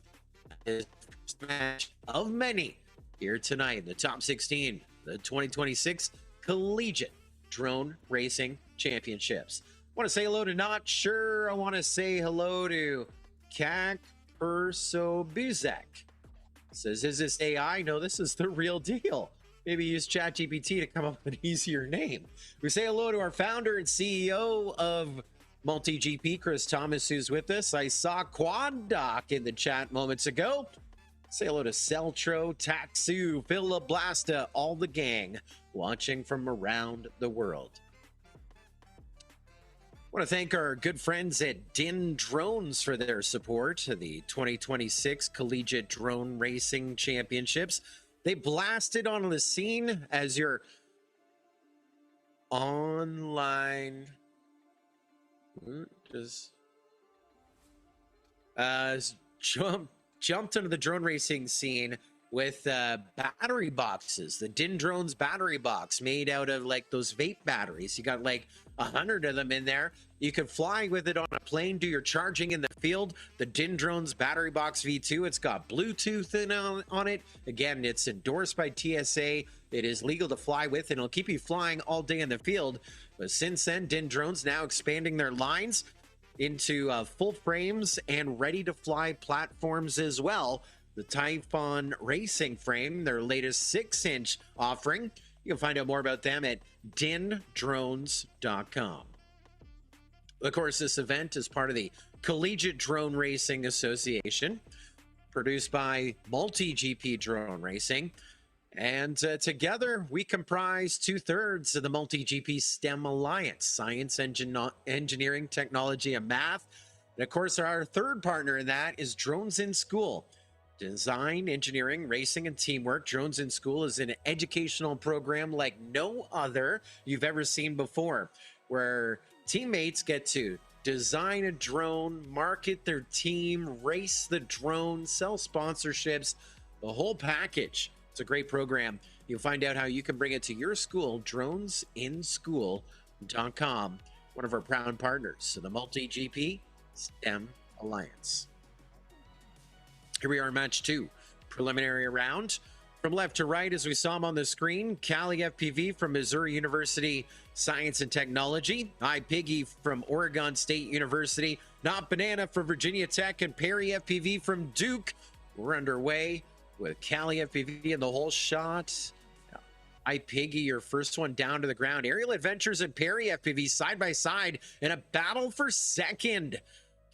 First match of many here tonight in the top 16, the 2026 Collegiate Drone Racing Championships. I want to say hello to Not Sure. I want to say hello to Kak Persobuzek. Says, is this AI? No, this is the real deal. Maybe use ChatGPT to come up with an easier name. We say hello to our founder and CEO of MultiGP, Chris Thomas, who's with us. I saw Quad Doc in the chat moments ago. Say hello to Celtro, Taxu, Philoblasta, all the gang watching from around the world. I want to thank our good friends at Din Drones for their support of the 2026 Collegiate Drone Racing Championships. They blasted on the scene as your online jumped into the drone racing scene with battery boxes, the Dendrone's battery box made out of like those vape batteries. You got like 100 of them in there. You can fly with it on a plane, do your charging in the field. The Dendrone's battery box V2, it's got Bluetooth on it. Again, it's endorsed by TSA. It is legal to fly with, and it'll keep you flying all day in the field. But since then, Dendrone's now expanding their lines into full frames and ready-to-fly platforms as well. The Typhon Racing frame, their latest 6-inch offering. You can find out more about them at dendrones.com. Of course, this event is part of the Collegiate Drone Racing Association, produced by Multi-GP Drone Racing. And together, we comprise 2/3 of the Multi-GP STEM Alliance, science, engineering, technology, and math. And of course, our third partner in that is Drones in School. Design, engineering, racing, and teamwork. Drones in School is an educational program like no other you've ever seen before, where teammates get to design a drone, market their team, race the drone, sell sponsorships, the whole package. It's a great program. You'll find out how you can bring it to your school, dronesinschool.com, one of our proud partners of the Multi-GP STEM Alliance. Here we are in match 2, preliminary round. From left to right, as we saw him on the screen, Cali FPV from Missouri University Science and Technology, iPiggy from Oregon State University, Not Banana from Virginia Tech, and Perry FPV from Duke. We're underway with Cali FPV in the whole shot. iPiggy, your first one down to the ground. Aerial Adventures and Perry FPV side by side in a battle for second.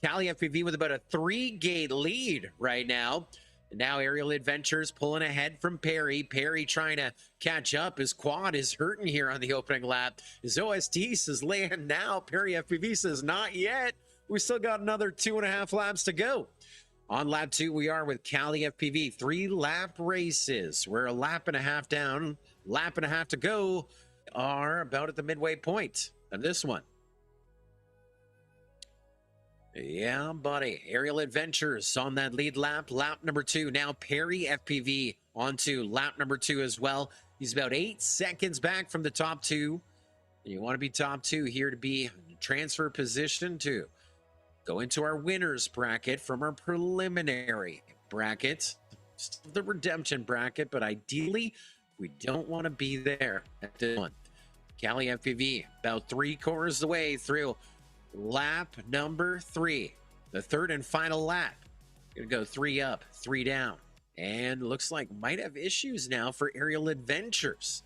Cali FPV with about a 3-gate lead right now. And now Aerial Adventures pulling ahead from Perry. Perry trying to catch up. His quad is hurting here on the opening lap. His OST says land now. Perry FPV says not yet. We still got another 2.5 laps to go. On lap 2, we are with Cali FPV. 3-lap races. We're a lap and a half down. Lap and a half to go. Are about at the midway point of this one. Yeah, buddy. Aerial Adventures on that lead lap. Lap number 2. Now Perry FPV onto lap number 2 as well. He's about 8 seconds back from the top 2. You want to be top 2 here to be transfer position to go into our winners bracket from our preliminary bracket. Still the redemption bracket, but ideally we don't want to be there at this one. Cali FPV about 3/4 the way through lap number 3, the third and final lap. Gonna go 3 up, 3 down, and looks like might have issues now for Aerial Adventures.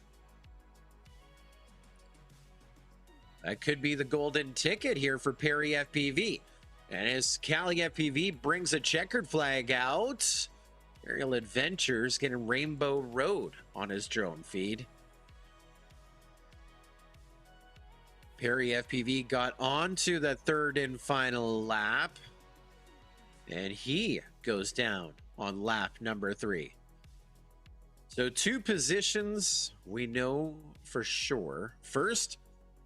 That could be the golden ticket here for Perry FPV. And as Cali FPV brings a checkered flag out, Aerial Adventures getting Rainbow Road on his drone feed. Perry FPV got on to the third and final lap, and he goes down on lap number 3. So 2 positions we know for sure. First,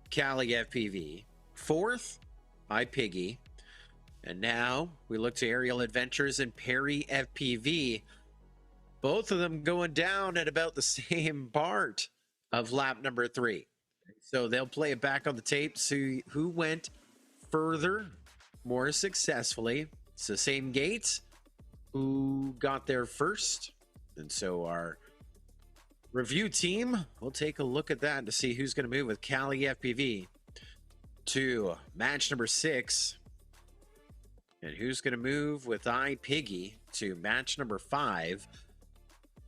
Cali FPV. 4th, iPiggy. And now we look to Aerial Adventures and Perry FPV. Both of them going down at about the same part of lap number 3. So they'll play it back on the tape, see who went further, more successfully. It's the same gates, who got there first. And so our review team will take a look at that to see who's going to move with Cali FPV to match number 6. And who's going to move with iPiggy to match number 5.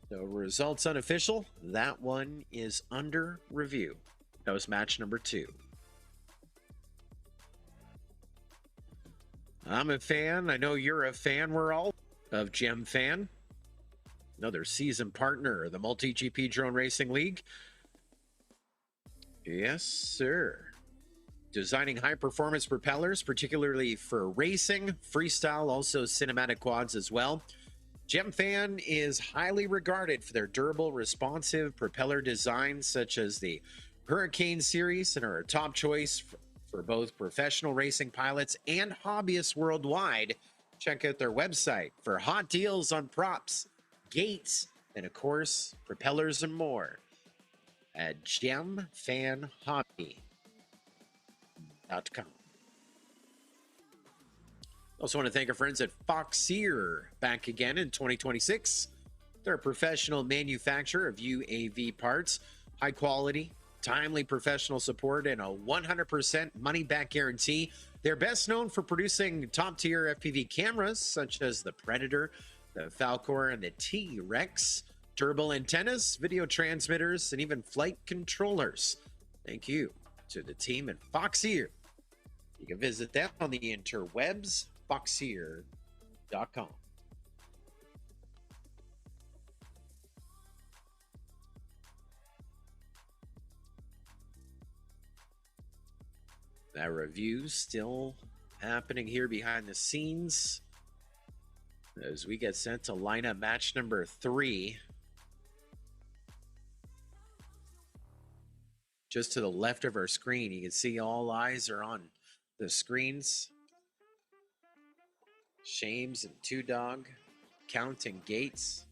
So results unofficial. That one is under review. That was match number 2. I'm a fan. I know you're a fan. We're all of Gem Fan. Another season partner of the Multi-GP Drone Racing League. Yes, sir. Designing high-performance propellers, particularly for racing, freestyle, also cinematic quads as well. Gem Fan is highly regarded for their durable, responsive propeller designs, such as the Hurricane series, and are a top choice for both professional racing pilots and hobbyists worldwide. Check out their website for hot deals on props, gates, and of course, propellers and more at gemfanhobby.com. Also want to thank our friends at Foxeer, back again in 2026. They're a professional manufacturer of UAV parts, high quality, timely professional support, and a 100% money-back guarantee. They're best known for producing top-tier FPV cameras such as the Predator, the Falcor, and the T-Rex, turbo antennas, video transmitters, and even flight controllers. Thank you to the team at Foxeer. You can visit them on the interwebs, foxeer.com. That review still happening here behind the scenes as we get sent to lineup match number 3. Just to the left of our screen, you can see all eyes are on the screens. Shames and Two Dog counting gates.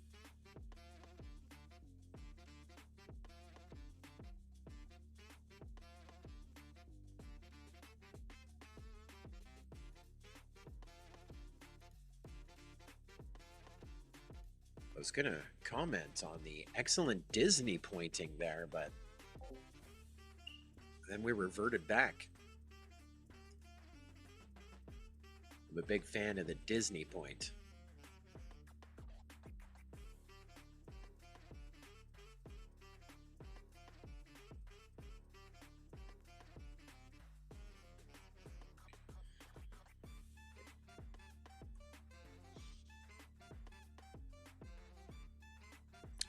I was gonna comment on the excellent Disney pointing there, but then we reverted back. I'm a big fan of the Disney point.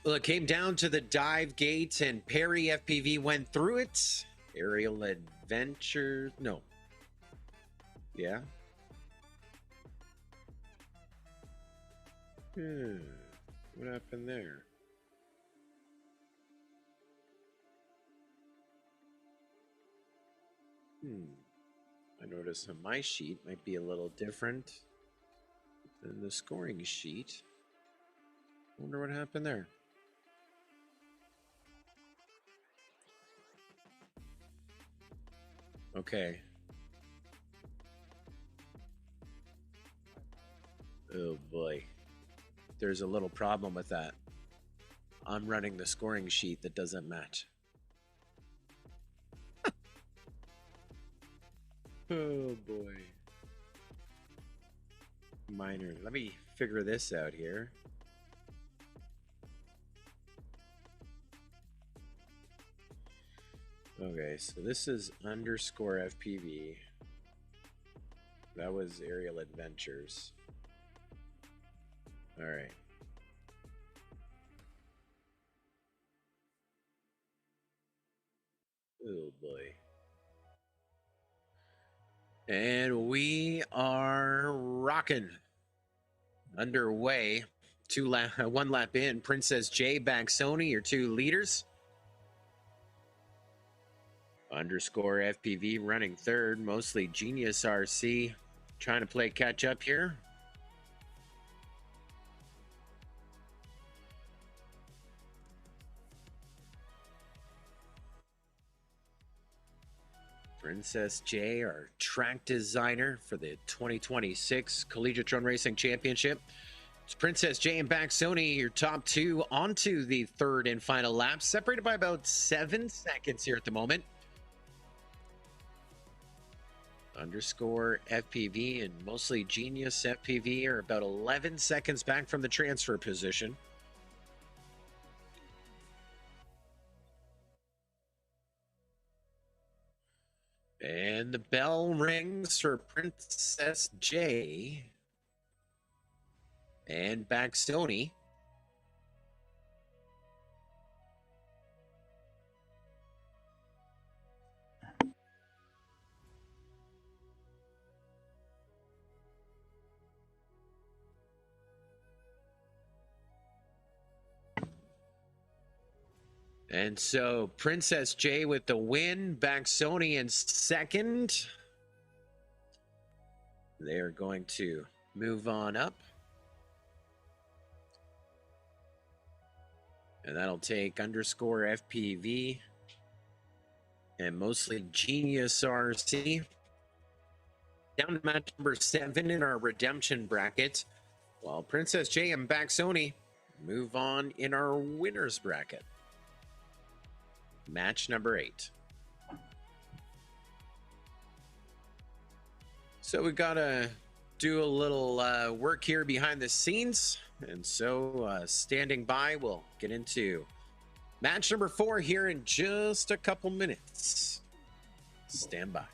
Well, it came down to the dive gate, and Perry FPV went through it. Aerial Adventure, no. Yeah. What happened there? I noticed on my sheet might be a little different than the scoring sheet. Wonder what happened there. Okay. Oh boy. There's a little problem with that. I'm running the scoring sheet that doesn't match. Oh boy. Minor. Let me figure this out here. Okay, so this is underscore FPV. That was Aerial Adventures. All right. Oh boy. And we are rocking. Underway. One lap in. Princess J, Baxoni, your 2 leaders. Underscore FPV running 3rd. Mostly Genius RC trying to play catch up here. Princess J, our track designer for the 2026 Collegiate Drone Racing Championship. It's Princess J and Baxoni, your top 2, onto the 3rd and final lap, separated by about 7 seconds here at the moment. Underscore FPV and mostly Genius FPV are about 11 seconds back from the transfer position. And the bell rings for Princess J and Baxoni. And so Princess J with the win, Baxoni in 2nd. They are going to move on up. And that'll take underscore FPV and mostly Genius RC. Down to match number 7 in our redemption bracket, while Princess J and Baxoni move on in our winners bracket. Match number 8. So we gotta do a little work here behind the scenes, and so standing by, we'll get into match number 4 here in just a couple minutes. Stand by.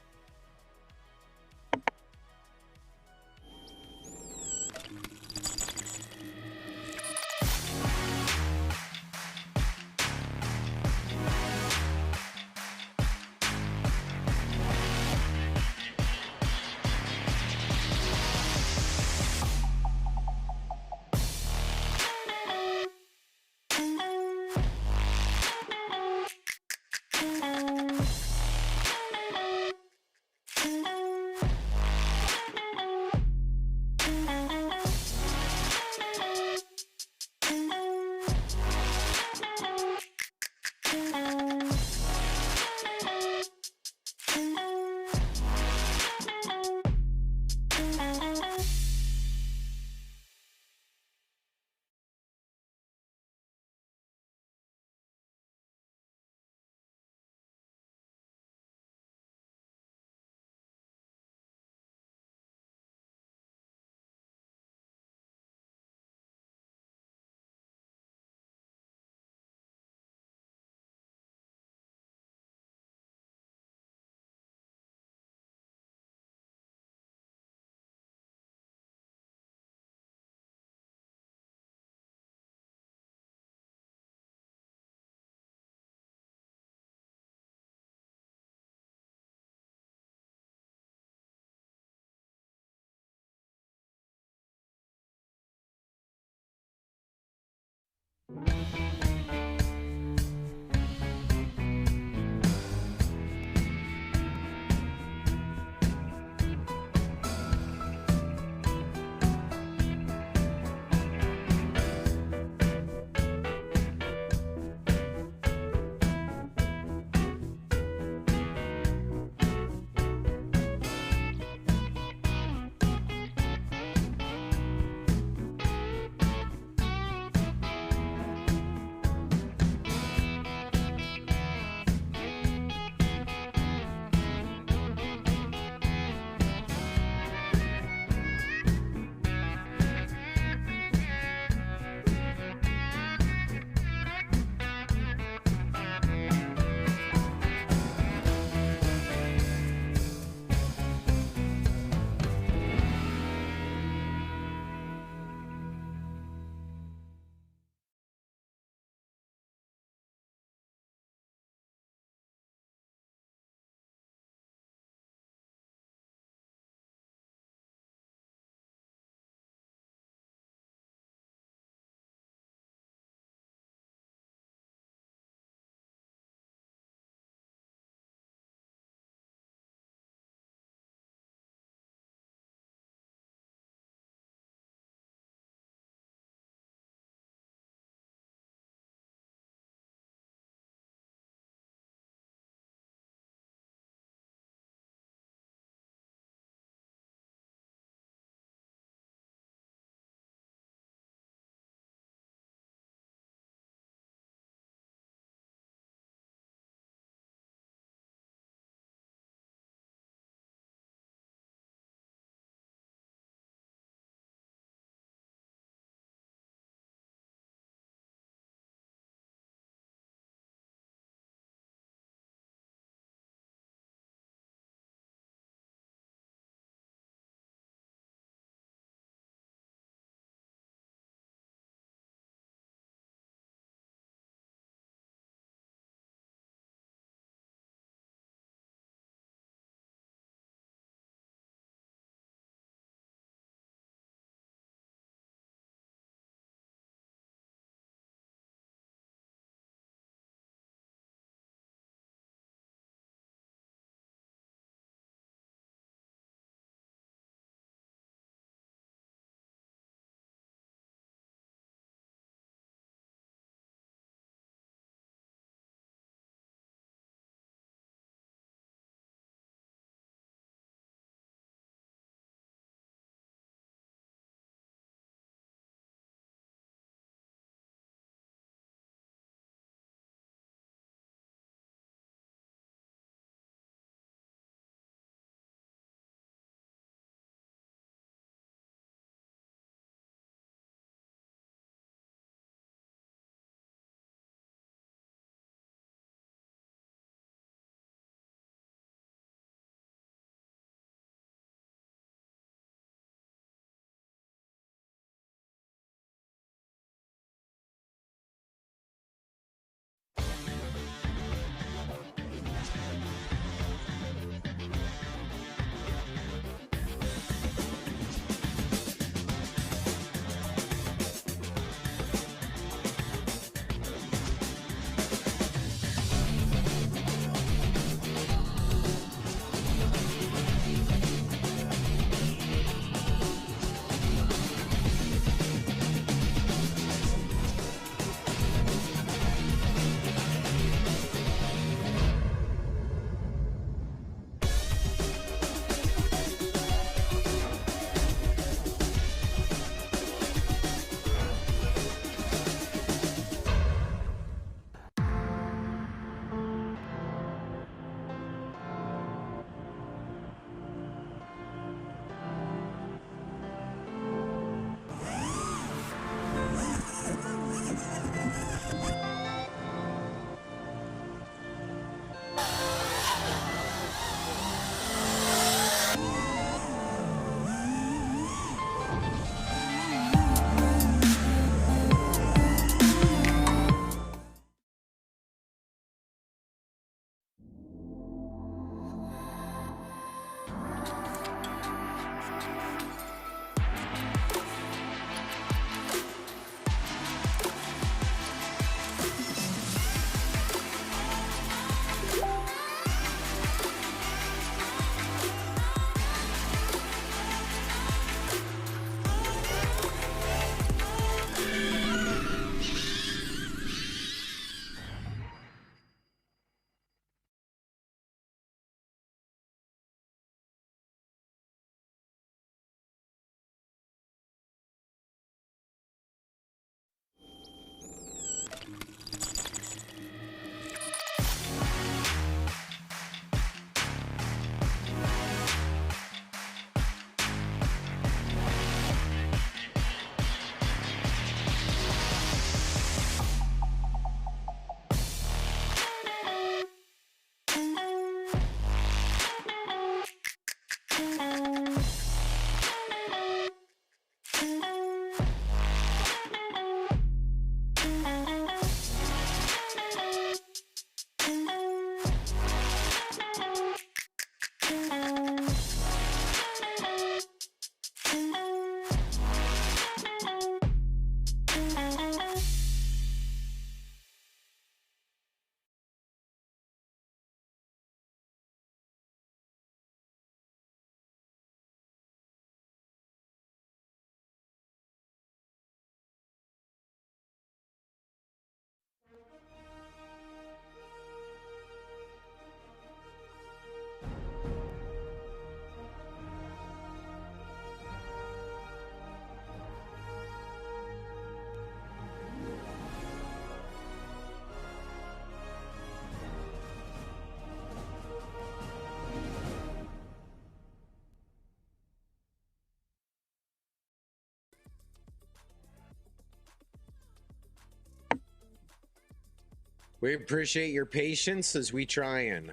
We appreciate your patience as we try and...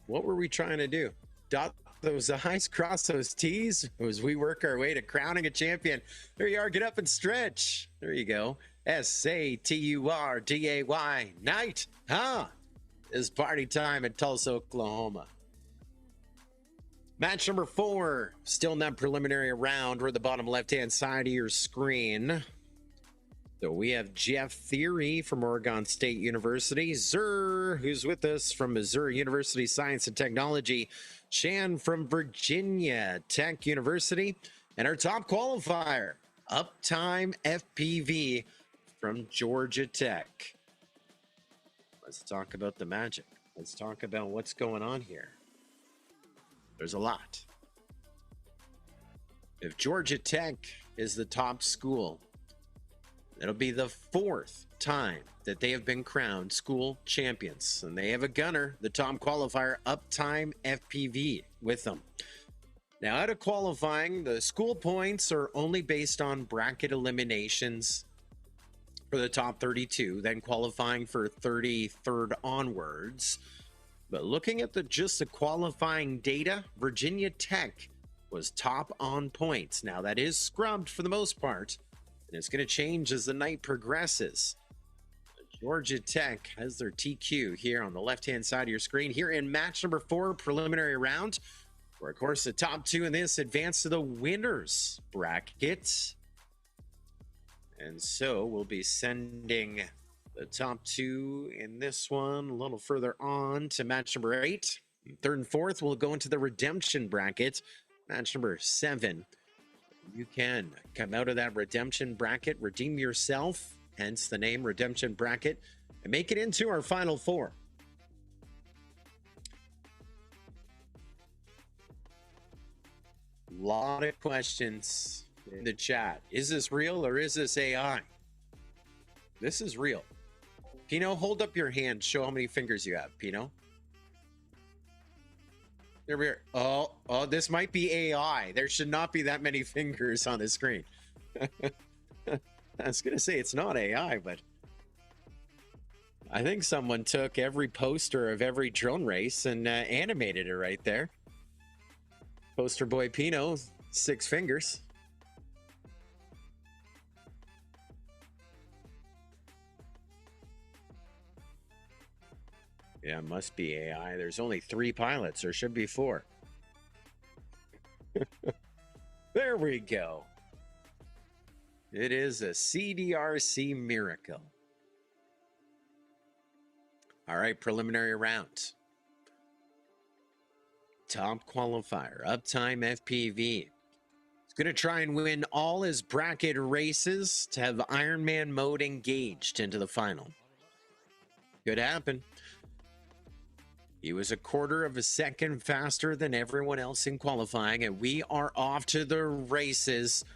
What were we trying to do? Dot those I's, cross those T's as we work our way to crowning a champion. There you are. Get up and stretch. There you go. SATURDAY. Night, huh? It's party time at Tulsa, Oklahoma. Match number 4, still in that preliminary round. We're at the bottom left-hand side of your screen. So we have Jeff Theory from Oregon State University, Zur, who's with us from Missouri University Science and Technology, Shan from Virginia Tech University, and our top qualifier, Uptime FPV from Georgia Tech. Let's talk about the magic. Let's talk about what's going on here. There's a lot. If Georgia Tech is the top school, it'll be the 4th time that they have been crowned school champions. And they have a gunner, the top qualifier, Uptime FPV, with them. Now, out of qualifying, the school points are only based on bracket eliminations for the top 32, then qualifying for 33rd onwards. But looking at just the qualifying data, Virginia Tech was top on points. Now, that is scrubbed for the most part. And it's going to change as the night progresses. Georgia Tech has their TQ here on the left-hand side of your screen. Here in match number 4, preliminary round, where, of course, the top 2 in this advance to the winners bracket. And so we'll be sending the top 2 in this one a little further on to match number 8. 3rd and 4th will go into the redemption bracket. Match number 7. You can come out of that redemption bracket, redeem yourself, hence the name redemption bracket, and make it into our final 4. A lot of questions in the chat. Is this real or is this AI? This is real. Pino, hold up your hand. Show how many fingers you have, Pino. There we are. Oh, this might be AI. There should not be that many fingers on the screen. I was going to say it's not AI, but I think someone took every poster of every drone race and animated it right there. Poster boy Pino, 6 fingers. Yeah, it must be AI. There's only 3 pilots. There should be 4. There we go. It is a CDRC miracle. All right, preliminary round. Top qualifier, Uptime FPV. He's going to try and win all his bracket races to have Ironman mode engaged into the final. Could happen. He was a 1/4 of a second faster than everyone else in qualifying, and we are off to the races.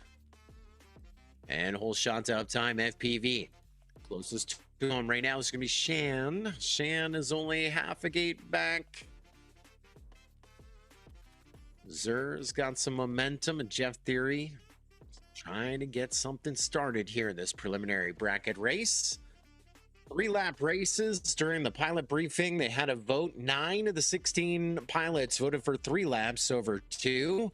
And whole shot to Uptime FPV. Closest to him right now is going to be Shan. Shan is only half a gate back. Zur's got some momentum, and Jeff Theory trying to get something started here in this preliminary bracket race. 3-lap races. During the pilot briefing, they had a vote. 9 of the 16 pilots voted for 3 laps over 2.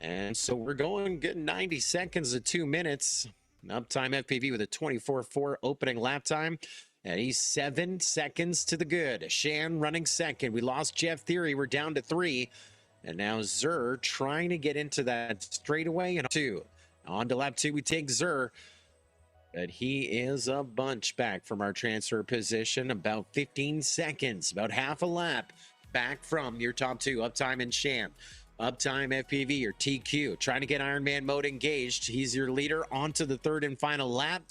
And so we're getting 90 seconds to 2 minutes. Uptime FPV with a 24.4 opening lap time. And he's 7 seconds to the good. Shan running second. We lost Jeff Theory. We're down to 3. And now Zur trying to get into that straightaway. And 2. On to lap 2, we take Zur. But he is a bunch back from our transfer position. About 15 seconds, about half a lap back from your top 2, Uptime and Shan. Uptime FPV, your TQ, trying to get Ironman mode engaged. He's your leader onto the 3rd and final lap.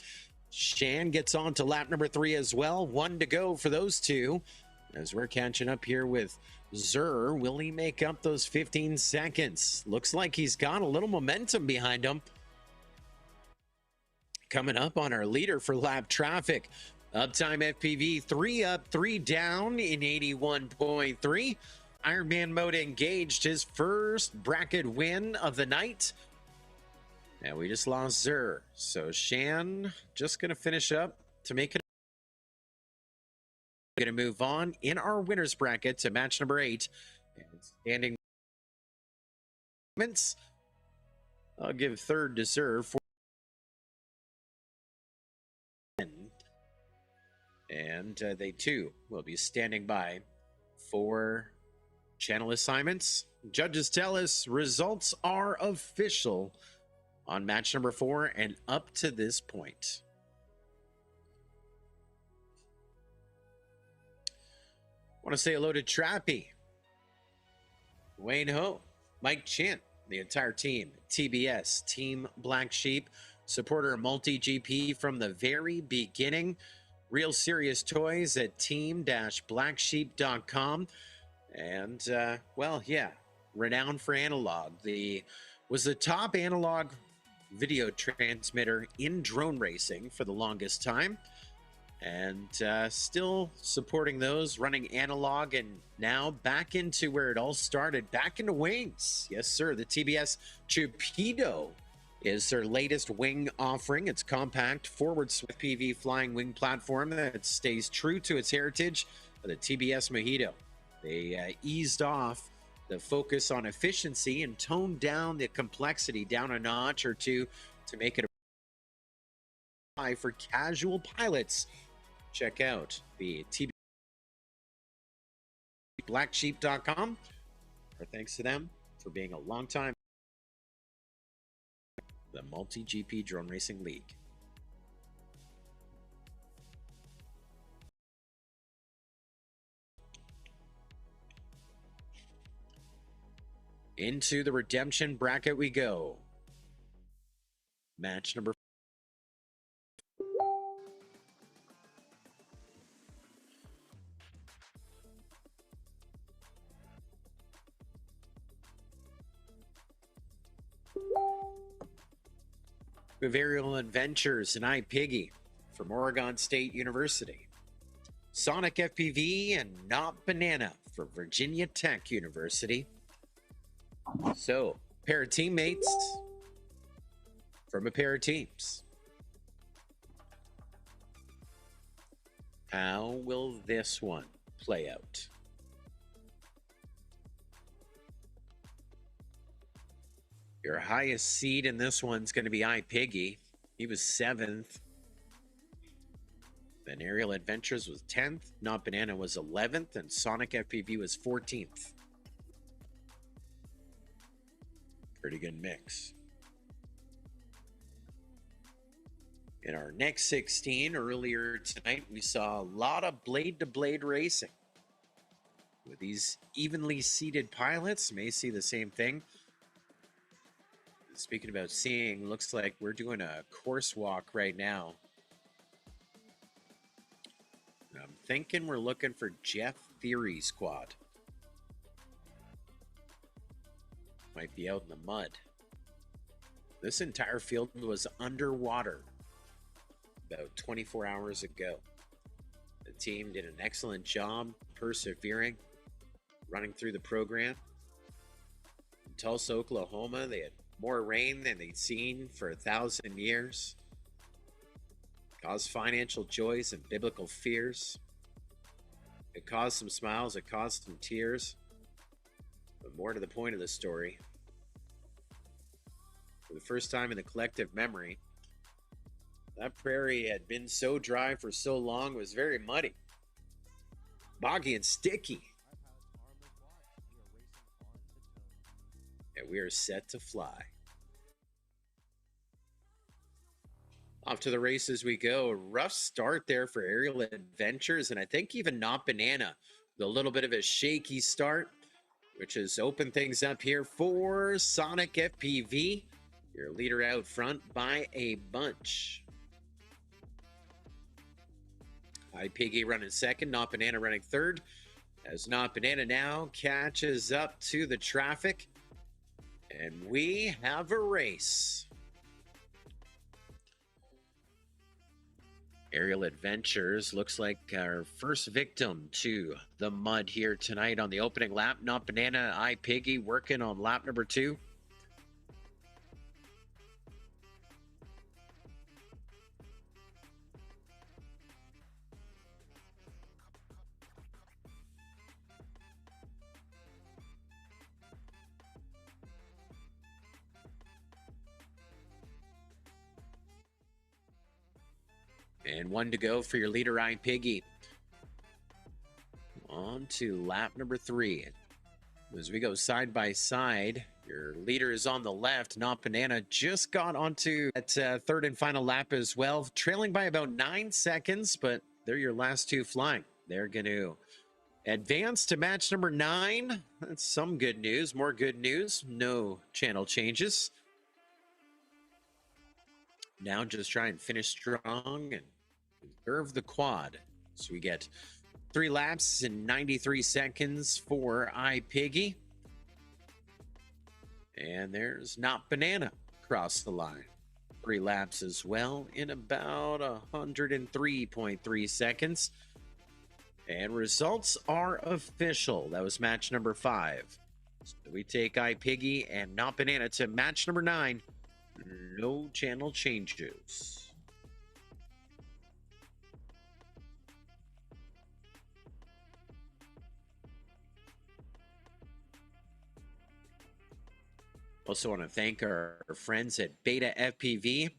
Shan gets on to lap number 3 as well. 1 to go for those 2. As we're catching up here with Zur, will he make up those 15 seconds? Looks like he's got a little momentum behind him. Coming up on our leader for lap traffic. Uptime FPV, 3 up, 3 down in 81.3. Ironman mode engaged, his first bracket win of the night. And we just lost Zur. So Shan just going to finish up to make it Going to move on in our winners bracket to match number 8. And standing minutes, I'll give third to serve for. And they too will be standing by for channel assignments. Judges tell us results are official on match number 4 and up to this point. Want to say hello to Trappy, Wayne Ho, Mike Chin, the entire team, TBS, Team Black Sheep, supporter of Multi-GP from the very beginning. Real Serious Toys at team-blacksheep.com. And, well, yeah, renowned for analog. Was the top analog video transmitter in drone racing for the longest time. And still supporting those, running analog, and now back into where it all started, back into wings. Yes, sir, the TBS Chupido is their latest wing offering. It's compact, forward PV flying wing platform that stays true to its heritage of the TBS Mojito. They eased off the focus on efficiency and toned down the complexity down a notch or two to make it a for casual pilots. Check out the blacksheep.com. Our thanks to them for being a long time the Multi-GP Drone Racing League. Into the redemption bracket we go. Match number 4. We have Aerial Adventures and iPiggy from Oregon State University. Sonic FPV and Not Banana for Virginia Tech University. So, pair of teammates from a pair of teams. How will this one play out? Your highest seed in this one's going to be iPiggy. He was 7th. Then Aerial Adventures was 10th. Not Banana was 11th. And Sonic FPV was 14th. Pretty good mix. In our next 16, earlier tonight, we saw a lot of blade-to-blade racing. With these evenly seated pilots, may see the same thing. Speaking about seeing, looks like we're doing a course walk right now. I'm thinking we're looking for Jeff Theory squad. Might be out in the mud. This entire field was underwater about 24 hours ago. The team did an excellent job persevering, running through the program. In Tulsa, Oklahoma, they had more rain than they'd seen for 1,000 years. Caused financial joys and biblical fears. It caused some smiles, it caused some tears. But more to the point of the story, for the first time in the collective memory, that prairie had been so dry for so long, it was very muddy, boggy and sticky. And we are set to fly. Off to the races we go. A rough start there for Aerial Adventures, and I think even Not Banana with a little bit of a shaky start, which has opened things up here for Sonic FPV, your leader out front by a bunch. iPiggy running second, Not Banana running third, as Not Banana now catches up to the traffic. And we have a race. Aerial Adventures looks like our first victim to the mud here tonight on the opening lap. Not Banana, iPiggy working on lap number 2. And 1 to go for your leader, iPiggy. On to lap number 3. As we go side by side, your leader is on the left. Not Banana just got onto that third and final lap as well, trailing by about 9 seconds, but they're your last 2 flying. They're going to advance to match number 9. That's some good news. More good news. No channel changes. Now just try and finish strong and reserve the quad. So we get 3 laps in 93 seconds for iPiggy. And there's Not Banana across the line. 3 laps as well in about 103.3 seconds. And results are official. That was match number 5. So we take iPiggy and Not Banana to match number 9. No channel changes. Also want to thank our friends at Beta FPV,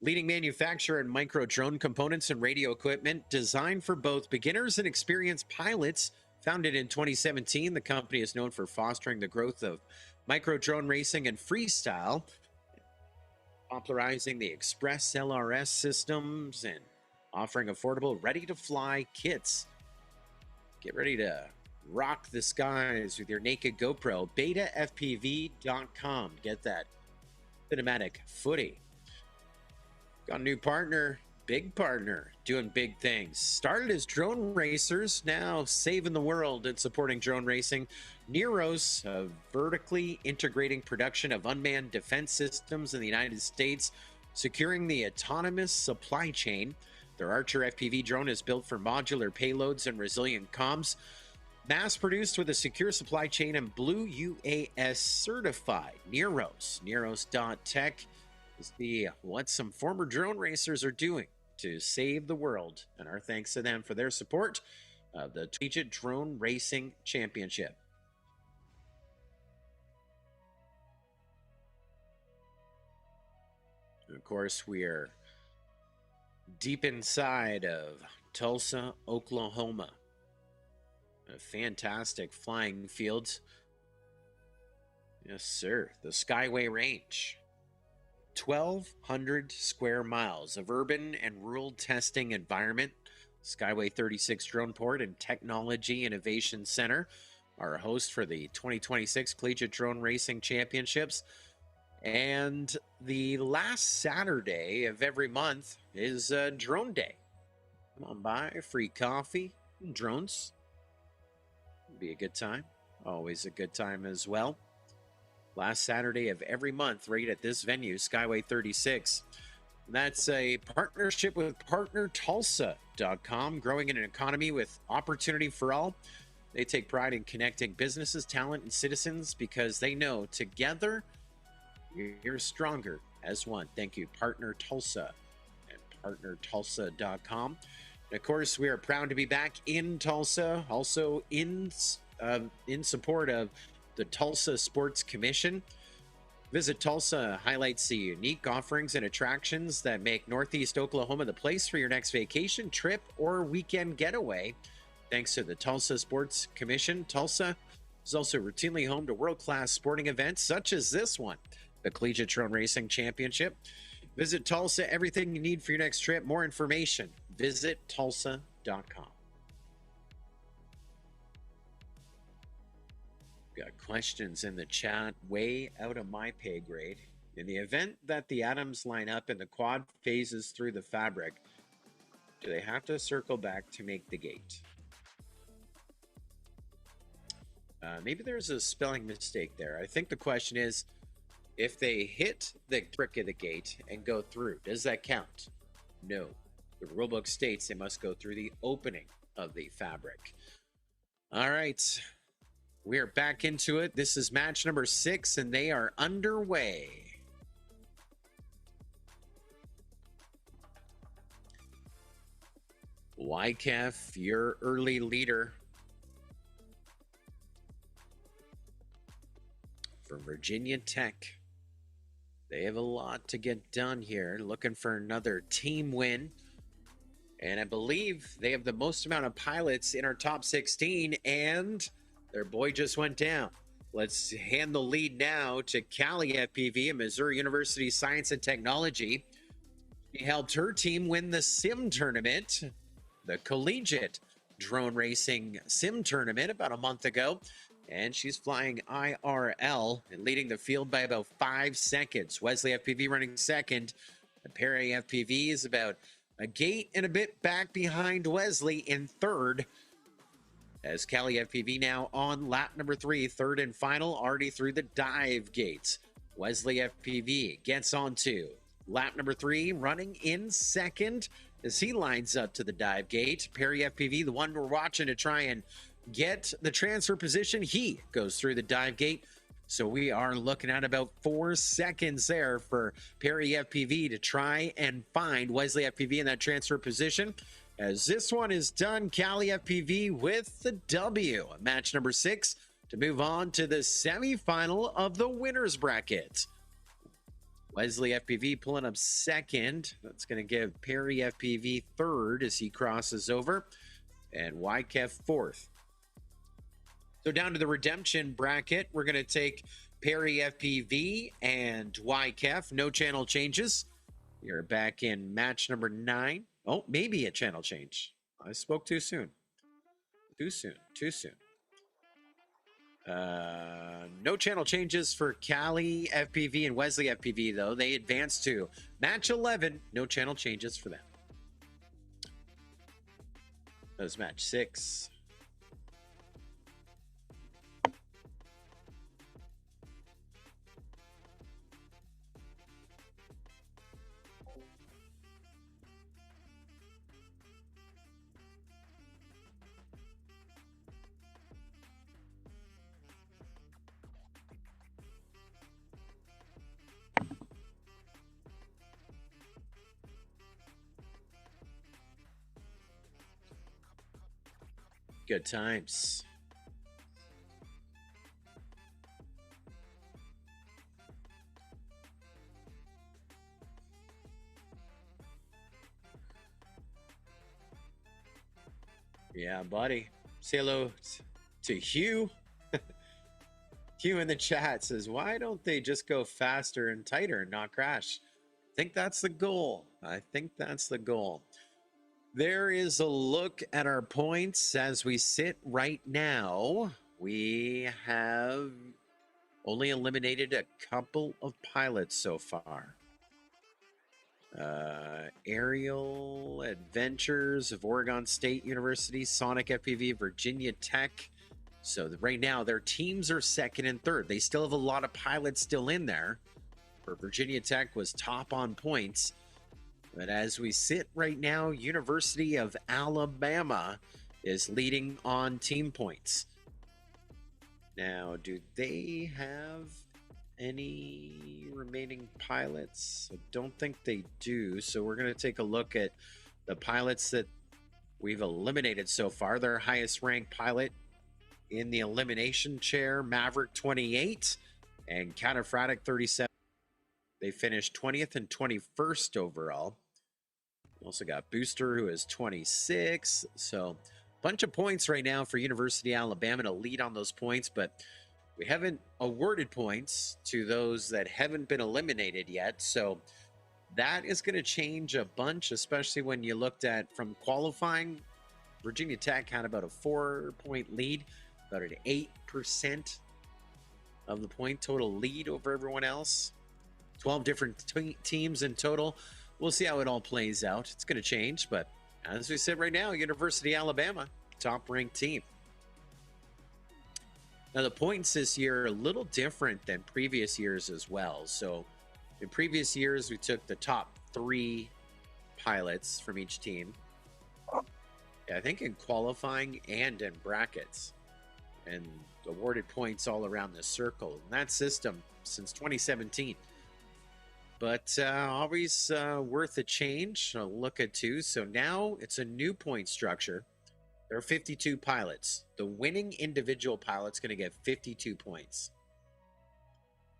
leading manufacturer in micro drone components and radio equipment designed for both beginners and experienced pilots. Founded in 2017, the company is known for fostering the growth of micro drone racing and freestyle, popularizing the Express LRS systems and offering affordable ready-to-fly kits. Get ready to rock the skies with your naked GoPro. BetaFPV.com. Get that cinematic footy. Got a new partner, big partner, doing big things. Started as drone racers, now saving the world and supporting drone racing. Neros, a vertically integrating production of unmanned defense systems in the United States, securing the autonomous supply chain. Their Archer FPV drone is built for modular payloads and resilient comms. Mass-produced with a secure supply chain and Blue UAS certified. Neros, Neros.tech is what some former drone racers are doing to save the world. And our thanks to them for their support of the Collegiate Drone Racing Championship. And of course, we are deep inside of Tulsa, Oklahoma. A fantastic flying field. Yes, sir. The Skyway Range. 1,200 square miles of urban and rural testing environment. Skyway 36 Droneport and Technology Innovation Center are host for the 2026 Collegiate Drone Racing Championships. And the last Saturday of every month is Drone Day. Come on by, free coffee and drones. Be a good time. Always a good time as well. Last Saturday of every month, right at this venue, Skyway 36. That's a partnership with PartnerTulsa.com, growing in an economy with opportunity for all. They take pride in connecting businesses, talent, and citizens because they know together you're stronger as one. Thank you, Partner Tulsa and PartnerTulsa.com. And of course, we are proud to be back in Tulsa, also in support of the Tulsa Sports Commission. Visit Tulsa highlights the unique offerings and attractions that make Northeast Oklahoma the place for your next vacation, trip, or weekend getaway. Thanks to the Tulsa Sports Commission, Tulsa is also routinely home to world-class sporting events such as this one, the Collegiate Drone Racing Championship. Visit Tulsa, everything you need for your next trip. More information, visit Tulsa.com. Got questions in the chat, way out of my pay grade. In the event that the atoms line up and the quad phases through the fabric, do they have to circle back to make the gate? Maybe there's a spelling mistake there. I think the question is, if they hit the brick of the gate and go through, does that count? No. The rulebook states they must go through the opening of the fabric. All right. We are back into it. This is match number 6, and they are underway. YCAF, your early leader. From Virginia Tech. They have a lot to get done here. Looking for another team win. And I believe they have the most amount of pilots in our top 16, and their boy just went down. Let's hand the lead now to Cali FPV and Missouri University Science and Technology. She helped her team win the sim tournament, the Collegiate drone racing sim tournament, about a month ago. And she's flying IRL and leading the field by about 5 seconds. Wesley FPV running second. And Perry FPV is about a gate and a bit back behind Wesley in third. As Cali FPV now on lap number 3, third and final, already through the dive gates. Wesley FPV gets onto lap number 3, running in second as he lines up to the dive gate. Perry FPV, the one we're watching to try and get the transfer position, he goes through the dive gate. So we are looking at about 4 seconds there for Perry FPV to try and find Wesley FPV in that transfer position. As this one is done, Cali FPV with the W. Match number 6 to move on to the semifinal of the winner's bracket. Wesley FPV pulling up second. That's going to give Perry FPV third as he crosses over. And YKEF fourth. So down to the redemption bracket, we're going to take Perry FPV and YKEF. No channel changes. You're back in match number 9. Oh, maybe a channel change. I spoke too soon. Too soon. No channel changes for Cali FPV and Wesley FPV, though. They advance to match 11. No channel changes for them. That was match 6. Good times. Yeah, buddy. Say hello to Hugh. Hugh in the chat says, why don't they just go faster and tighter and not crash? I think that's the goal. There is a look at our points as we sit right now. We have only eliminated a couple of pilots so far. Aerial Adventures of Oregon State University, Sonic FPV, Virginia Tech. So right now their teams are second and third. They still have a lot of pilots still in there. Where Virginia Tech was top on points. But as we sit right now, University of Alabama is leading on team points. Now, do they have any remaining pilots? I don't think they do. So we're going to take a look at the pilots that we've eliminated so far. Their highest ranked pilot in the elimination chair, Maverick 28 and Cataphractic 37. They finished 20th and 21st overall. We also got Booster, who is 26. So a bunch of points right now for University of Alabama to lead on those points, but we haven't awarded points to those that haven't been eliminated yet. So that is going to change a bunch, especially when you looked at from qualifying. Virginia Tech had about a 4-point lead, about an 8% of the point total lead over everyone else. 12 different teams in total. We'll see how it all plays out. It's going to change, but as we said right now, University of Alabama, top-ranked team. Now, the points this year are a little different than previous years as well. So, in previous years, we took the top 3 pilots from each team. I think in qualifying and in brackets. And awarded points all around the circle. And that system since 2017. But always worth a change. I'll look at 2. So now it's a new point structure. There are 52 pilots. The winning individual pilot's going to get 52 points.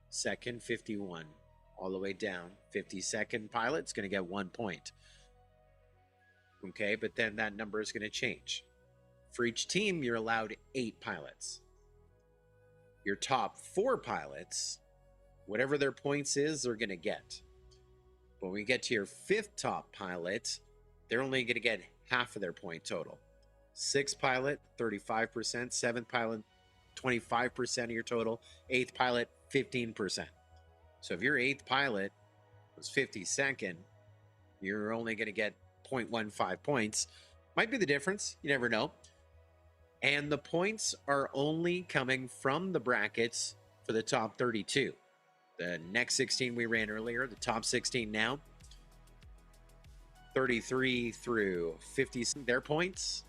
Second, 51. All the way down. 52nd pilot's going to get 1 point. Okay, but then that number is going to change. For each team, you're allowed 8 pilots. Your top 4 pilots, whatever their points is, they're going to get. When we get to your 5th top pilot, they're only going to get half of their point total. 6th pilot, 35%. 7th pilot, 25% of your total. 8th pilot, 15%. So if your 8th pilot was 52nd, you're only going to get 0.15 points. Might be the difference. You never know. And the points are only coming from the brackets for the top 32. The next 16 we ran earlier, the top 16 now. 33 through 50, their points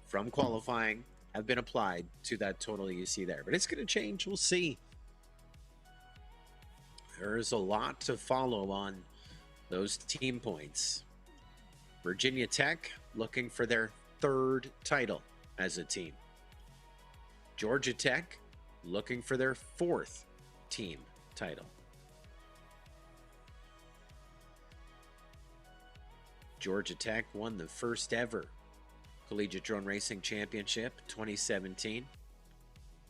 from qualifying have been applied to that total you see there. But it's going to change. We'll see. There's a lot to follow on those team points. Virginia Tech looking for their 3rd title as a team. Georgia Tech looking for their 4th team title. Georgia Tech won the first ever Collegiate Drone Racing Championship 2017.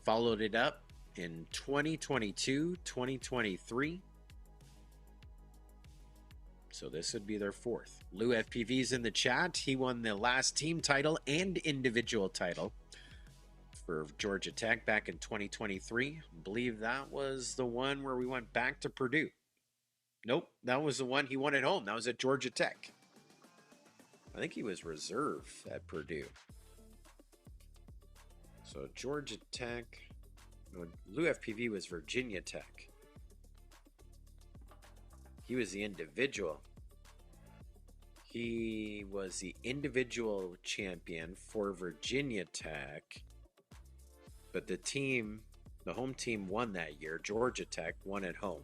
Followed it up in 2022, 2023. So this would be their 4th. Lou FPV's in the chat. He won the last team title and individual title for Georgia Tech back in 2023. I believe that was the one where we went back to Purdue. Nope, that was the one he won at home. That was at Georgia Tech. I think he was reserve at Purdue. So Georgia Tech. No, Lou FPV was Virginia Tech. He was the individual. He was the individual champion for Virginia Tech. But the team, the home team won that year. Georgia Tech won at home.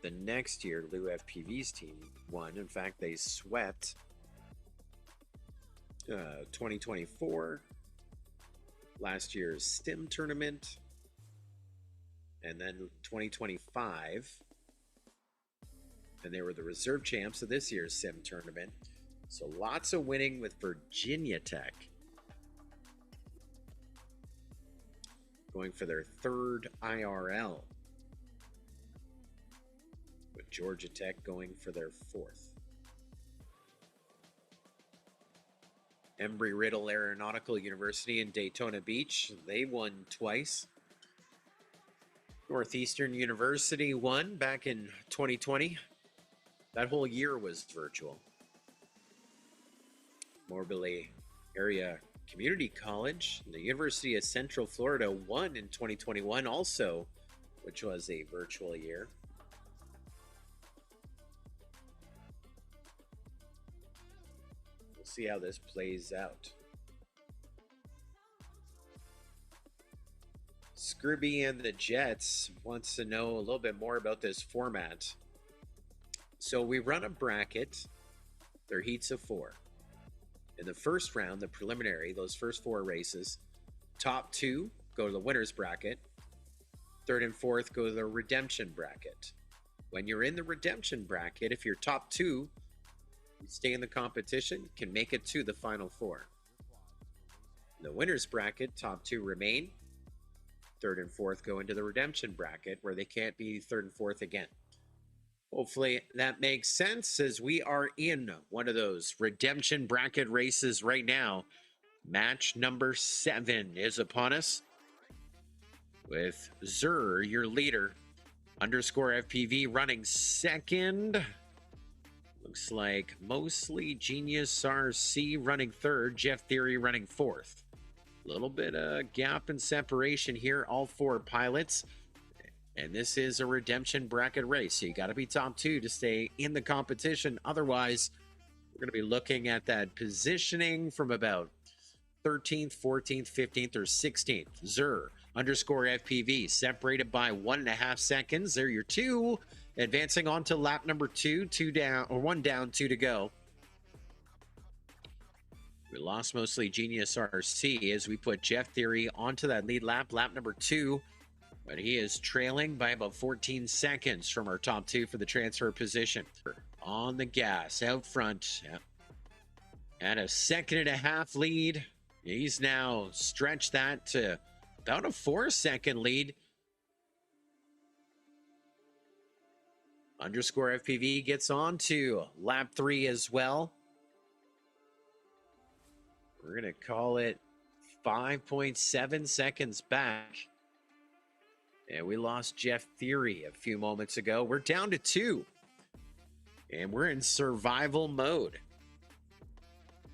The next year, Lou FPV's team won. In fact, they swept 2024, last year's STEM tournament, and then 2025. And they were the reserve champs of this year's sim tournament. So lots of winning with Virginia Tech. Going for their 3rd IRL. With Georgia Tech going for their 4th. Embry-Riddle Aeronautical University in Daytona Beach. They won twice. Northeastern University won back in 2020. That whole year was virtual. Moberly Area Community College, the University of Central Florida won in 2021 also, which was a virtual year. We'll see how this plays out. Scrooby and the Jets wants to know a little bit more about this format. So we run a bracket. They're heats of 4. In the first round, the preliminary, those first 4 races, top 2 go to the winner's bracket. 3rd and 4th go to the redemption bracket. When you're in the redemption bracket, if you're top 2, you stay in the competition, can make it to the final 4. In the winner's bracket, top 2 remain. 3rd and 4th go into the redemption bracket where they can't be 3rd and 4th again. Hopefully that makes sense as we are in one of those redemption bracket races right now. Match number 7 is upon us with Zur, your leader, underscore FPV running 2nd. Looks like mostly Genius RC running 3rd, Jeff Theory running 4th. A little bit of gap and separation here, all 4 pilots. And this is a redemption bracket race. So you got to be top 2 to stay in the competition. Otherwise, we're going to be looking at that positioning from about 13th, 14th, 15th, or 16th. Zur underscore FPV separated by 1.5 seconds. They're your 2. Advancing on to lap number 2, 2 down, or 1 down, 2 to go. We lost mostly Genius RC as we put Jeff Theory onto that lead lap, lap number 2. But he is trailing by about 14 seconds from our top 2 for the transfer position. on the gas out front. Yep. At a 1.5-second lead. He's now stretched that to about a 4-second lead. Underscore FPV gets on to lap 3 as well. We're going to call it 5.7 seconds back. And we lost Jeff Theory a few moments ago. We're down to 2. And we're in survival mode.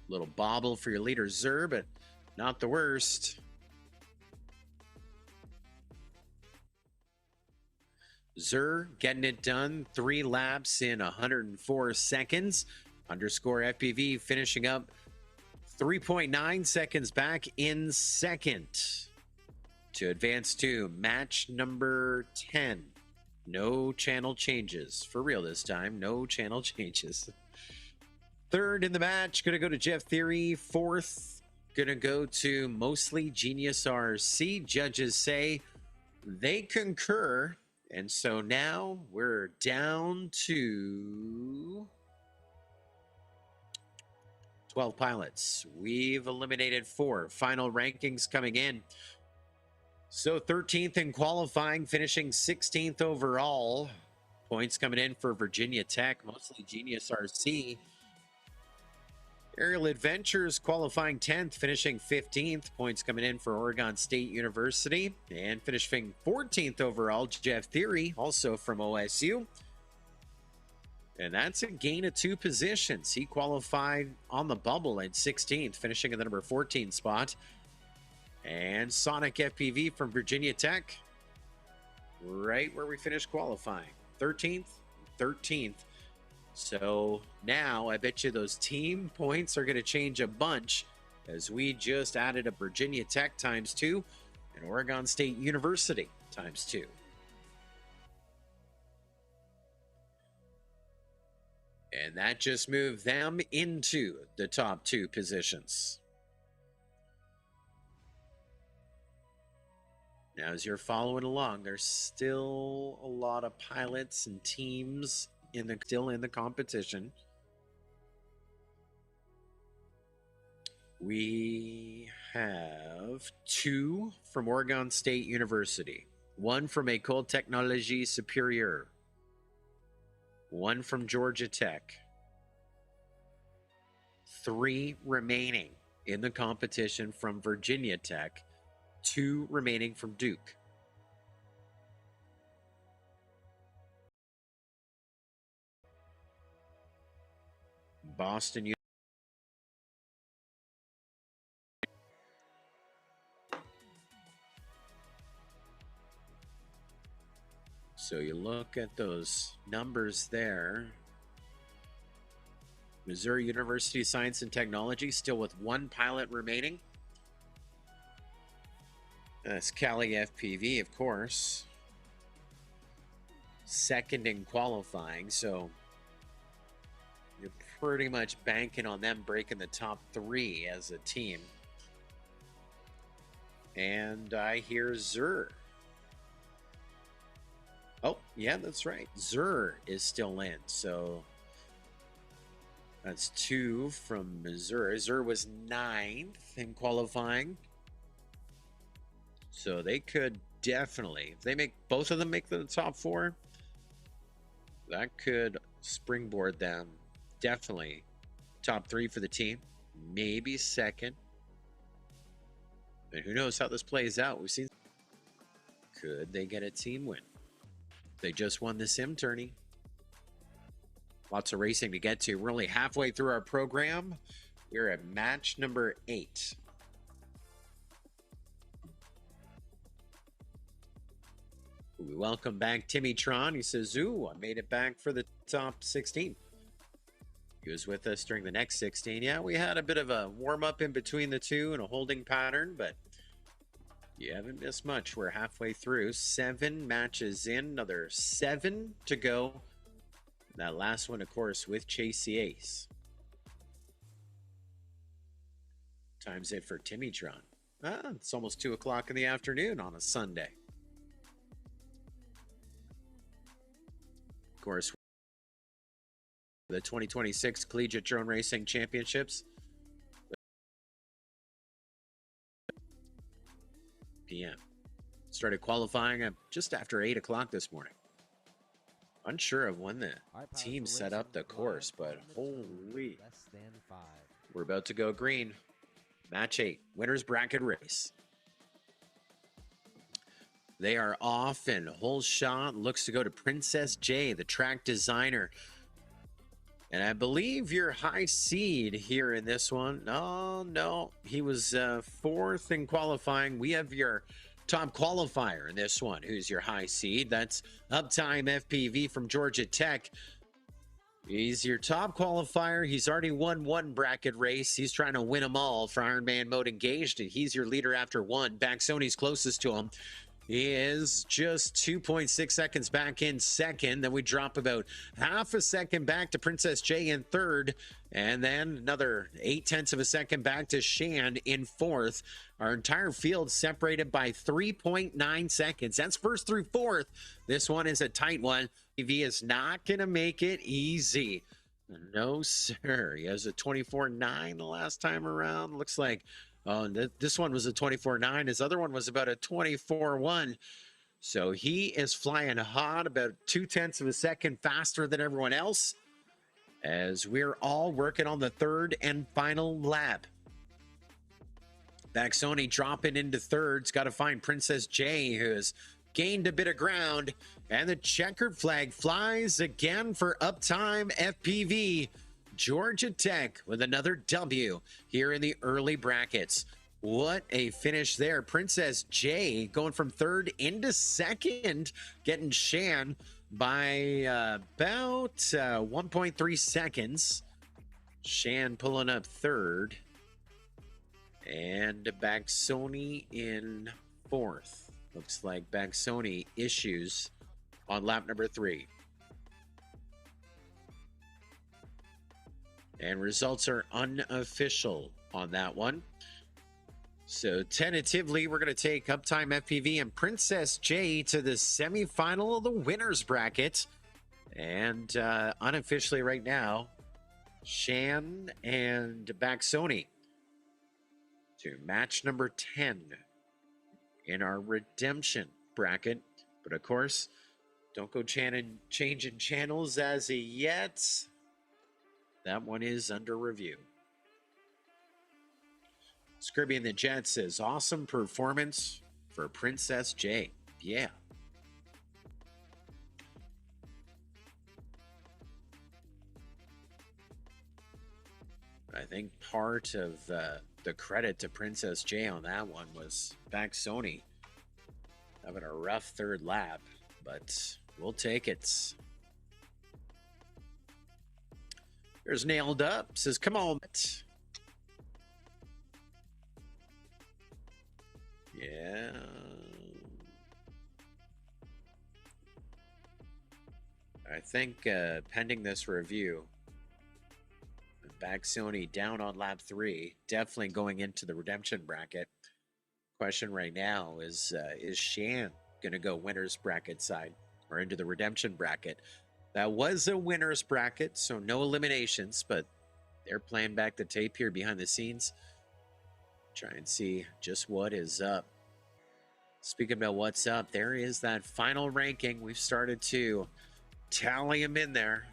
Little bobble for your leader, Zur, but not the worst. Zur getting it done. 3 laps in 104 seconds. Underscore FPV finishing up 3.9 seconds back in second to advance to match number 10. No channel changes. For real this time. No channel changes. Third in the match, going to go to Jeff Theory. Fourth, going to go to Mostly Genius RC. Judges say they concur. And so now we're down to 12 pilots. We've eliminated 4. Final rankings coming in. So 13th in qualifying, finishing 16th overall. Points coming in for Virginia Tech, Mostly Genius RC. Aerial Adventures qualifying 10th, finishing 15th. Points coming in for Oregon State University. And finishing 14th overall, Jeff Theory, also from OSU. And that's a gain of 2 positions. He qualified on the bubble at 16th, finishing in the number 14 spot. And Sonic FPV from Virginia Tech, right where we finished qualifying. 13th, 13th. So now I bet you those team points are going to change a bunch as we just added a Virginia Tech ×2 and Oregon State University ×2. And that just moved them into the top 2 positions. Now, as you're following along, there's still a lot of pilots and teams still in the competition. We have 2 from Oregon State University, 1 from École Technologie Supérieure, 1 from Georgia Tech, 3 remaining in the competition from Virginia Tech, 2 remaining from Duke. Boston. So you look at those numbers there. Missouri University of Science and Technology still with 1 pilot remaining. That's Cali FPV, of course. Second in qualifying, so you're pretty much banking on them breaking the top 3 as a team. And I hear Zur. Oh, yeah, that's right. Zur is still in, so that's 2 from Missouri. Zur was 9th in qualifying. So they could definitely, if they make both of them make the top 4, that could springboard them. Definitely top 3 for the team, maybe second. And who knows how this plays out? We've seen. Could they get a team win? They just won the sim tourney. Lots of racing to get to. We're only halfway through our program. We're at match number 8. We welcome back Timmy Tron. He says, ooh, I made it back for the top 16. He was with us during the next 16. Yeah, we had a bit of a warm-up in between the 2 and a holding pattern, but you haven't missed much. We're halfway through. 7 matches in, another 7 to go. That last one, of course, with Chase the Ace. Time's it for Timmy Tron. It's almost 2 o'clock in the afternoon on a Sunday. Of course, The 2026 Collegiate Drone Racing Championships. PM. Started qualifying at just after 8 o'clock this morning. Unsure of when the team set up the course, but holy. We're about to go green. Match 8, winner's bracket race. They are off, and whole shot looks to go to Princess J, the track designer. And I believe your high seed here in this one. Oh, no. He was fourth in qualifying. We have your top qualifier in this one. Who's your high seed? That's Uptime FPV from Georgia Tech. He's your top qualifier. He's already won one bracket race. He's trying to win them all for Ironman Mode Engaged, and he's your leader after one. Baxoni's closest to him. He is just 2.6 seconds back in second. Then we drop about half a second back to Princess J in third. And then another 0.8 of a second back to Shan in fourth. Our entire field separated by 3.9 seconds. That's first through fourth. This one is a tight one. TV is not going to make it easy. No, sir. He has a 24.9 the last time around. Looks like this one was a 24.9. His other one was about a 24.1. So he is flying hot, about 0.2 of a second faster than everyone else, as we're all working on the third and final lap. Baxoni dropping into third. Got to find Princess J, who has gained a bit of ground. And the checkered flag flies again for Uptime FPV. Georgia Tech with another W here in the early brackets. What a finish there. Princess J going from third into second, getting Shan by about 1.3 seconds. Shan pulling up third. And Baxoni in fourth. Looks like Baxoni issues on lap number 3. And results are unofficial on that one. So tentatively, we're going to take Uptime FPV and Princess J to the semifinal of the winner's bracket. And unofficially right now, Shan and Baxoni to match number 10 in our redemption bracket. But of course, don't go changing channels as of yet. That one is under review. Scribby in the Jet says, awesome performance for Princess J. Yeah. I think part of the credit to Princess J on that one was Baxoni having a rough third lap, but we'll take it. There's Nailed Up, says, come on. Yeah. I think pending this review, Baxoni down on lap 3, definitely going into the redemption bracket. Question right now is Shan going to go winner's bracket side or into the redemption bracket? That was a winner's bracket, so no eliminations, but they're playing back the tape here behind the scenes. Try and see just what is up. Speaking about what's up, there is that final ranking. We've started to tally them in there.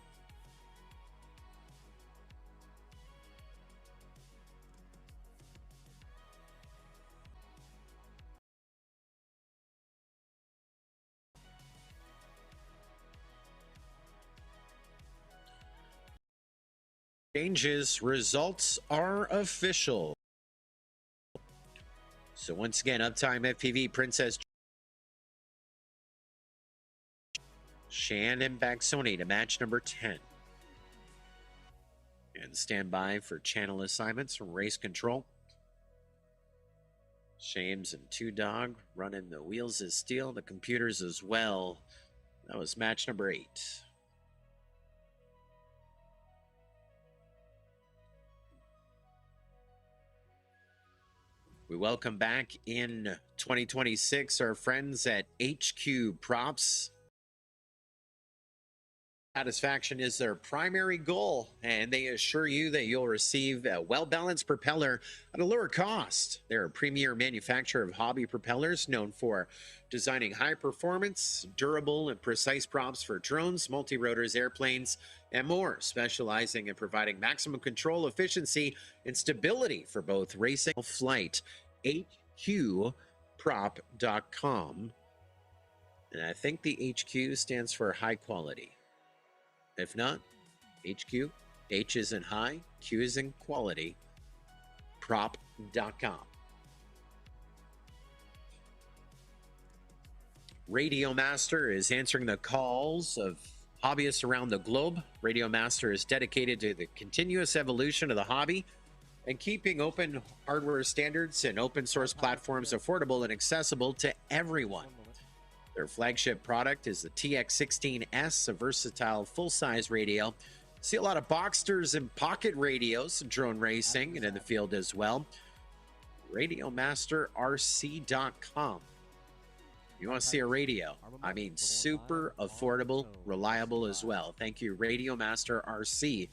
Changes, results are official. So once again, Uptime FPV, Princess Shan and Baxoni to match number 10. And stand by for channel assignments from Race Control. Shames and Two Dog running the wheels of steel, the computers as well. That was match number 8. We welcome back in 2026 our friends at HQ Props. Satisfaction is their primary goal, and they assure you that you'll receive a well-balanced propeller at a lower cost. They're a premier manufacturer of hobby propellers known for designing high-performance, durable, and precise props for drones, multi-rotors, airplanes, and more, specializing in providing maximum control, efficiency, and stability for both racing and flight. HQprop.com. And I think the HQ stands for high quality. If not, HQ, H is in high, Q is in quality, prop.com. Radio Master is answering the calls of hobbyists around the globe. Radio Master is dedicated to the continuous evolution of the hobby and keeping open hardware standards and open source platforms affordable and accessible to everyone. Their flagship product is the TX16S, a versatile full-size radio. See a lot of Boxsters and pocket radios in drone racing and in the field as well. RadioMasterRC.com. You want to see a radio? I mean, super affordable, reliable as well. Thank you, Radio Master RC,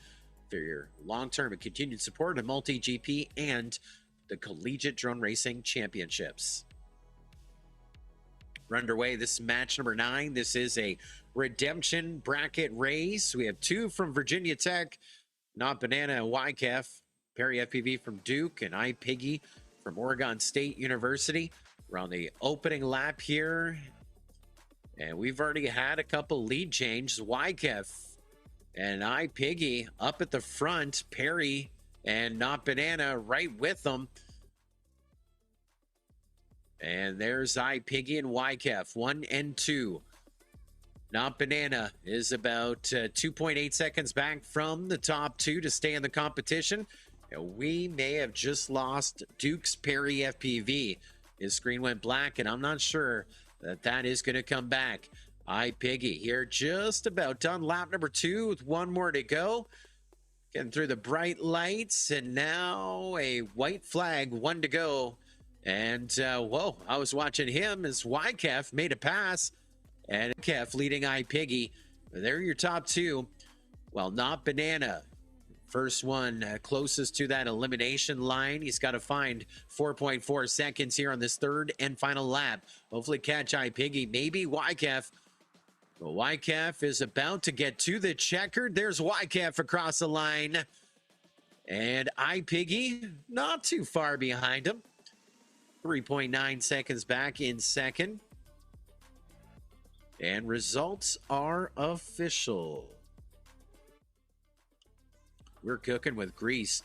for your long-term and continued support of multi-GP and the Collegiate Drone Racing Championships. We're underway. This is match number 9. This is a redemption bracket race. We have 2 from Virginia Tech, Not Banana and YCAF, Perry FPV from Duke, and iPiggy from Oregon State University. We're on the opening lap here, and we've already had a couple lead changes. YCAF and iPiggy up at the front, Perry and Not Banana right with them. And there's iPiggy and YCAF, 1 and 2. Not Banana is about 2.8 seconds back from the top 2 to stay in the competition. And we may have just lost Duke's Perry FPV. His screen went black, and I'm not sure that is going to come back. iPiggy here just about done lap number 2 with 1 more to go. Getting through the bright lights, and now a white flag, 1 to go. And, whoa, I was watching him as YCAF made a pass. And YCAF leading iPiggy. They're your top 2. Well, Not Banana, first one closest to that elimination line. He's got to find 4.4 seconds here on this 3rd and final lap. Hopefully catch iPiggy, maybe YCAF. Well, YCAF is about to get to the checkered. There's YCAF across the line. And iPiggy not too far behind him. 3.9 seconds back in second. And results are official. We're cooking with grease.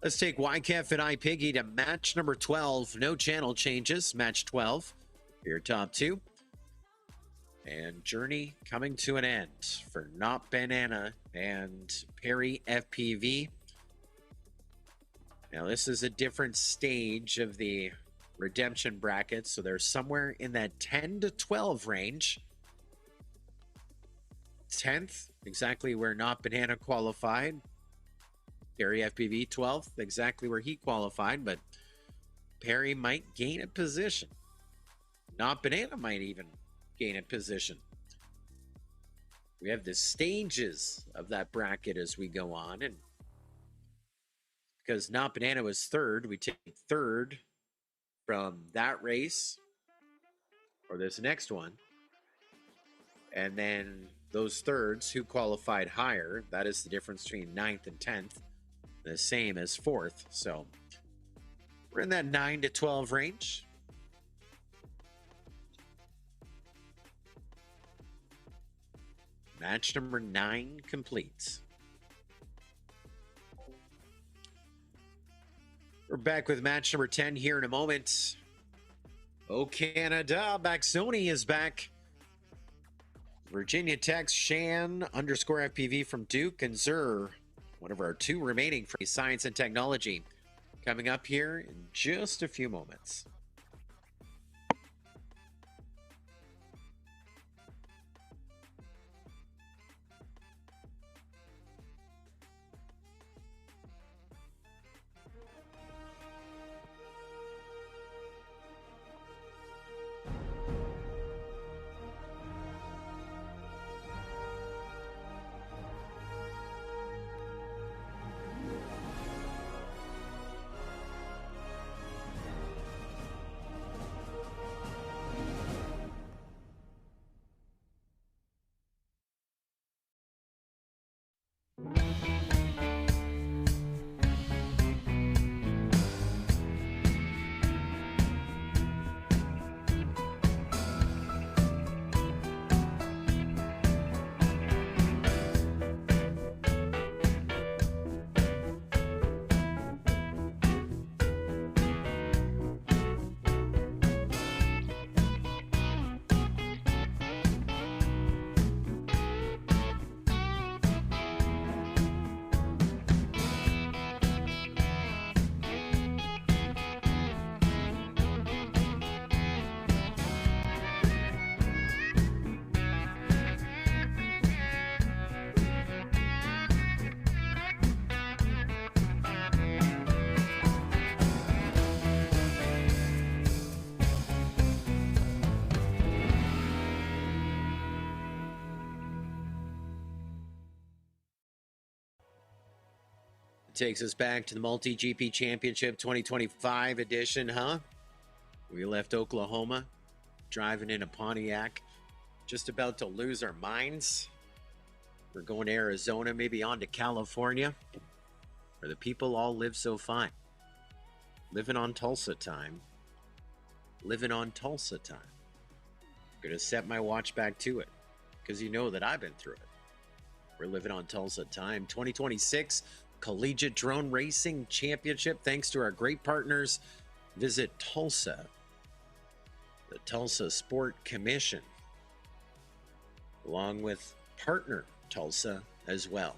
Let's take YCAF and iPiggy to match number 12. No channel changes. Match 12. Your top 2. And journey coming to an end for Not Banana and Perry FPV. Now, this is a different stage of the redemption bracket, so they're somewhere in that 10 to 12 range. 10th, exactly where Not Banana qualified. Perry FPV 12th, exactly where he qualified, but Perry might gain a position. Not Banana might even gain a position. We have the stages of that bracket as we go on, and because Not Banana was 3rd, we take 3rd from that race or this next one, and then those 3rds who qualified higher, that is the difference between 9th and 10th, the same as 4th. So we're in that 9 to 12 range. Match number 9 complete. We're back with match number 10 here in a moment. Oh, Canada, Baxoni is back. Virginia Tech's Shan _ FPV from Duke, and Zur, one of our 2 remaining for science and technology, coming up here in just a few moments. Takes us back to the Multi-GP Championship 2025 edition, huh? We left Oklahoma, driving in a Pontiac, just about to lose our minds. We're going to Arizona, maybe on to California, where the people all live so fine. Living on Tulsa time. Living on Tulsa time. Gonna set my watch back to it, because you know that I've been through it. We're living on Tulsa time. 2026 Collegiate Drone Racing Championship. Thanks to our great partners. Visit Tulsa, the Tulsa Sport Commission, along with partner Tulsa as well.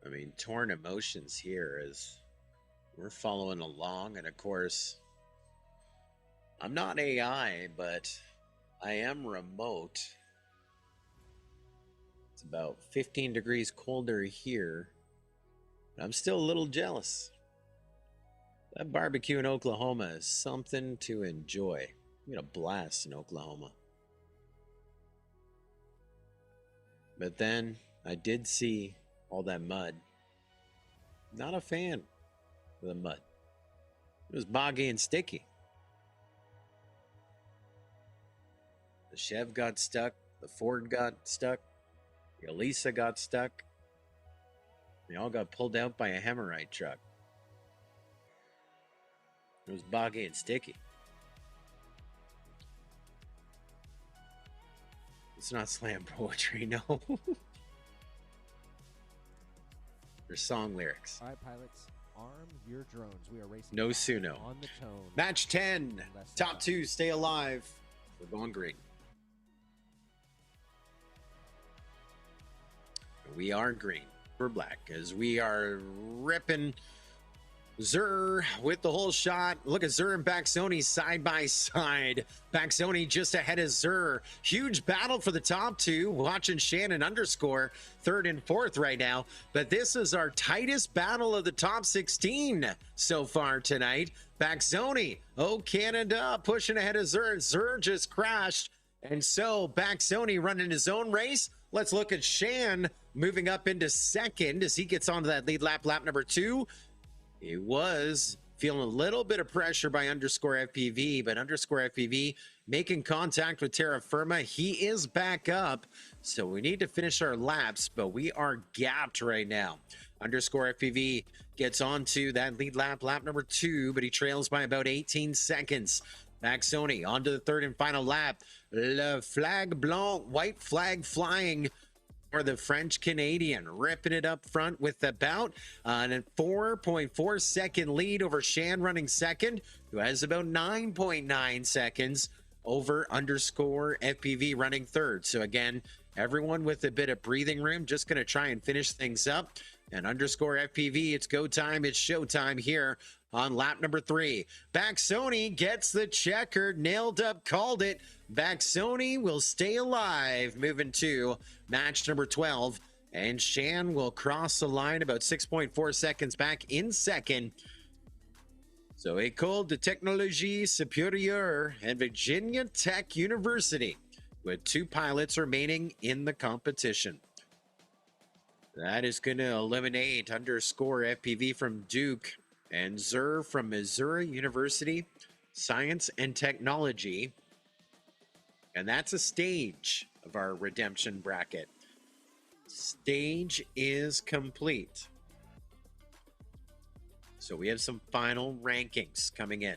I mean, torn emotions here as we're following along, and of course, I'm not AI, but I am remote. It's about 15 degrees colder here. I'm still a little jealous. That barbecue in Oklahoma is something to enjoy. We had a blast in Oklahoma. But then I did see all that mud. Not a fan of the mud. It was boggy and sticky. The Chev got stuck. The Ford got stuck. The Elisa got stuck. They all got pulled out by a hemorrhoid truck. It was boggy and sticky. It's not slam poetry, no. They're song lyrics. All right, pilots, arm your drones. We are racing No Suno. on the tone. Match 10. Top two, stay alive. We're going green. We are green. We're black as we are ripping Zur with the whole shot. Look at Zur and Baxoni side by side. Baxoni just ahead of Zur. Huge battle for the top two. Watching Shannon underscore third and fourth right now. But this is our tightest battle of the top 16 so far tonight. Baxoni, oh Canada, pushing ahead of Zur. Zur just crashed. And so Baxoni running his own race. Let's look at Shan moving up into second as he gets onto that lead lap, lap number 2. He was feeling a little bit of pressure by underscore FPV, but underscore FPV making contact with Terra Firma. He is back up, so we need to finish our laps, but we are gapped right now. Underscore FPV gets onto that lead lap, lap number 2, but he trails by about 18 seconds. Maxoni onto the third and final lap. Le flag blanc, white flag flying for the French Canadian, ripping it up front with about a 4.4 second lead over Shan running second, who has about 9.9 seconds over underscore FPV running third. So again, everyone with a bit of breathing room, just going to try and finish things up. And underscore FPV, it's go time, it's showtime here on lap number 3. Baxoni gets the checker, nailed up, called it. Baxoni will stay alive, moving to match number 12. And Shan will cross the line about 6.4 seconds back in second. So École de Technologie Supérieure and Virginia Tech University with 2 pilots remaining in the competition. That is going to eliminate underscore FPV from Duke and Zur from Missouri University. Science and Technology. And that's a stage of our redemption bracket. Stage is complete. So we have some final rankings coming in.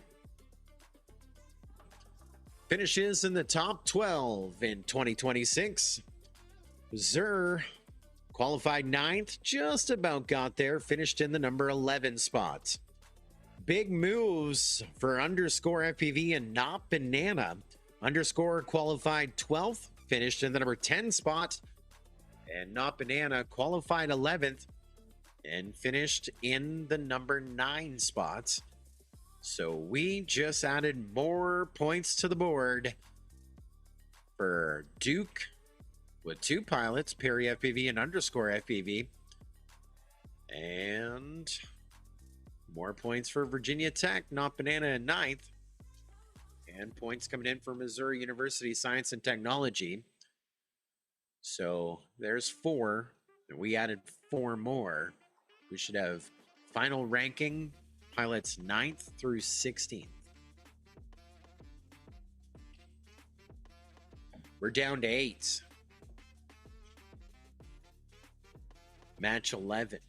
Finishes in the top 12 in 2026. Zur qualified 9th, just about got there, finished in the number 11 spot. Big moves for underscore FPV and Not Banana. Underscore qualified 12th, finished in the number 10 spot. And Not Banana qualified 11th and finished in the number 9 spot. So we just added more points to the board for Duke with 2 pilots, Perry FPV and underscore FPV. And more points for Virginia Tech, Not Banana in 9th. And points coming in for Missouri University Science and Technology. So there's 4. And we added 4 more. We should have final ranking pilots 9th through 16th. We're down to 8. Match 11.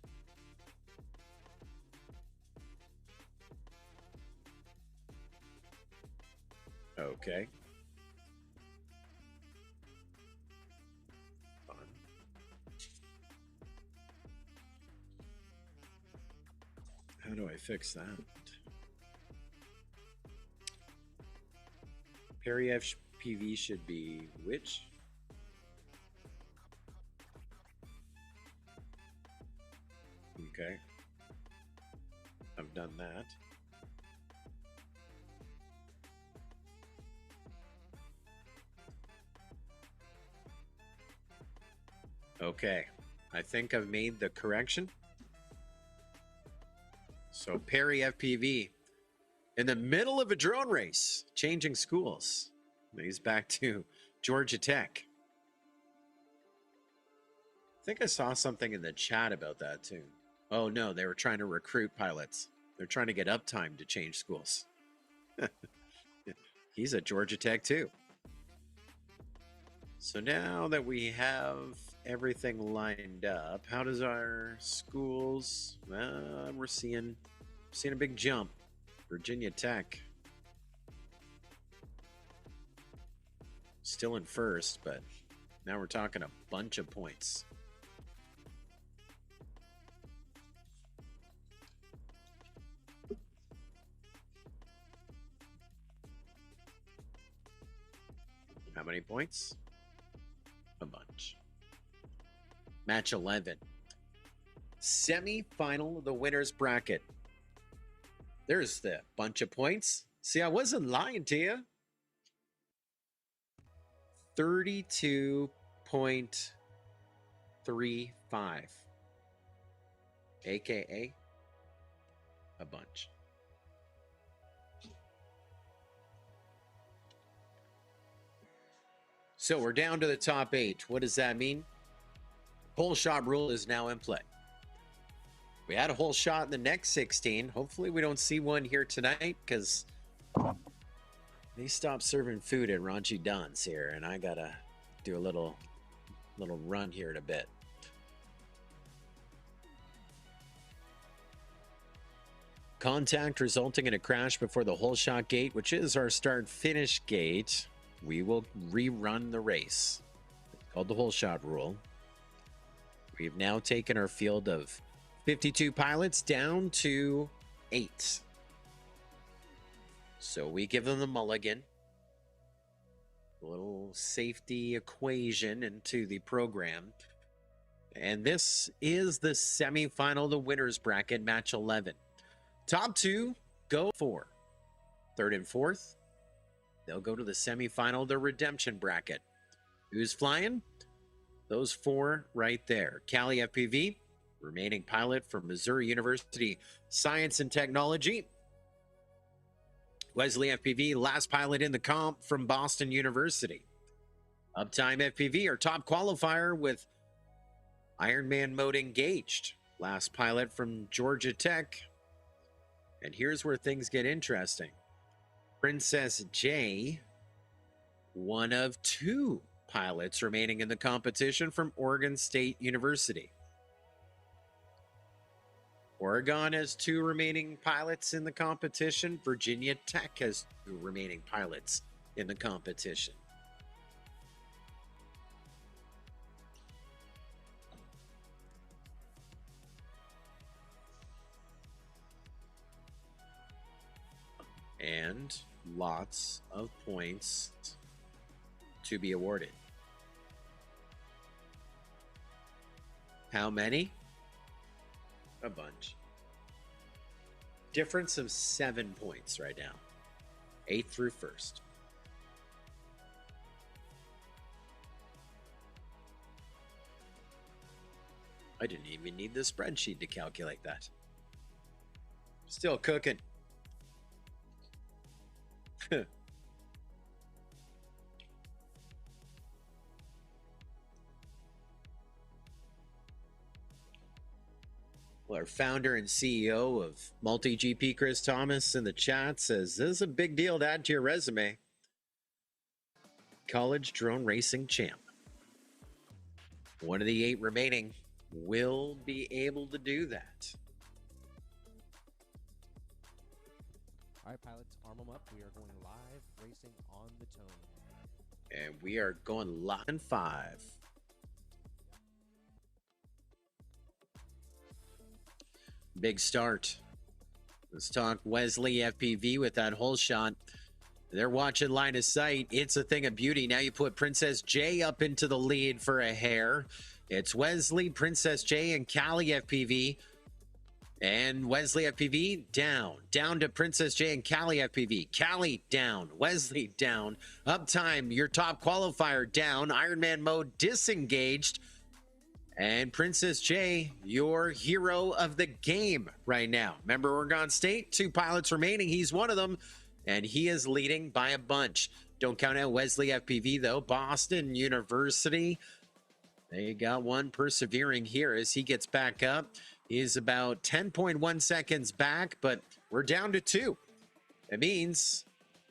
Okay. Fun. How do I fix that? Perry FPV should be which? Okay. I've done that. Okay. I think I've made the correction. So Perry FPV in the middle of a drone race, changing schools. He's back to Georgia Tech. I think I saw something in the chat about that too. Oh no, they were trying to recruit pilots. They're trying to get uptime to change schools. He's at Georgia Tech too. So now that we have everything lined up, how does our schools? We're seeing a big jump. Virginia Tech still in first, but now we're talking a bunch of points. How many points? A bunch. Match 11. Semi-final of the winner's bracket. There's the bunch of points. See, I wasn't lying to you. 32.35. AKA a bunch. So we're down to the top 8. What does that mean? Whole shot rule is now in play. We had a whole shot in the next 16. Hopefully we don't see one here tonight because they stopped serving food at Raunchy Don's here, and I gotta do a little run here in a bit. Contact resulting in a crash before the whole shot gate, which is our start finish gate. We will rerun the race. It's called the whole shot rule. We've now taken our field of 52 pilots down to 8. So we give them the mulligan. A little safety equation into the program. And this is the semifinal, the winner's bracket, match 11. Top 2 go for 3rd and 4th. They'll go to the semifinal, the redemption bracket. Who's flying? Those 4 right there. Cali FPV, remaining pilot for Missouri University Science and Technology. Wesley FPV, last pilot in the comp from Boston University. Uptime FPV, our top qualifier with Ironman mode engaged. Last pilot from Georgia Tech. And here's where things get interesting. Princess J, one of 2 pilots remaining in the competition from Oregon State University. Oregon has 2 remaining pilots in the competition. Virginia Tech has 2 remaining pilots in the competition. And lots of points to be awarded. How many? A bunch. Difference of 7 points right now. 8th through 1st. I didn't even need the spreadsheet to calculate that. Still cooking. Well, our founder and CEO of Multi-GP, Chris Thomas, in the chat says, this is a big deal to add to your resume. College drone racing champ. One of the 8 remaining will be able to do that. All right, pilots, arm them up. We are going live racing on the tone. And we are going live in 5. Big start. Let's talk Wesley FPV with that whole shot. They're watching line of sight. It's a thing of beauty. Now you put Princess J up into the lead for a hair. It's Wesley, Princess J, and Cali FPV. And Wesley FPV down. Down to Princess J and Cali FPV. Cali down. Wesley down. Uptime, your top qualifier down. Ironman mode disengaged. And Princess J, your hero of the game right now. Remember Oregon State, 2 pilots remaining. He's one of them, and he is leading by a bunch. Don't count out Wesley FPV, though. Boston University, they got one persevering here as he gets back up. He's about 10.1 seconds back, but we're down to 2. It means,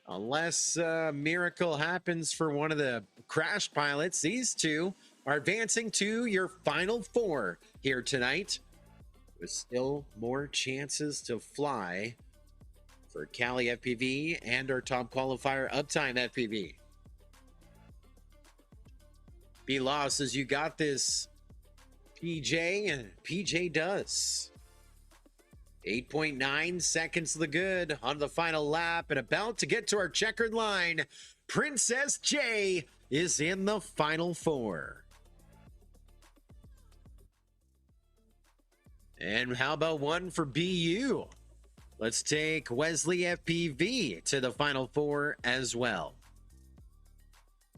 unless a miracle happens for one of the crash pilots, these 2 are advancing to your final 4 here tonight, with still more chances to fly for Cali FPV and our top qualifier Uptime FPV. Be lost as you got this, PJ, and PJ does. 8.9 seconds to the good on the final lap, and about to get to our checkered line. Princess J is in the final 4. And how about one for BU? Let's take Wesley FPV to the final 4 as well.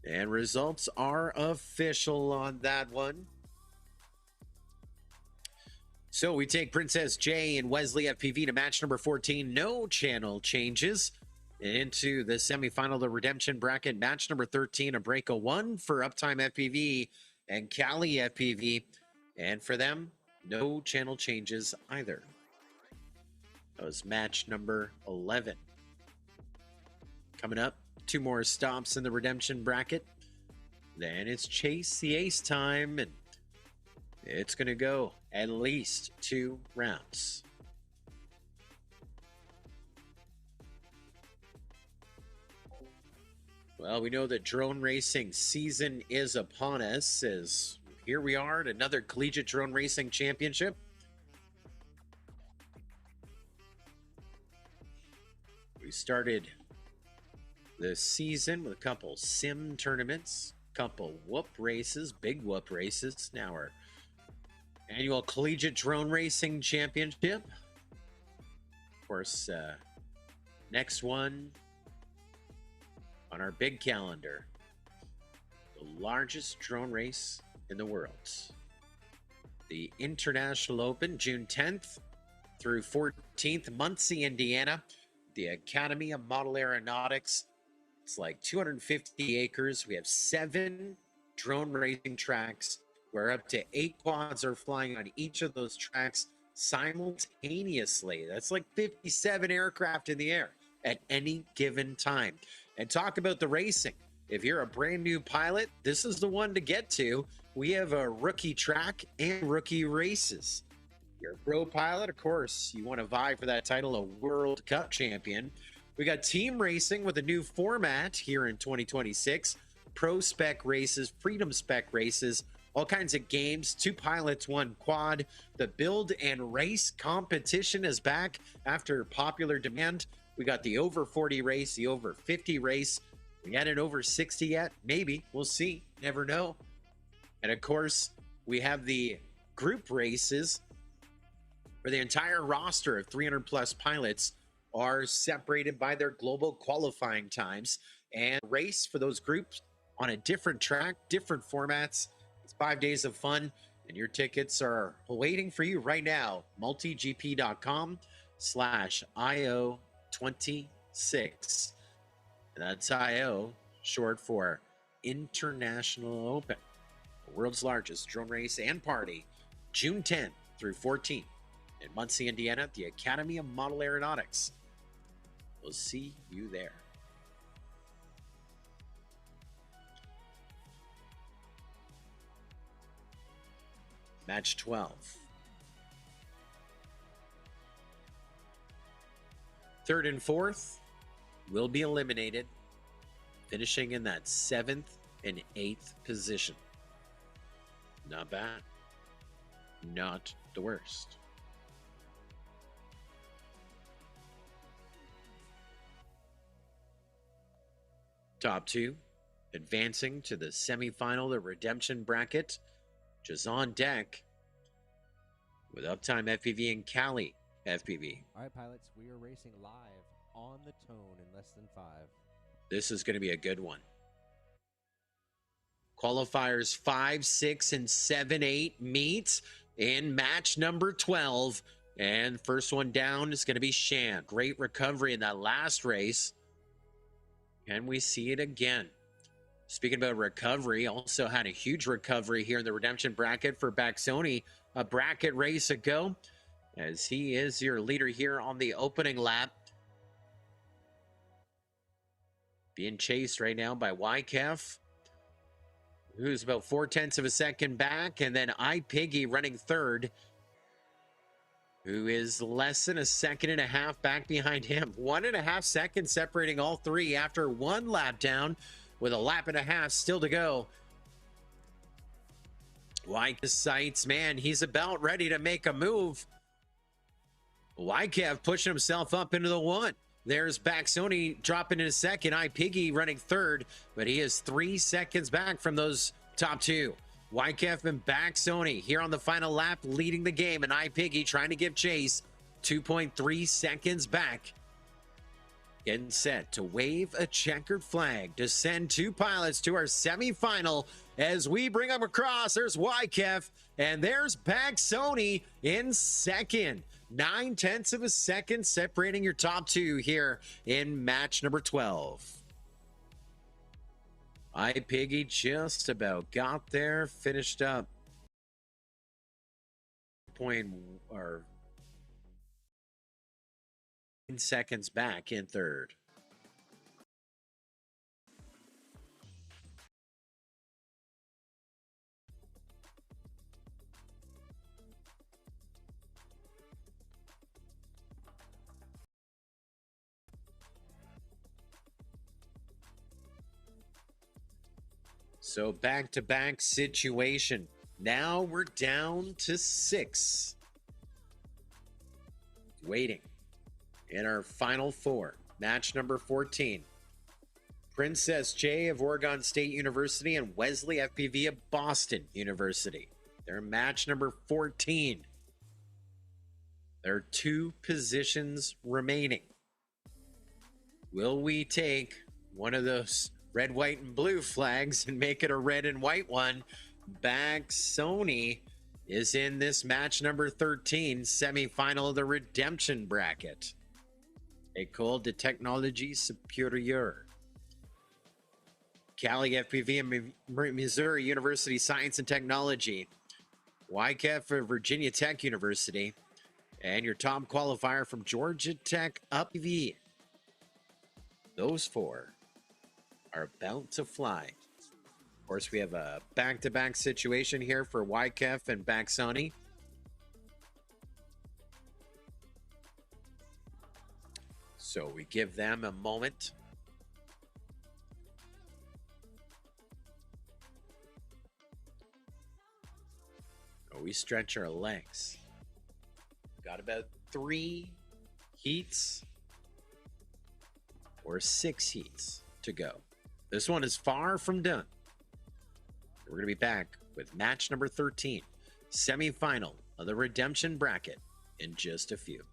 And results are official on that one. So we take Princess J and Wesley FPV to match number 14. No channel changes. Into the semifinal, the redemption bracket, match number 13, a break of 1 for Uptime FPV and Cali FPV. And for them, no channel changes either. That was match number 11. Coming up, 2 more stops in the redemption bracket. Then it's Chase the Ace time, and it's going to go at least 2 rounds. Well, we know that drone racing season is upon us, as here we are at another Collegiate Drone Racing Championship. We started the season with a couple sim tournaments, couple whoop races, big whoop races. Now our annual Collegiate Drone Racing Championship. Of course, next one on our big calendar, the largest drone race in the world. The International Open, June 10th through 14th, Muncie, Indiana. The Academy of Model Aeronautics. It's like 250 acres. We have 7 drone racing tracks where up to 8 quads are flying on each of those tracks simultaneously. That's like 57 aircraft in the air. at any given time. And talk about the racing. If you're a brand new pilot, this is the one to get to. We have a rookie track and rookie races. You're a pro pilot, of course, you want to vie for that title of World Cup champion. We got team racing with a new format here in 2026. Pro spec races, freedom spec races, all kinds of games, 2 pilots, 1 quad. The build and race competition is back after popular demand. We got the over 40 race, the over 50 race. We had an over 60 yet? Maybe. We'll see. Never know. And of course, we have the group races where the entire roster of 300 plus pilots are separated by their global qualifying times and race for those groups on a different track, different formats. It's 5 days of fun, and your tickets are waiting for you right now. multigp.com/IO26. That's IO, short for International Open, the world's largest drone race and party, June 10th through 14th in Muncie, Indiana, at the Academy of Model Aeronautics. We'll see you there. Match 12. Third and fourth will be eliminated, finishing in that 7th and 8th position. Not bad. Not the worst. Top 2 advancing to the semifinal, the redemption bracket, just on deck with Uptime FPV and Cali FPV. All right, pilots, we are racing live on the tone in less than 5. This is going to be a good one. Qualifiers 5, 6, and 7, 8 meet in match number 12. And first one down is going to be Shan. Great recovery in that last race. Can we see it again? Speaking about recovery, also had a huge recovery here in the redemption bracket for Baxoni. A bracket race ago, as he is your leader here on the opening lap. Being chased right now by YKF, who's about 0.4 of a second back, and then iPiggy running third, who is less than a second and a half back behind him. 1.5 seconds separating all three after one lap down, with a lap and a half still to go. YKF sights, man, he's about ready to make a move. YKF pushing himself up into the one. There's Baxoni dropping in a second. iPiggy running third, but he is 3 seconds back from those top two. YKF and Baxoni here on the final lap, leading the game, and iPiggy trying to give chase. 2.3 seconds back. Getting set to wave a checkered flag to send two pilots to our semifinal as we bring them across. There's YKF and there's Baxoni in second. 0.9 of a second separating your top two here in match number 12. iPiggy just about got there, finished up. Seconds back in third. So back-to-back situation. Now we're down to 6. Waiting. In our final 4, match number 14. Princess J of Oregon State University and Wesley FPV of Boston University. They're match number 14. There are 2 positions remaining. Will we take one of those red, white, and blue flags and make it a red and white one? Baxoni is in this match number 13 semifinal of the redemption bracket. École de Technologie Supérieure. Cali FPV and Missouri University Science and Technology. YKF for Virginia Tech University. And your top qualifier from Georgia Tech UPV. Those four are about to fly. Of course, we have a back-to-back situation here for YKF and Baxoni. So we give them a moment. We stretch our legs. Got about 3 heats or 6 heats to go. This one is far from done. We're going to be back with match number 13, semifinal of the redemption bracket, in just a few.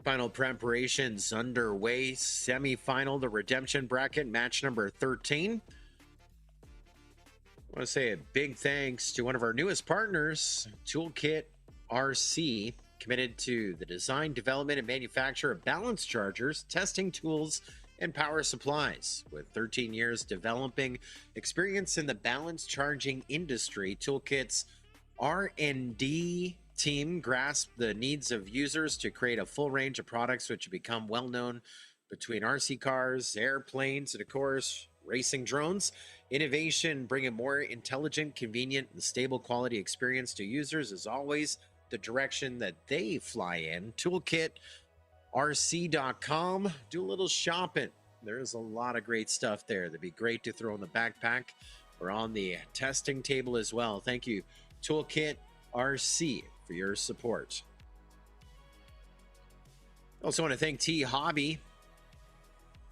Final preparations underway. Semi-final, the redemption bracket, match number 13. I want to say a big thanks to one of our newest partners, Toolkit RC, committed to the design, development, and manufacture of balance chargers, testing tools, and power supplies. With 13 years developing experience in the balance charging industry, Toolkit's R&D team grasped the needs of users to create a full range of products which have become well known between RC cars, airplanes, and of course, racing drones. Innovation, bringing more intelligent, convenient, and stable quality experience to users is always the direction that they fly in. ToolkitRC.com. Do a little shopping. There's a lot of great stuff there. That'd be great to throw in the backpack or on the testing table as well. Thank you, Toolkit RC, for your support. Also want to thank T Hobby,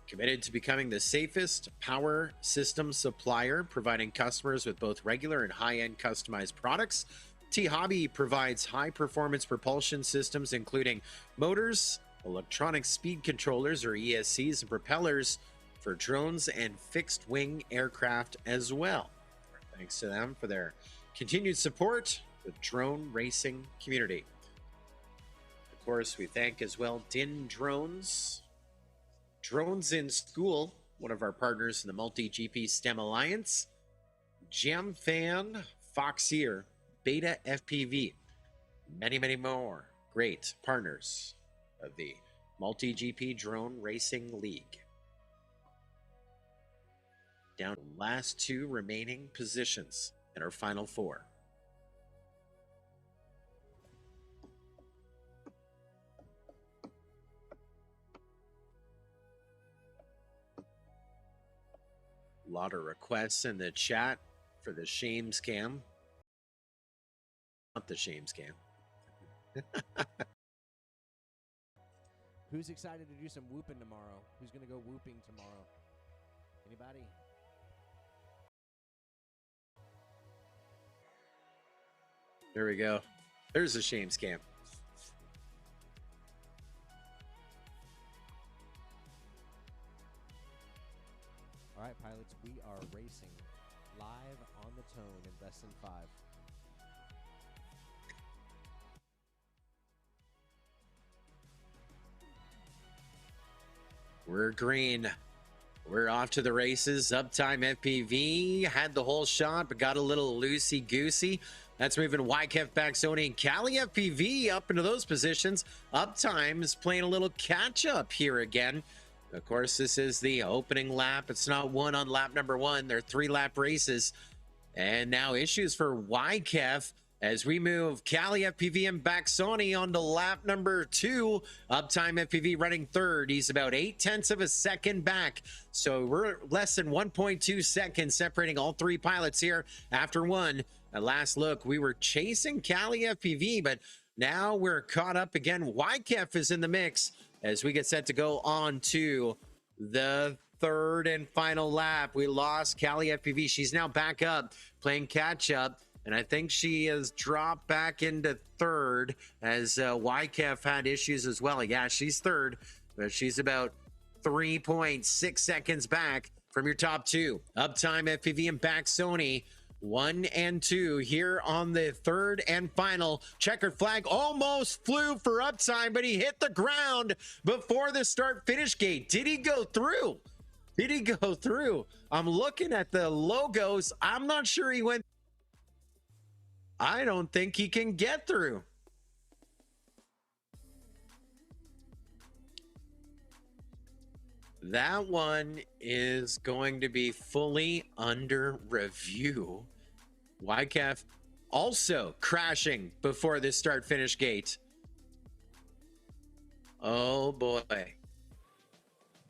committed to becoming the safest power system supplier, providing customers with both regular and high-end customized products. T Hobby provides high-performance propulsion systems, including motors, electronic speed controllers or ESCs, and propellers for drones and fixed-wing aircraft as well. Thanks to them for their continued support the drone racing community. Of course, we thank as well Din Drones, Drones in School, one of our partners in the Multi-GP STEM Alliance, Jamfan, Foxier, Beta FPV, many, many more great partners of the Multi-GP Drone Racing League. Down to the last 2 remaining positions in our final 4. A lot of requests in the chat for the shame scam. Not the shame scam. Who's excited to do some whooping tomorrow? Who's going to go whooping tomorrow? Anybody? There we go. There's a shame scam. All right, pilots, we are racing live on the tone in less than 5. We're green. We're off to the races. Uptime FPV had the whole shot, but got a little loosey-goosey. That's moving YKF back, Sony and Cali FPV up into those positions. Uptime is playing a little catch-up here again. Of course, this is the opening lap. It's not one on lap number 1. They're 3-lap races. And now issues for YKF as we move Cali FPV and back Sony on to lap number 2. Uptime FPV running 3rd. He's about 0.8 of a second back. So we're less than 1.2 seconds separating all 3 pilots here after 1. At last look, we were chasing Cali FPV, but now we're caught up again. YKF is in the mix as we get set to go on to the 3rd and final lap. We lost Cali FPV. She's now back up playing catch up. And I think she has dropped back into 3rd as YKF had issues as well. Yeah, she's 3rd, but she's about 3.6 seconds back from your top 2. Uptime FPV and back Sony 1 and 2 here on the 3rd and final. Checkered flag almost flew for Uptime, but he hit the ground before the start finish gate. Did he go through? Did he go through? I'm looking at the logos. I'm not sure he went. I don't think he can get through. That one is going to be fully under review. YKF also crashing before the start finish gate. Oh boy.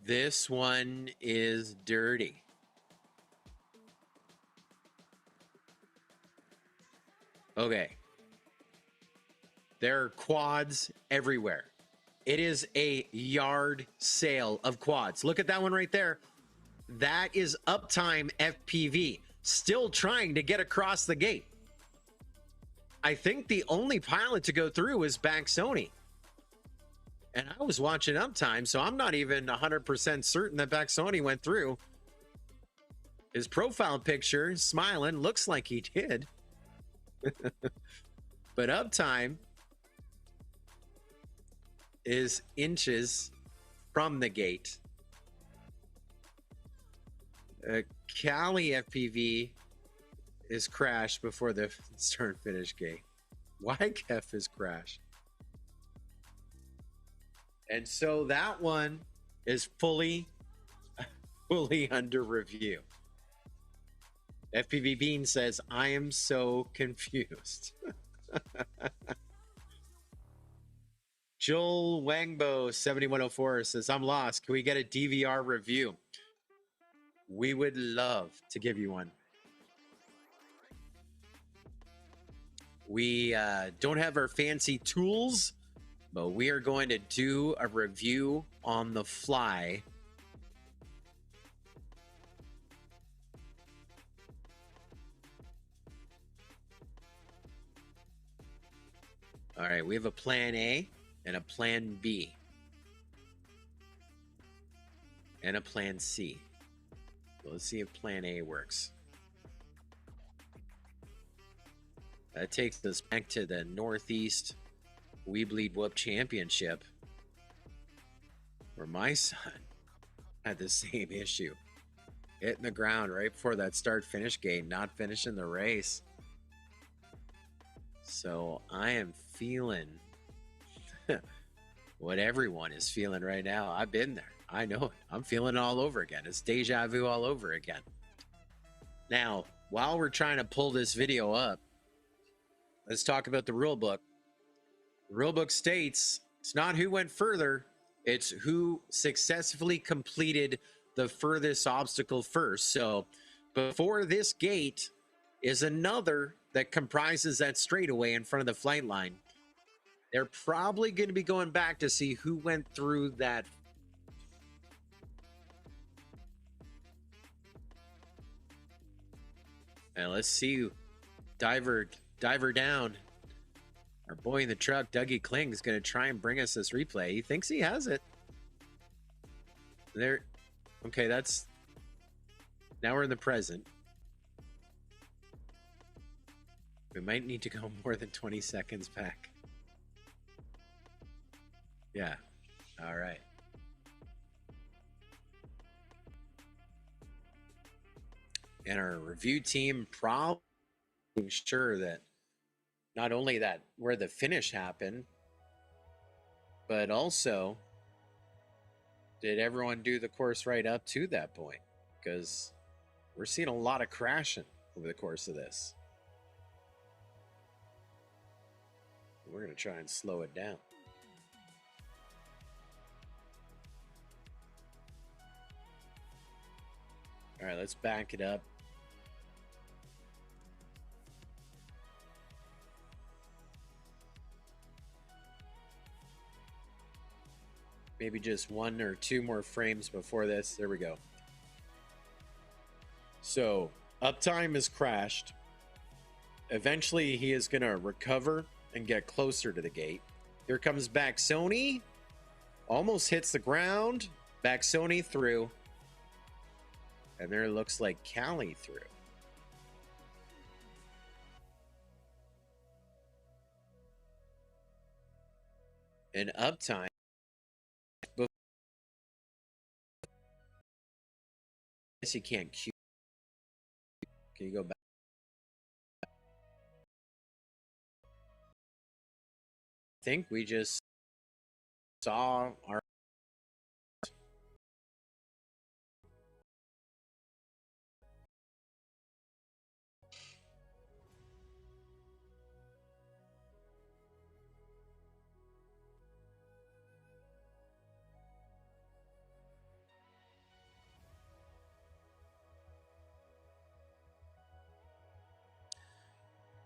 This one is dirty. Okay. There are quads everywhere. It is a yard sale of quads. Look at that one right there. That is Uptime FPV. Still trying to get across the gate. I think the only pilot to go through is back Sony. And I was watching Uptime, so I'm not even 100% certain that back Sony went through. His profile picture, smiling, looks like he did. But Uptime is inches from the gate. Cali FPV is crashed before the start finish gate. YKF is crashed. And so that one is fully under review. FPV Bean says, I am so confused. Joel Wangbo 7104 says, I'm lost. Can we get a DVR review? We would love to give you one. We don't have our fancy tools, but we are going to do a review on the fly. All right, we have a plan A and a plan B and a plan C. So let's see if plan A works. That takes us back to the Northeast We Bleed Whoop Championship, where my son had the same issue. Hitting the ground right before that start-finish gate, not finishing the race. So I am feeling what everyone is feeling right now. I've been there. I know it. I'm feeling it all over again. It's deja vu all over again. Now, while we're trying to pull this video up, let's talk about the rule book. The rule book states it's not who went further, it's who successfully completed the furthest obstacle first. So before this gate is another that comprises that straightaway in front of the flight line. They're probably going to be going back to see who went through that. And let's see, diver down. Our boy in the truck, Dougie Kling, is going to try and bring us this replay. He thinks he has it. There. Okay, that's... Now we're in the present. We might need to go more than 20 seconds back. Yeah. All right. And our review team probably sure that not only that where the finish happened, but also did everyone do the course right up to that point? Because we're seeing a lot of crashing over the course of this. We're going to try and slow it down. All right, let's back it up. Maybe just 1 or 2 more frames before this. There we go. So, Uptime has crashed. Eventually, he is going to recover and get closer to the gate. Here comes Baxoni. Almost hits the ground. Baxoni through. And there looks like Callie through. And Uptime. Guess you can't cue. Can you go back? I think we just saw our...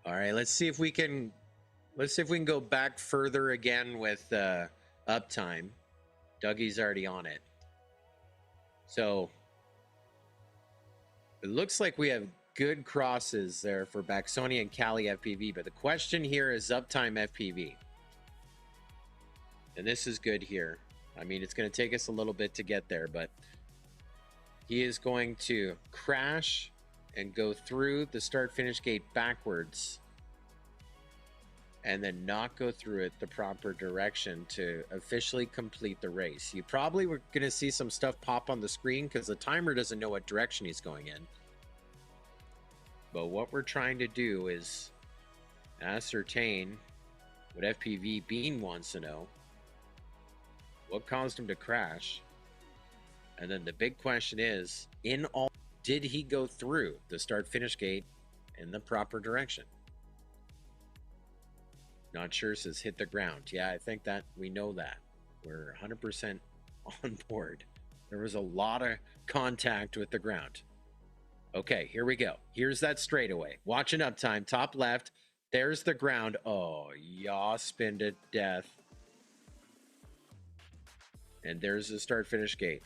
All right, let's see if we can go back further again with Uptime. Dougie's already on it. So it looks like we have good crosses there for Baxoni and Cali FPV, but the question here is Uptime FPV. And this is good here. I mean, it's going to take us a little bit to get there, but he is going to crash and go through the start-finish gate backwards and then not go through it the proper direction to officially complete the race. You probably were going to see some stuff pop on the screen because the timer doesn't know what direction he's going in. But what we're trying to do is ascertain what FPV Bean wants to know. What caused him to crash? And then the big question is, in all, did he go through the start-finish gate in the proper direction? Not sure, says hit the ground. Yeah, I think that we know that. We're 100% on board. There was a lot of contact with the ground. Okay, here we go. Here's that straightaway. Watching Uptime, top left. There's the ground. Oh, yaw, spin to death. And there's the start-finish gate.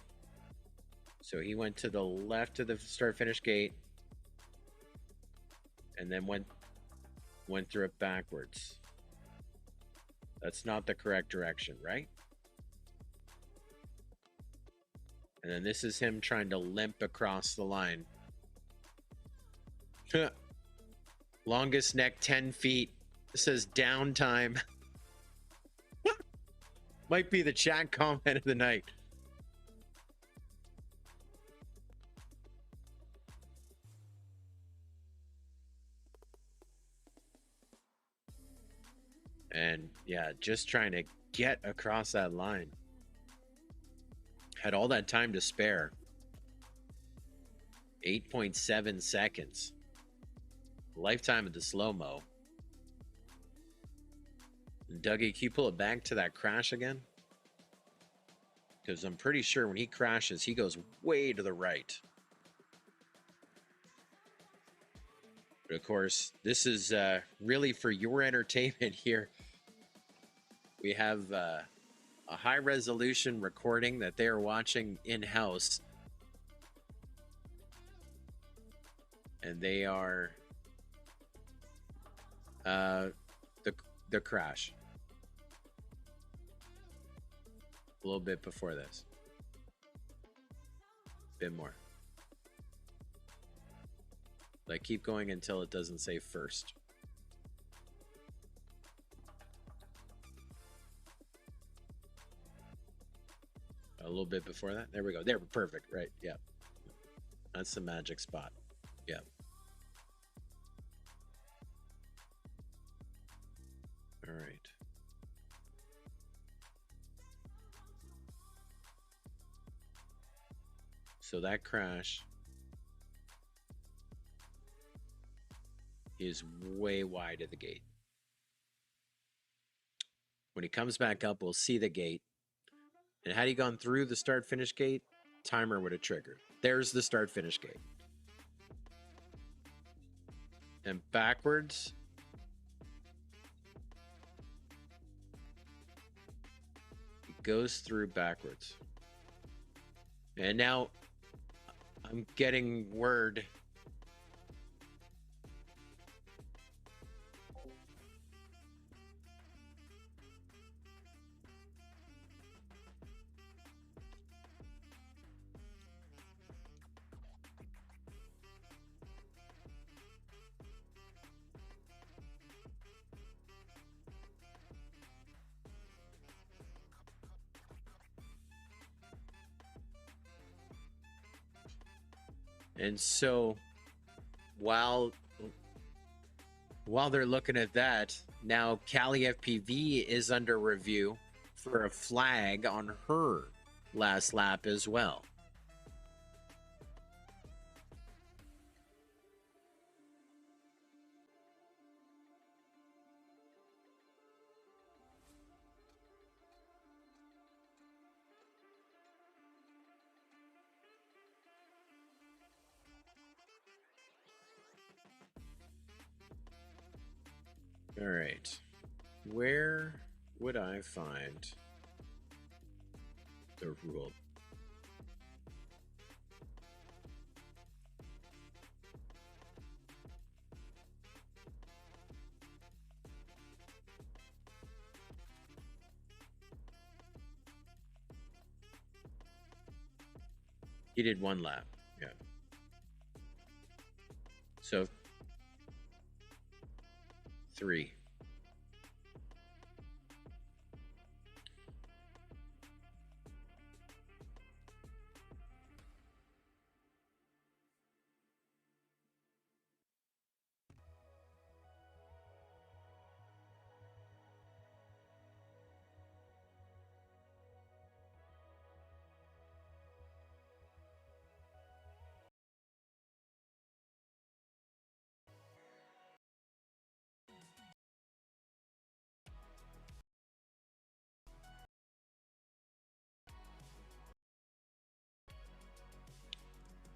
So he went to the left of the start-finish gate and then went through it backwards. That's not the correct direction, right? And then this is him trying to limp across the line. Longest neck 10 feet. This says downtime. Might be the chat comment of the night. And yeah, just trying to get across that line. Had all that time to spare. 8.7 seconds. Lifetime of the slow-mo. Dougie, can you pull it back to that crash again? Because I'm pretty sure when he crashes, he goes way to the right. But of course, this is really for your entertainment here. We have a high-resolution recording that they are watching in-house. And they are the crash. A little bit before this. Bit more. Like, keep going until it doesn't say first. A little bit before that. There we go. There, perfect. Right. Yeah. That's the magic spot. Yeah. All right. So that crash is way wide of the gate. When he comes back up, we'll see the gate. And had he gone through the start-finish gate, timer would have triggered. There's the start-finish gate. And backwards, he goes through backwards. And now I'm getting word and so while they're looking at that, now Cali FPV is under review for a flag on her last lap as well. All right, where would I find the rule? He did one lap, yeah. So 3.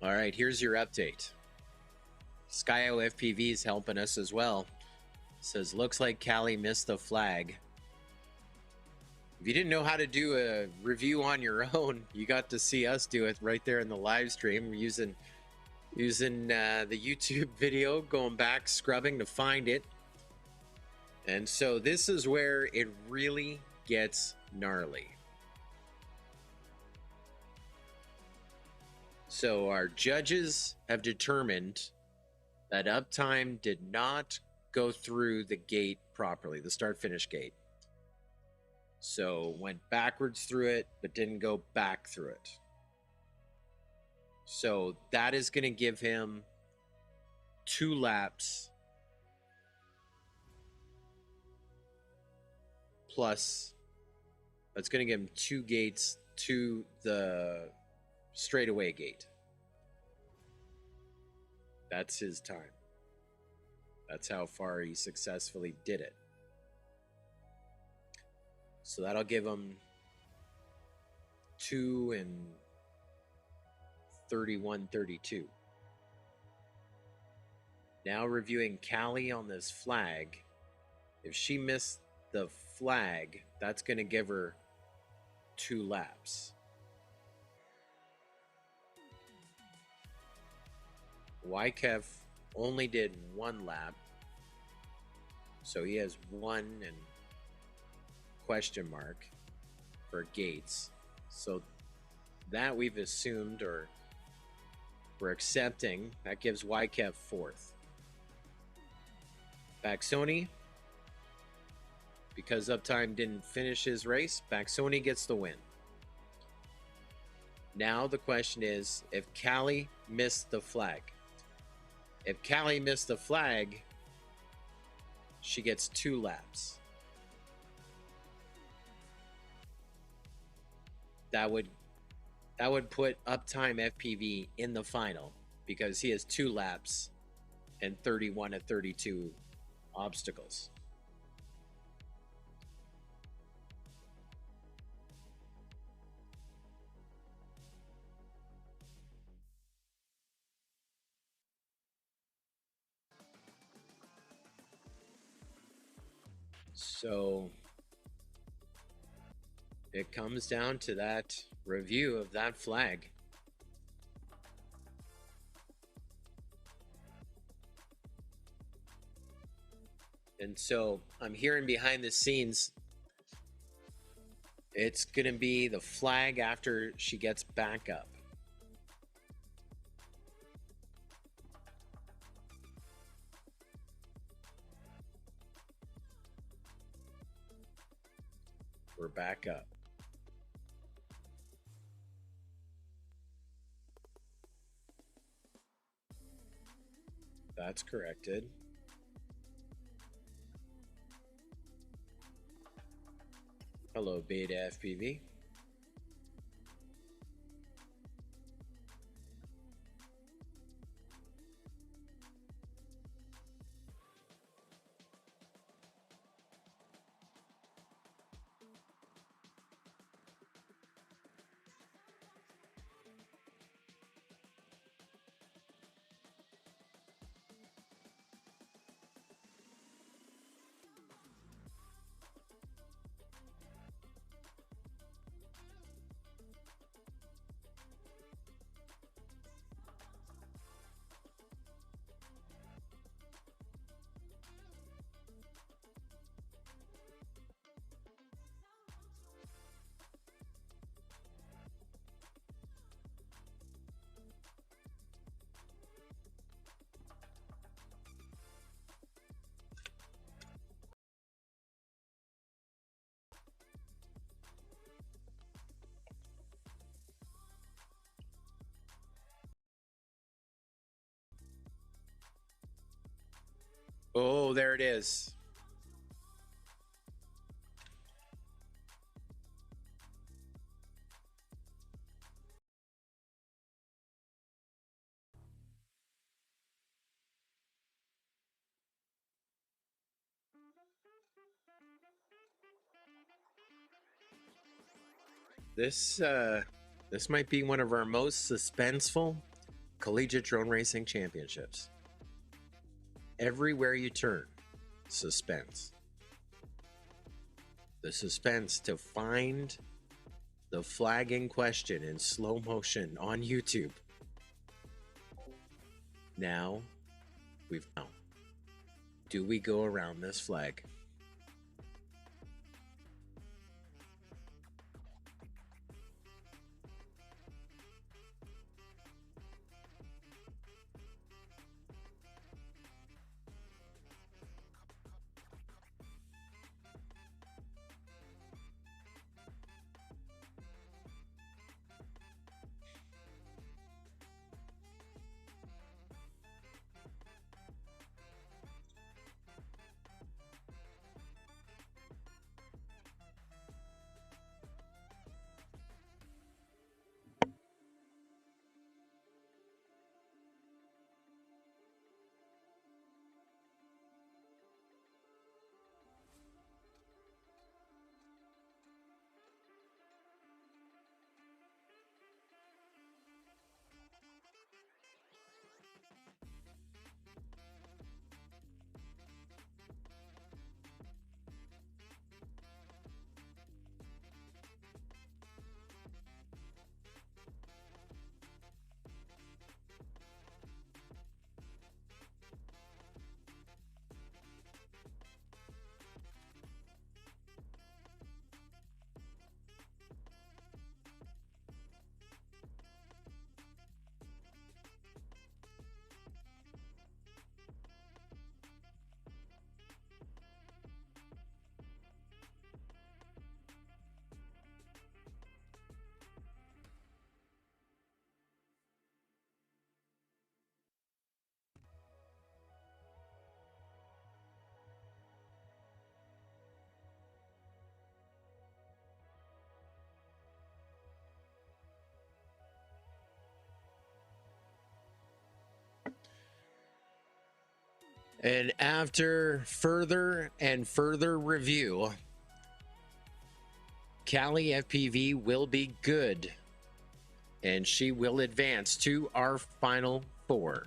All right, here's your update. Skyo FPV is helping us as well. Says, looks like Cali missed the flag. If you didn't know how to do a review on your own, you got to see us do it right there in the live stream using the YouTube video, going back, scrubbing to find it. And so this is where it really gets gnarly. So our judges have determined that Uptime did not go through the gate properly, the start-finish gate. So went backwards through it, but didn't go back through it. So that is going to give him 2 laps plus, that's going to give him 2 gates to the straightaway gate. That's his time. That's how far he successfully did it. So that'll give him 2 and 31.32. Now reviewing Cali on this flag. If she missed the flag, that's going to give her 2 laps. YKEF only did 1 lap. So he has 1 and question mark for Gates. So that we've assumed, or we're accepting, that gives Wykev 4th. Baxoni, because Uptime didn't finish his race, Baxoni gets the win. Now the question is, if Callie missed the flag. If Callie missed the flag, she gets 2 laps. That would put Uptime FPV in the final because he has 2 laps and 31 of 32 obstacles. So it comes down to that review of that flag. And so I'm hearing behind the scenes, it's going to be the flag after she gets back up. We're back up. That's corrected. Hello, Beta FPV. Oh, there it is. This might be one of our most suspenseful collegiate drone racing championships. Everywhere you turn, suspense. The suspense to find the flag in question in slow motion on YouTube. Now we've found. Do we go around this flag? And after further and further review, Cali FPV will be good, and she will advance to our final four.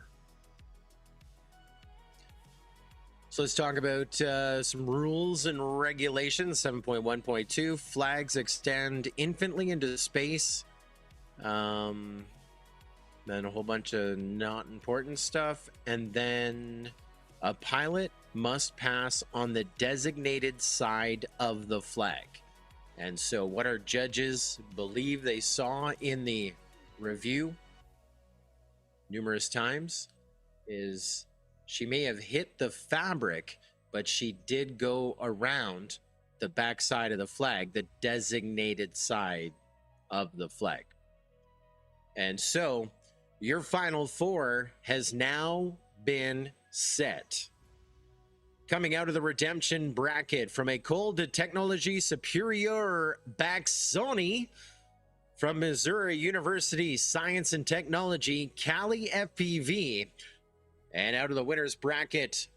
So let's talk about some rules and regulations. 7.1.2, flags extend infinitely into space. Then a whole bunch of not important stuff. And then a pilot must pass on the designated side of the flag. And so what our judges believe they saw in the review numerous times is she may have hit the fabric, but she did go around the back side of the flag, the designated side of the flag. And so your final four has now been set. Coming out of the redemption bracket from École de Technologie Supérieure Baxoni, from Missouri University Science and Technology, Cali FPV. And out of the winners bracket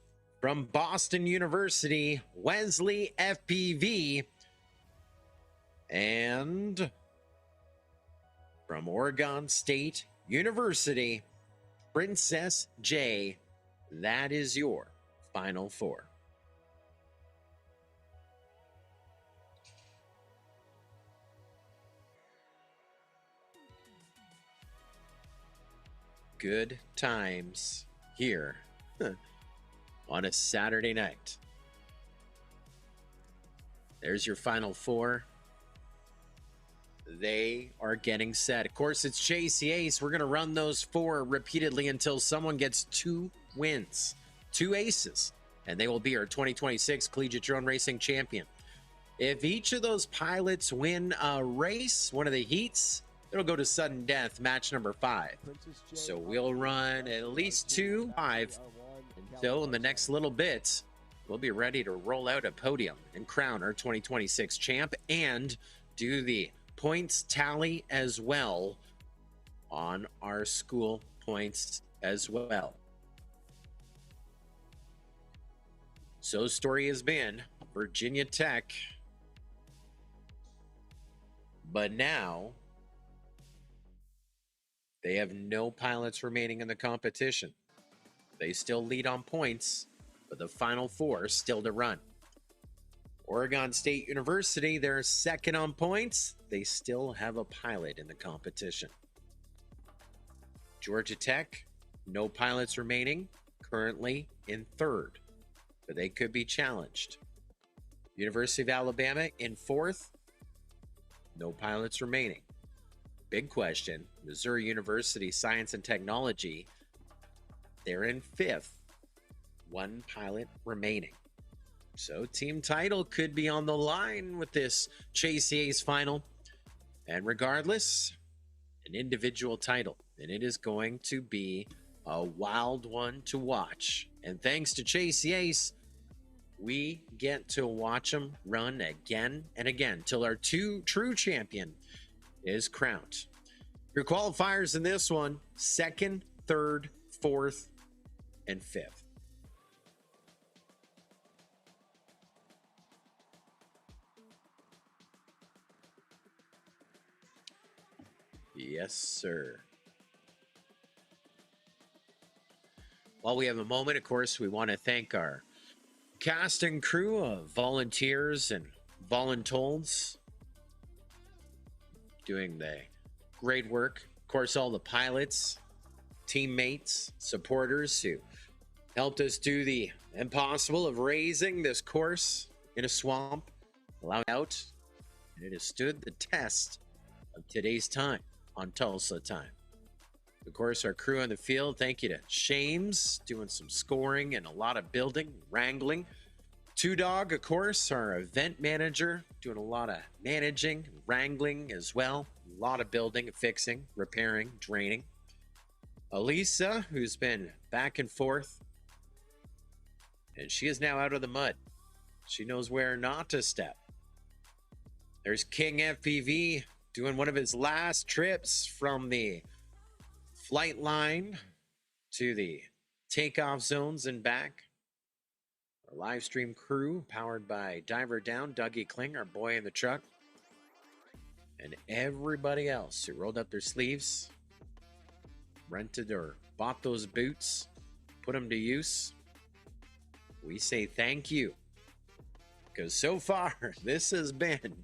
from Boston University, Wesley FPV. And from Oregon State University, Princess J. That is your final four. Good times here on a Saturday night. There's your final four. They are getting set. Of course, it's JC Ace. We're going to run those four repeatedly until someone gets 2 wins, 2 aces, and they will be our 2026 Collegiate Drone Racing Champion. If each of those pilots win a race, one of the heats, it'll go to sudden death, match number 5. So we'll run at least 2 5 until in the next little bit, we'll be ready to roll out a podium and crown our 2026 champ and do the points tally as well on our school points as well. So story has been Virginia Tech, but now they have no pilots remaining in the competition. They still lead on points, but the final four still to run. Oregon State University, they're second on points. They still have a pilot in the competition. Georgia Tech, no pilots remaining, currently in third, but they could be challenged. University of Alabama in fourth, no pilots remaining. Big question, Missouri University Science and Technology, they're in fifth, 1 pilot remaining. So team title could be on the line with this Chase Ace final. And regardless, an individual title. And it is going to be a wild one to watch. And thanks to Chase Ace, we get to watch him run again and again till our true champion is crowned. Your qualifiers in this one, 2nd, 3rd, 4th, and 5th. Yes, sir. While we have a moment, of course, we want to thank our cast and crew of volunteers and voluntolds doing the great work. Of course, all the pilots, teammates, supporters who helped us do the impossible of raising this course in a swamp, allowed out, and it has stood the test of today's time on Tulsa time. Of course, our crew on the field, thank you to Shames, doing some scoring and a lot of building, wrangling. Two Dog, of course, our event manager, doing a lot of managing, wrangling as well. A lot of building, fixing, repairing, draining. Elisa, who's been back and forth, and she is now out of the mud. She knows where not to step. There's King FPV doing one of his last trips from the flight line to the takeoff zones and back. Our live stream crew powered by Diver Down, Dougie Kling, our boy in the truck, and everybody else who rolled up their sleeves, rented or bought those boots, put them to use. We say thank you, because so far this has been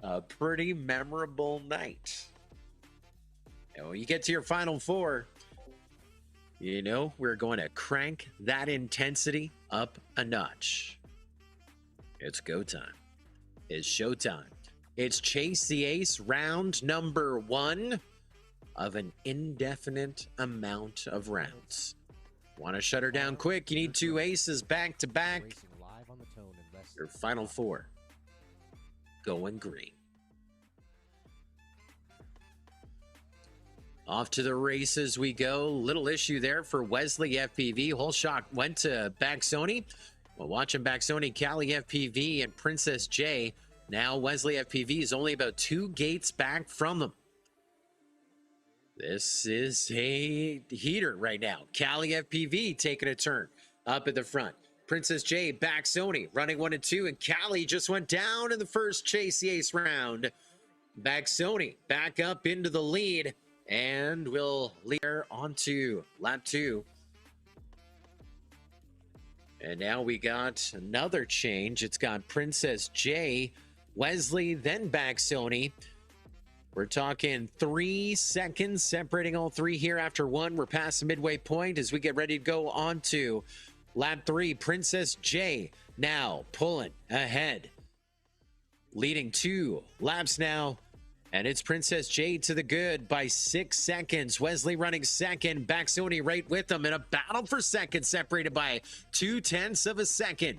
a pretty memorable night. And when you get to your final four, you know we're going to crank that intensity up a notch. It's go time. It's showtime. It's Chase the Ace round number 1 of an indefinite amount of rounds. Want to shut her down quick? You need 2 aces back to back. Racing live on the tone in less Your than final 4 going green. Off to the races we go. Little issue there for Wesley FPV. Whole shot went to Baxoni. Well, watching Baxoni, Cali FPV, and Princess J. Now Wesley FPV is only about 2 gates back from them. This is a heater right now. Cali FPV taking a turn up at the front. Princess J, Baxoni running 1 and 2, and Cali just went down in the first Chase the Ace round. Baxoni back up into the lead. And we'll lead her onto lap 2. And now we got another change. It's got Princess J, Wesley, then Baxoni. We're talking 3 seconds separating all 3 here after 1. We're past the midway point as we get ready to go on to lap 3. Princess J now pulling ahead, leading 2 laps now. And it's Princess J to the good by 6 seconds. Wesley running second. Baxoni right with them in a battle for second, separated by 0.2 of a second.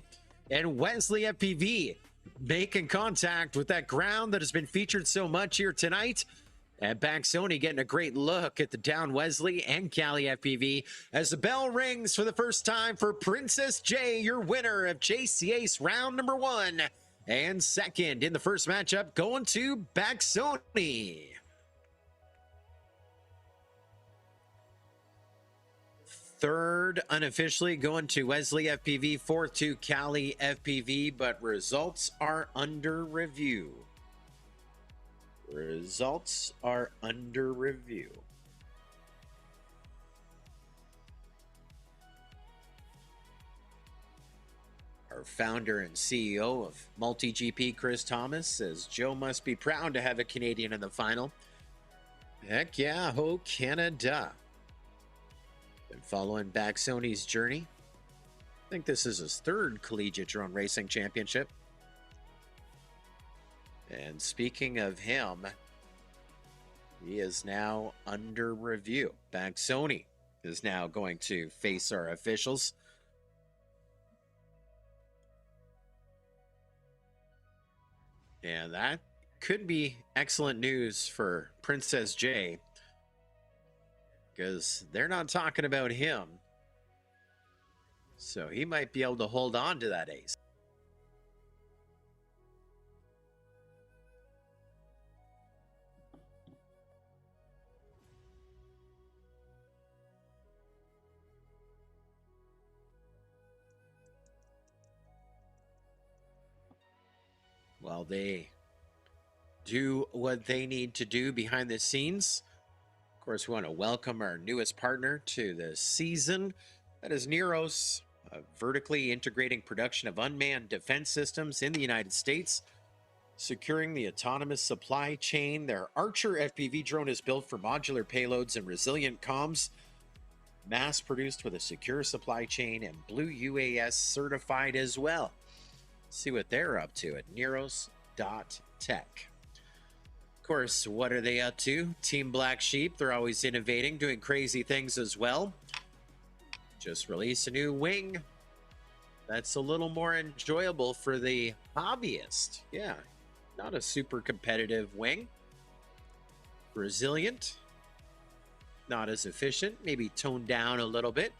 And Wesley FPV making contact with that ground that has been featured so much here tonight. And Baxoni getting a great look at the down Wesley and Cali FPV as the bell rings for the first time for Princess J, your winner of Chase the Ace round number 1. And second in the first matchup going to Baxoni. Third unofficially going to Wesley FPV. Fourth to Cali FPV, but results are under review. Results are under review. Our founder and CEO of Multi-GP, Chris Thomas, says Joe must be proud to have a Canadian in the final. Heck yeah, ho Canada. Been following Baxoni's journey. I think this is his 3rd Collegiate Drone Racing Championship. And speaking of him, he is now under review. Baxoni is now going to face our officials. And that could be excellent news for Princess J, because they're not talking about him. So he might be able to hold on to that ace. While they do what they need to do behind the scenes. Of course, we want to welcome our newest partner to the season. That is Neros, a vertically integrating production of unmanned defense systems in the United States, securing the autonomous supply chain. Their Archer FPV drone is built for modular payloads and resilient comms, mass-produced with a secure supply chain and Blue UAS certified as well. See what they're up to at neros.tech. Of course, what are they up to? Team Black Sheep, they're always innovating, doing crazy things as well. Just released a new wing that's a little more enjoyable for the hobbyist. Yeah, not a super competitive wing. Resilient, not as efficient, maybe toned down a little bit.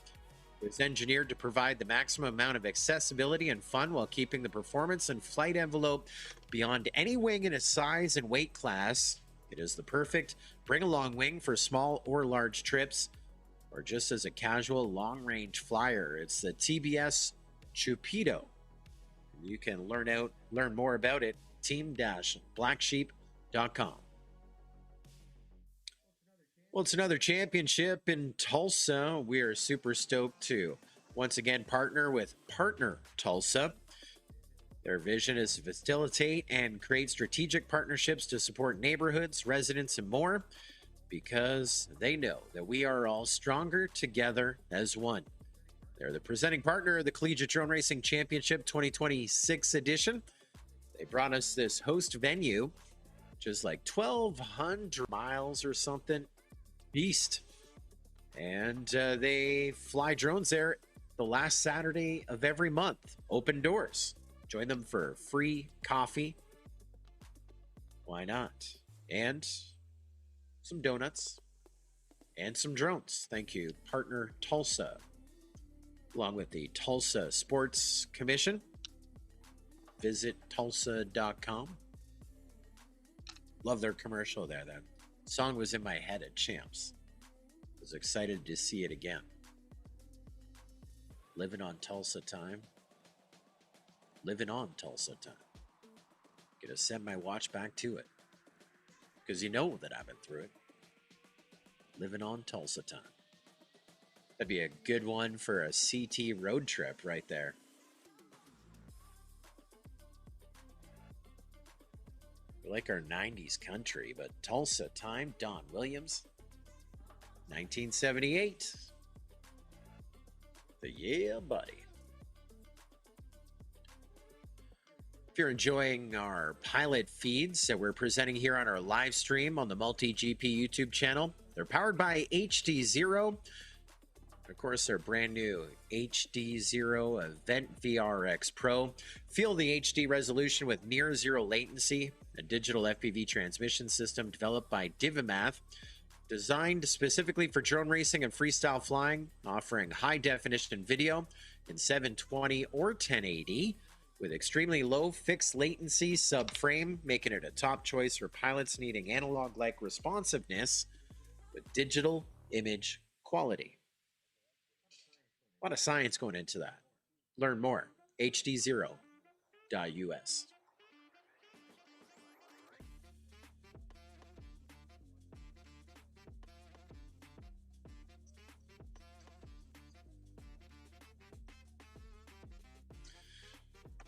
It's engineered to provide the maximum amount of accessibility and fun while keeping the performance and flight envelope beyond any wing in its size and weight class. It is the perfect bring-along wing for small or large trips, or just as a casual long-range flyer. It's the TBS Chupido. You can learn more about it, team-blacksheep.com. Well, it's another championship in Tulsa. We are super stoked to once again partner with Partner Tulsa. Their vision is to facilitate and create strategic partnerships to support neighborhoods, residents, and more, because they know that we are all stronger together as one. They're the presenting partner of the Collegiate Drone Racing Championship 2026 edition. They brought us this host venue, which is like 1,200 miles or something east. And they fly drones there the last Saturday of every month. Open doors. Join them for free coffee. Why not? And some donuts and some drones. Thank you, Partner Tulsa, along with the Tulsa Sports Commission. Visit tulsa.com. Love their commercial there. That song was in my head at Champs. Was excited to see it again. Living on Tulsa time. Living on Tulsa time. Gonna send my watch back to it. Because you know that I've been through it. Living on Tulsa time. That'd be a good one for a CT road trip right there. We like our 90s country, but Tulsa time, Don Williams. 1978. The Yeah Buddy. If you're enjoying our pilot feeds that we're presenting here on our live stream on the Multi-GP YouTube channel, they're powered by HD0. Of course, their brand new HD0 Event VRX Pro. Feel the HD resolution with near zero latency, a digital FPV transmission system developed by Divimath, designed specifically for drone racing and freestyle flying, offering high-definition video in 720 or 1080 with extremely low fixed latency subframe, making it a top choice for pilots needing analog-like responsiveness with digital image quality. A lot of science going into that. Learn more, hd0.us.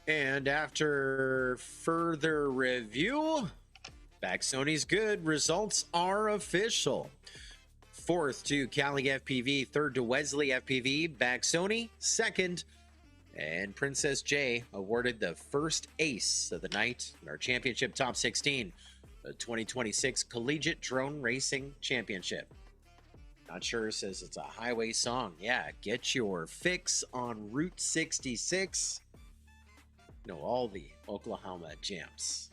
And after further review, Baxoni's good. Results are official. 4th to Cali FPV, 3rd to Wesley FPV, Baxoni 2nd, and Princess J awarded the first ace of the night in our championship top 16, the 2026 Collegiate Drone Racing Championship. Not sure, says it's a highway song. Yeah, get your fix on Route 66. Know all the Oklahoma jams.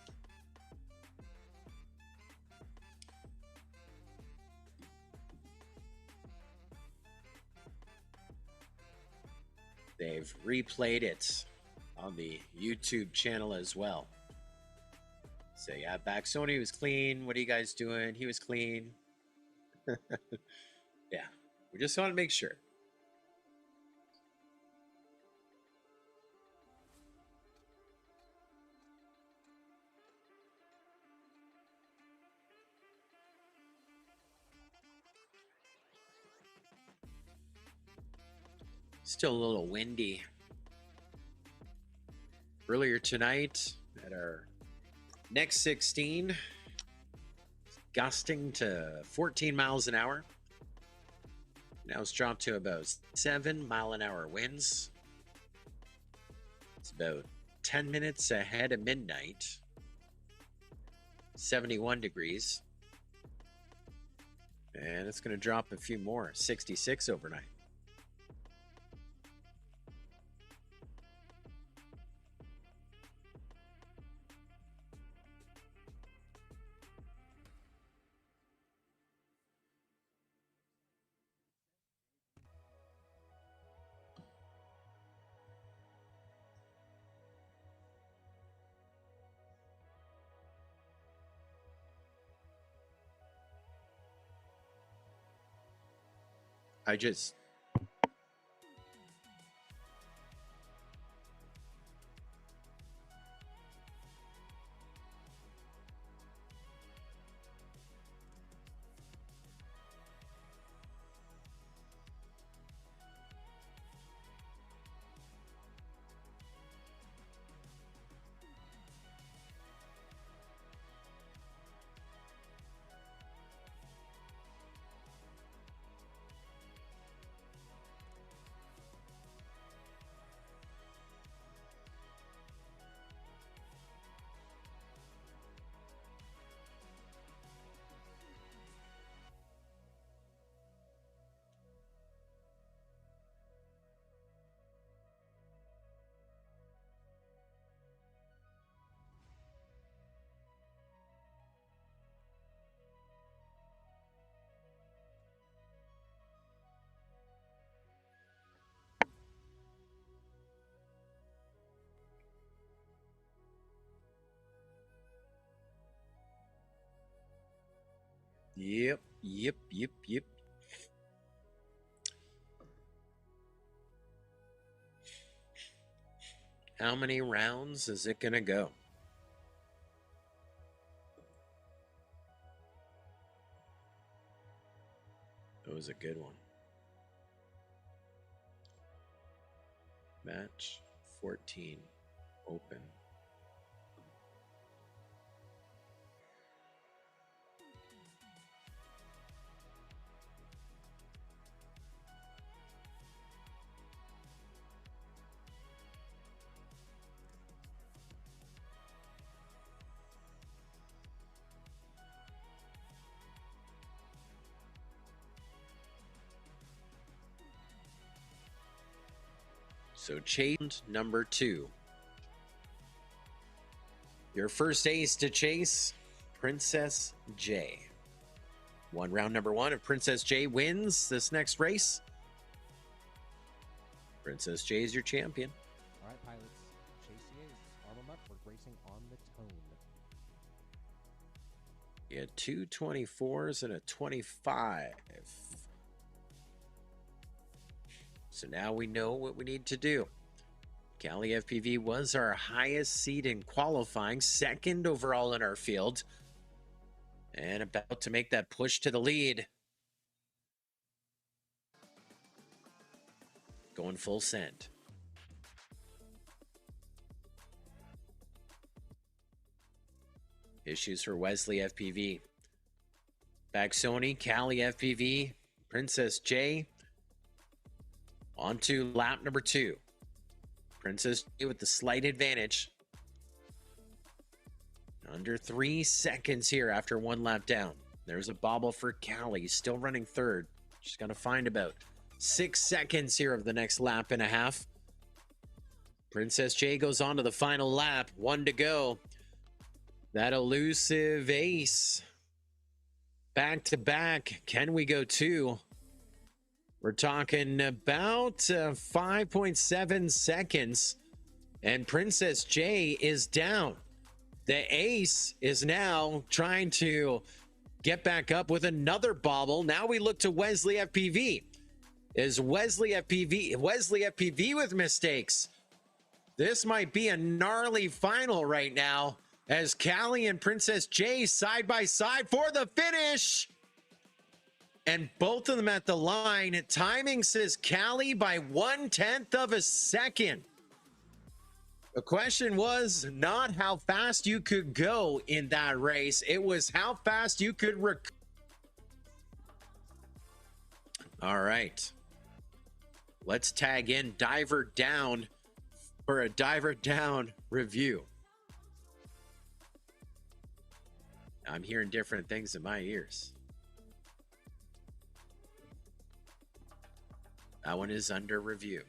They've replayed it on the YouTube channel as well. So yeah, Baxoni was clean. What are you guys doing? He was clean. Yeah, we just want to make sure. Still a little windy. Earlier tonight at our next 16, gusting to 14 miles an hour. Now it's dropped to about 7-mile-an-hour winds. It's about 10 minutes ahead of midnight. 71 degrees. And it's going to drop a few more, 66 overnight. Yep, yep, yep, yep. How many rounds is it going to go? That was a good one. Match 14, open. So chase number 2. Your first ace to chase, Princess J. Round number 1 of Princess J wins this next race. Princess J is your champion. All right, pilots, chase the ace. Arm them up. We're racing on the tone. You had 2 24s and a 25. So now we know what we need to do. Cali FPV was our highest seed in qualifying, 2nd overall in our field, and about to make that push to the lead. Going full send. Issues for Wesley FPV. Back Sony, Cali FPV, Princess J. On to lap number 2. Princess J with the slight advantage. Under 3 seconds here after 1 lap down. There's a bobble for Cali, still running 3rd. She's going to find about 6 seconds here of the next lap and a half. Princess J goes on to the final lap. 1 to go. That elusive ace. Back to back. Can we go 2? We're talking about 5.7 seconds. And Princess J is down. The ace is now trying to get back up with another bobble. Now we look to Wesley FPV. Is Wesley FPV with mistakes? This might be a gnarly final right now as Cali and Princess J side by side for the finish. And both of them at the line. Timing says Cali by 1/10 of a second. The question was not how fast you could go in that race. It was how fast you could All right. Let's tag in Diver Down for a Diver Down review. I'm hearing different things in my ears. That one is under review.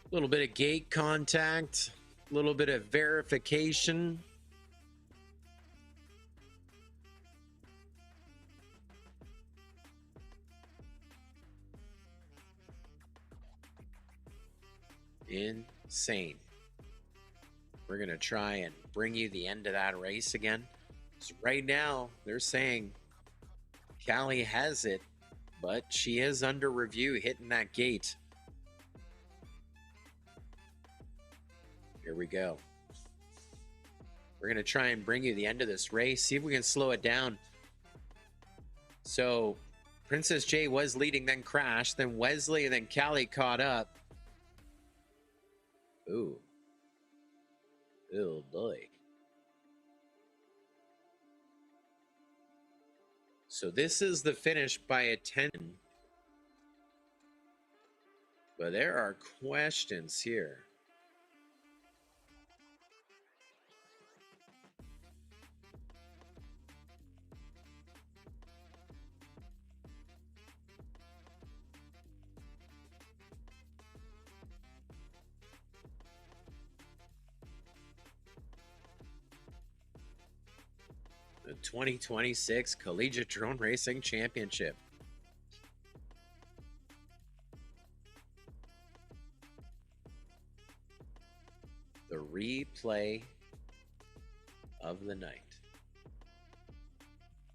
A little bit of gate contact, a little bit of verification. Insane. We're going to try and bring you the end of that race again. So right now, they're saying Cali has it, but she is under review hitting that gate. Here we go. We're going to try and bring you the end of this race. See if we can slow it down. So Princess J was leading, then crashed. Then Wesley and then Cali caught up. Ooh. Oh boy. So this is the finish by a 10. But there are questions here. The 2026 Collegiate Drone Racing Championship. The replay of the night.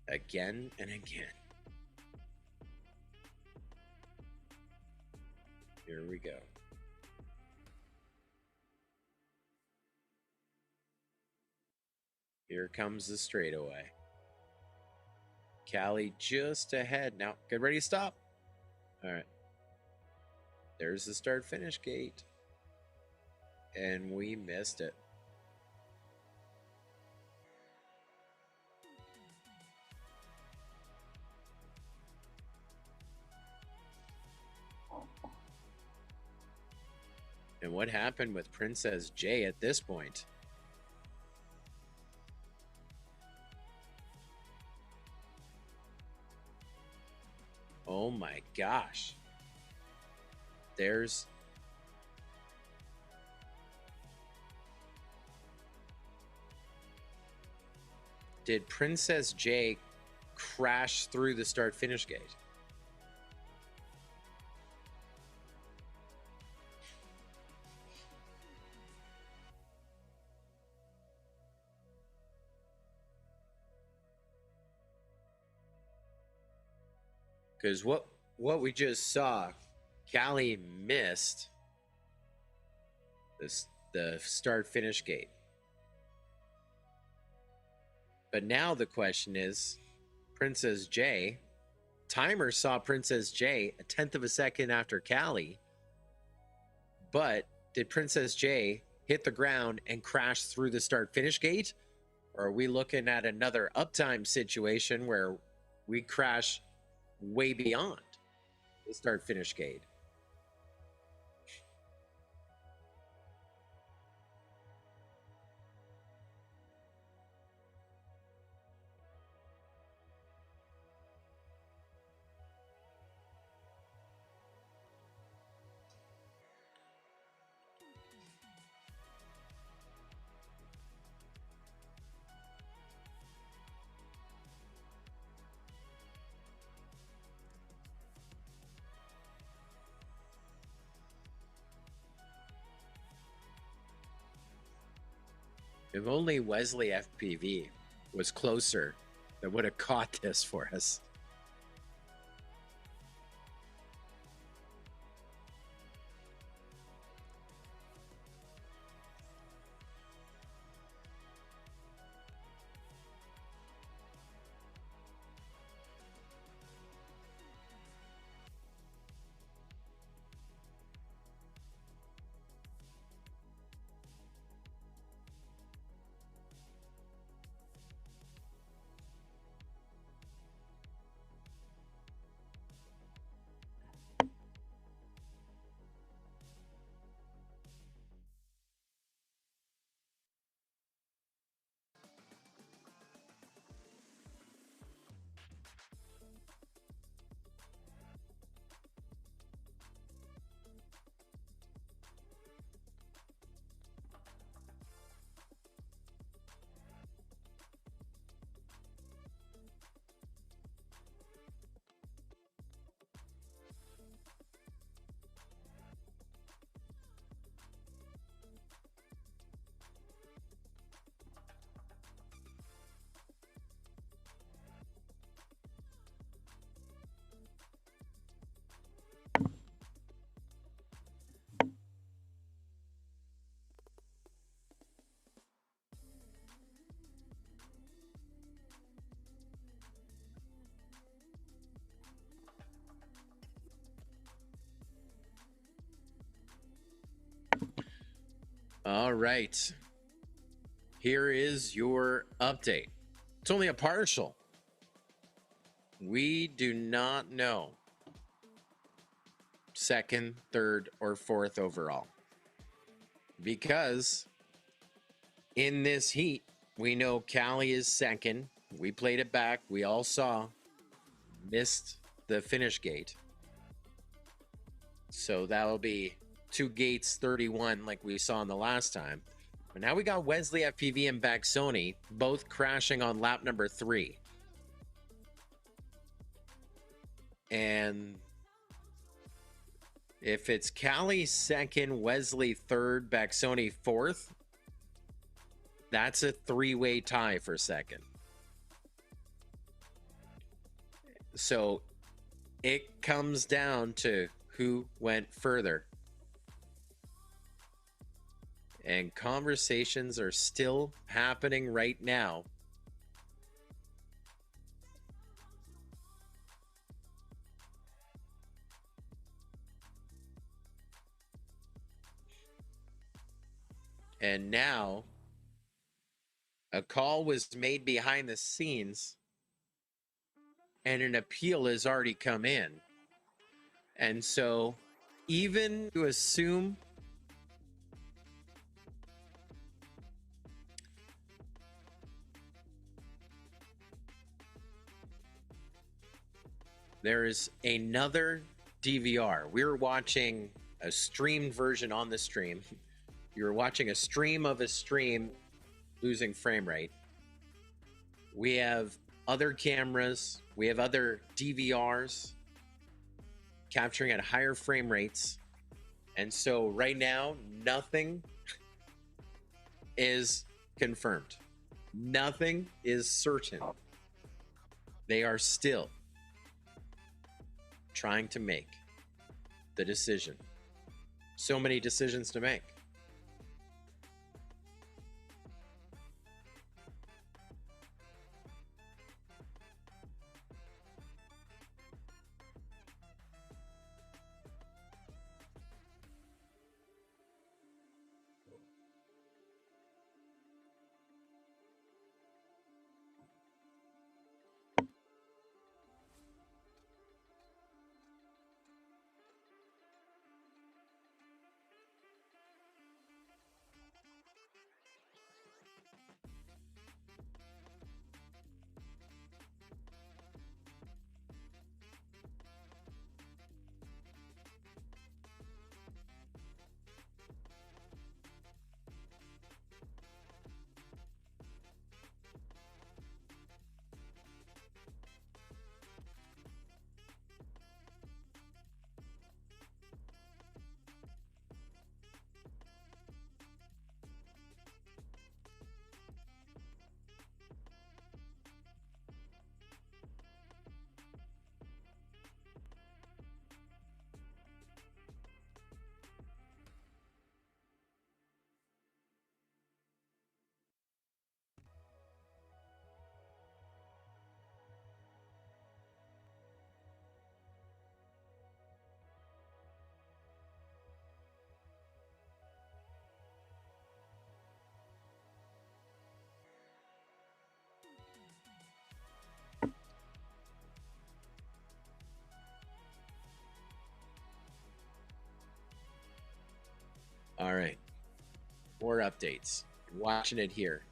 Again and again. Here we go. Here comes the straightaway. Callie just ahead. Now, get ready to stop. All right. There's the start finish gate. And we missed it. And what happened with Princess J at this point? Oh my gosh. There's... Did Princess J crash through the start finish gate? Because what we just saw, Callie missed the start finish gate. But now the question is, Princess J, timer saw Princess J a 1/10 of a second after Callie, but did Princess J hit the ground and crash through the start finish gate? Or are we looking at another uptime situation where we crash way beyond the start finish gate? If only Wesley FPV was closer, that would have caught this for us. All right. here is your update. It's only a partial. We do not know second, third, or fourth overall, because in this heat, we know Cali is second. We played it back. We all saw, missed the finish gate. So that'll be 2 gates 31 like we saw in the last time. But now we got Wesley FPV and Baxoni both crashing on lap number 3. And if it's Cali second, Wesley third, Baxoni fourth, that's a 3-way tie for second. So it comes down to who went further. And conversations are still happening right now. And now a call was made behind the scenes and an appeal has already come in. And so even to assume there is another DVR. We're watching a streamed version on the stream. You're watching a stream of a stream losing frame rate. We have other cameras. We have other DVRs capturing at higher frame rates. And so right now, nothing is confirmed. Nothing is certain. They are still trying to make the decision. So many decisions to make. All right, more updates. Watching it here.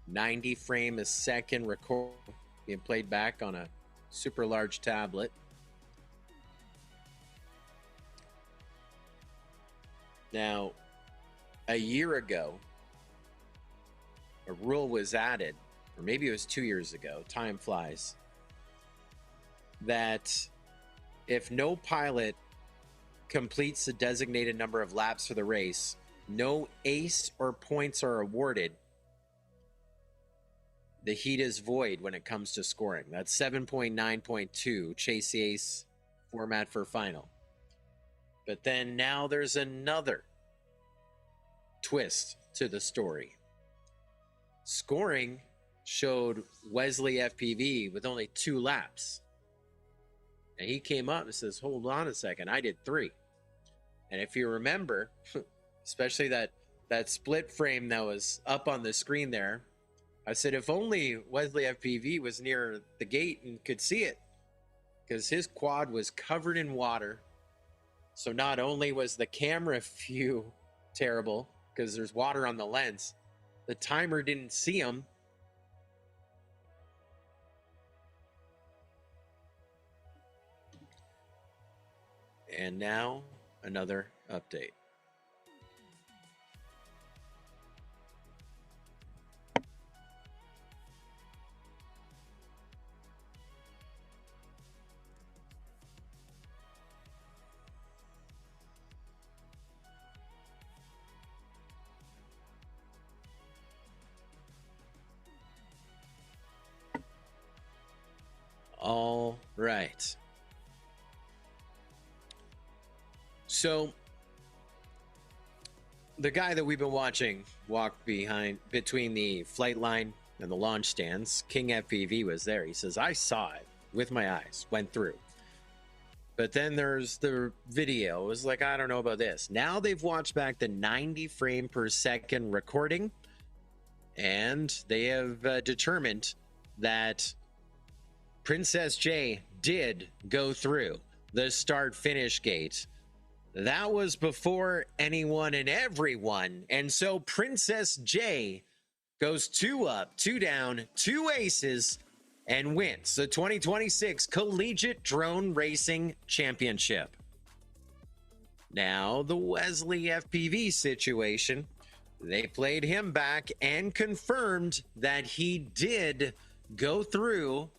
90 frame a second record being played back on a super large tablet. Now, a year ago, a rule was added, or maybe it was 2 years ago, time flies, that if no pilot completes the designated number of laps for the race, no ace or points are awarded. The heat is void when it comes to scoring. That's 7.9.2, Chase the Ace format for final. But then now there's another twist to the story. Scoring showed Wesley FPV with only 2 laps. And he came up and says, hold on a second, I did 3. And if you remember, especially that that split frame that was up on the screen there. I said, if only Wesley FPV was near the gate and could see it, because his quad was covered in water. So not only was the camera view terrible because there's water on the lens, the timer didn't see him. And now another update. All right. So the guy that we've been watching walk between the flight line and the launch stands, King FPV, was there. He says, I saw it with my eyes, went through. But then there's the video. It was like, I don't know about this. Now they've watched back the 90 frame per second recording, and they have determined that Princess J did go through the start finish gate. That was before anyone and everyone. And so Princess J goes 2 up, 2 down, 2 aces, and wins the 2026 Collegiate Drone Racing Championship. Now, the Wesley FPV situation, they played him back and confirmed that he did go through